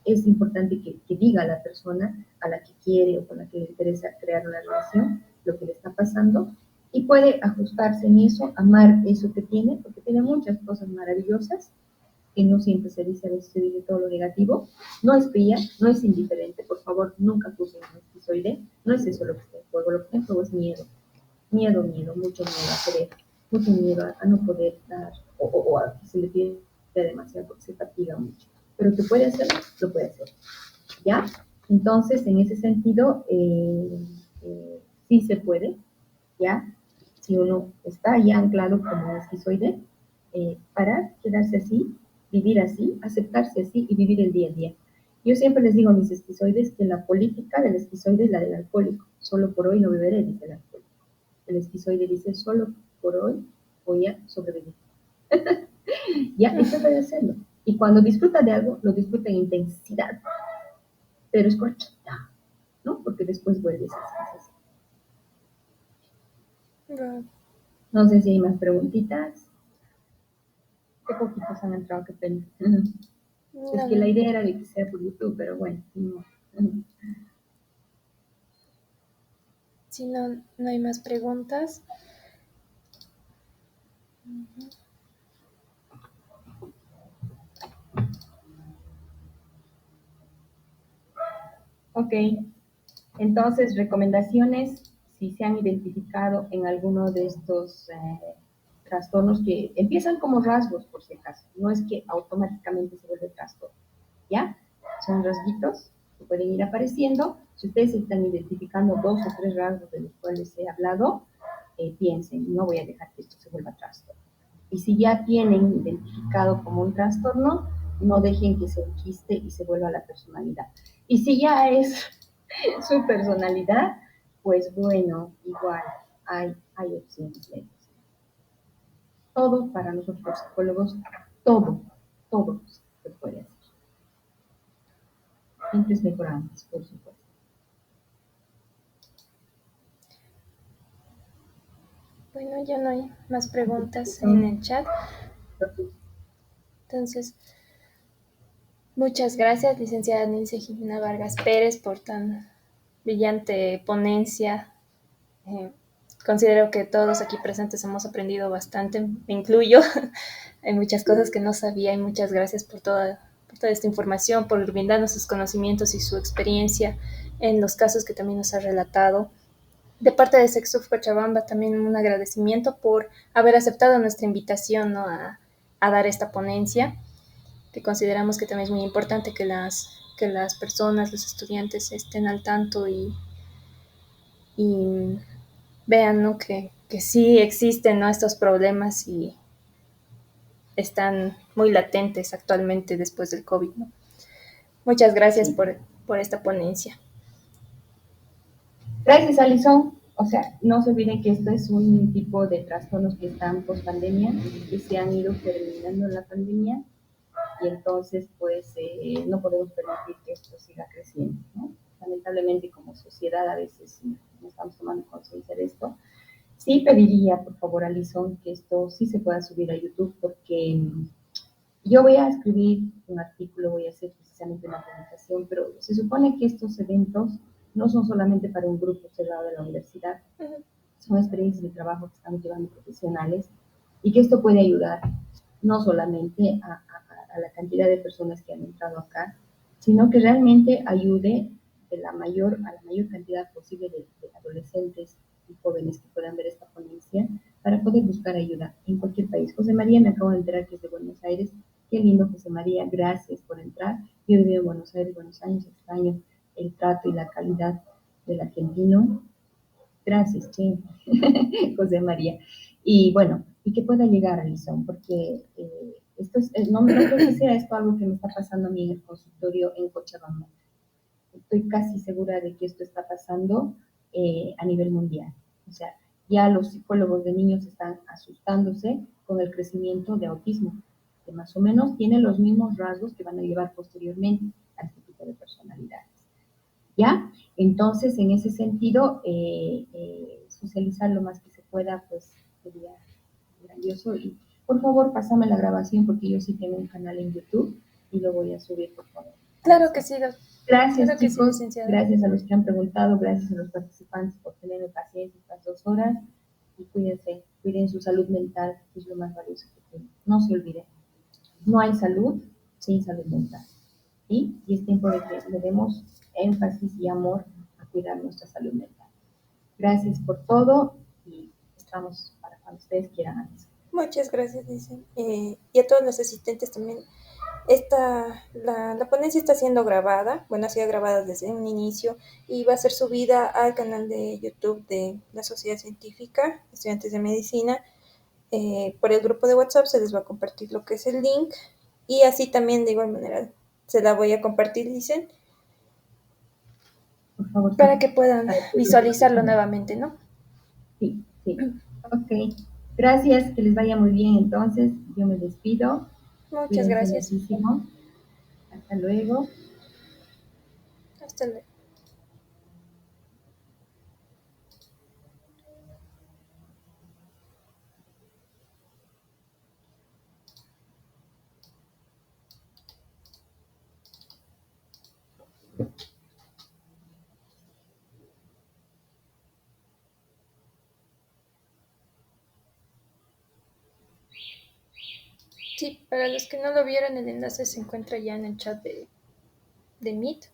Es importante que diga a la persona a la que quiere o con la que le interesa crear una relación lo que le está pasando y puede ajustarse en eso, amar eso que tiene, porque tiene muchas cosas maravillosas que no siempre se dice, a veces se dice todo lo negativo. No es fría, no es indiferente, por favor, nunca acusen a un esquizoide, no es eso lo que está en juego, lo que está en juego es miedo, mucho miedo a querer, mucho miedo a no poder dar o a que se le pide demasiado porque se fatiga mucho. Pero que puede hacerlo, lo puede hacer. ¿Ya? Entonces, en ese sentido, sí se puede, ¿ya? Si uno está ya anclado como esquizoide, parar, quedarse así, vivir así, aceptarse así y vivir el día a día. Yo siempre les digo a mis esquizoides que la política del esquizoide es la del alcohólico. Solo por hoy no beberé, dice el alcohólico. El esquizoide dice, solo por hoy voy a sobrevivir. Ya, y trata de hacerlo. Y cuando disfruta de algo, lo disfruta en intensidad, pero es cortita, ¿no? Porque después vuelves a hacer así. No sé si hay más preguntitas. Qué poquitos han entrado, qué pena. Es que la idea era de que sea por YouTube, pero bueno. No. Si no, no hay más preguntas. Ok, entonces recomendaciones, si se han identificado en alguno de estos trastornos que empiezan como rasgos, por si acaso, no es que automáticamente se vuelve trastorno, ¿ya? Son rasguitos que pueden ir apareciendo. Si ustedes están identificando 2 o 3 rasgos de los cuales he hablado, piensen, no voy a dejar que esto se vuelva trastorno. Y si ya tienen identificado como un trastorno, no dejen que se enquiste y se vuelva la personalidad. Y si ya es su personalidad, pues bueno, igual hay opciones. Todo para nosotros los psicólogos, todo se puede hacer. Siempre es mejor antes, por supuesto. Bueno, ya no hay más preguntas en el chat. Entonces, muchas gracias, licenciada Nilce Jimena Vargas Pérez, por tan brillante ponencia. Considero que todos aquí presentes hemos aprendido bastante, me incluyo. Hay muchas cosas que no sabía y muchas gracias por toda esta información, por brindarnos sus conocimientos y su experiencia en los casos que también nos ha relatado. De parte de Sexuf Cochabamba, también un agradecimiento por haber aceptado nuestra invitación, ¿no?, a dar esta ponencia, que consideramos que también es muy importante que las personas, los estudiantes estén al tanto y vean, ¿no?, que sí existen, ¿no?, estos problemas y están muy latentes actualmente después del COVID, ¿no? Muchas gracias Sí. por esta ponencia. Gracias, Alison. O sea, no se olviden que esto es un tipo de trastornos que están post pandemia, que se han ido terminando la pandemia, y entonces, pues, no podemos permitir que esto siga creciendo, ¿no? Lamentablemente, como sociedad, a veces no estamos tomando conciencia de esto. Sí pediría, por favor, Alison, que esto sí se pueda subir a YouTube, porque yo voy a escribir un artículo, voy a hacer precisamente una publicación, pero se supone que estos eventos no son solamente para un grupo cerrado de la universidad, son experiencias de trabajo que estamos llevando profesionales y que esto puede ayudar no solamente a la cantidad de personas que han entrado acá, sino que realmente ayude a la mayor cantidad posible de adolescentes y jóvenes que puedan ver esta ponencia para poder buscar ayuda en cualquier país. José María, me acabo de enterar que es de Buenos Aires. Qué lindo, José María, gracias por entrar. Yo he vivido en Buenos Aires buenos años, extraño el trato y la calidad del argentino. Gracias, che, José María. Y bueno, y que pueda llegar, Alison, porque esto es, no creo que sea esto algo que me está pasando a mí en el consultorio en Cochabamba. Estoy casi segura de que esto está pasando a nivel mundial. O sea, ya los psicólogos de niños están asustándose con el crecimiento de autismo, que más o menos tiene los mismos rasgos que van a llevar posteriormente. a este tipo de personalidades. ¿Ya? Entonces, en ese sentido, socializar lo más que se pueda, pues sería grandioso. Y por favor, pásame la grabación porque yo sí tengo un canal en YouTube y lo voy a subir, por favor. Claro que sí, Gracias, claro que sí, chicos. licenciada. Gracias a los que han preguntado. Gracias a los participantes por tener paciencia estas 2 horas. Y cuídense, cuiden su salud mental, que es lo más valioso que tienen. No se olviden, no hay salud sin salud mental. ¿Sí? Y es tiempo de que le demos énfasis y amor a cuidar nuestra salud mental. Gracias por todo y estamos para cuando ustedes quieran. Muchas gracias, dicen. Y a todos los asistentes también. La ponencia está siendo grabada, bueno, ha sido grabada desde un inicio y va a ser subida al canal de YouTube de la Sociedad Científica, Estudiantes de Medicina. Por el grupo de WhatsApp se les va a compartir lo que es el link y así también de igual manera se la voy a compartir, dicen, Por favor, para sí. que puedan Para que lo visualizarlo escuchen. nuevamente, ¿no? Sí, sí. Ok. Gracias, que les vaya muy bien entonces. Yo me despido. Muchas Cuídense gracias. muchísimo. Hasta luego. Hasta luego. Sí, para los que no lo vieron, el enlace se encuentra ya en el chat de Meet.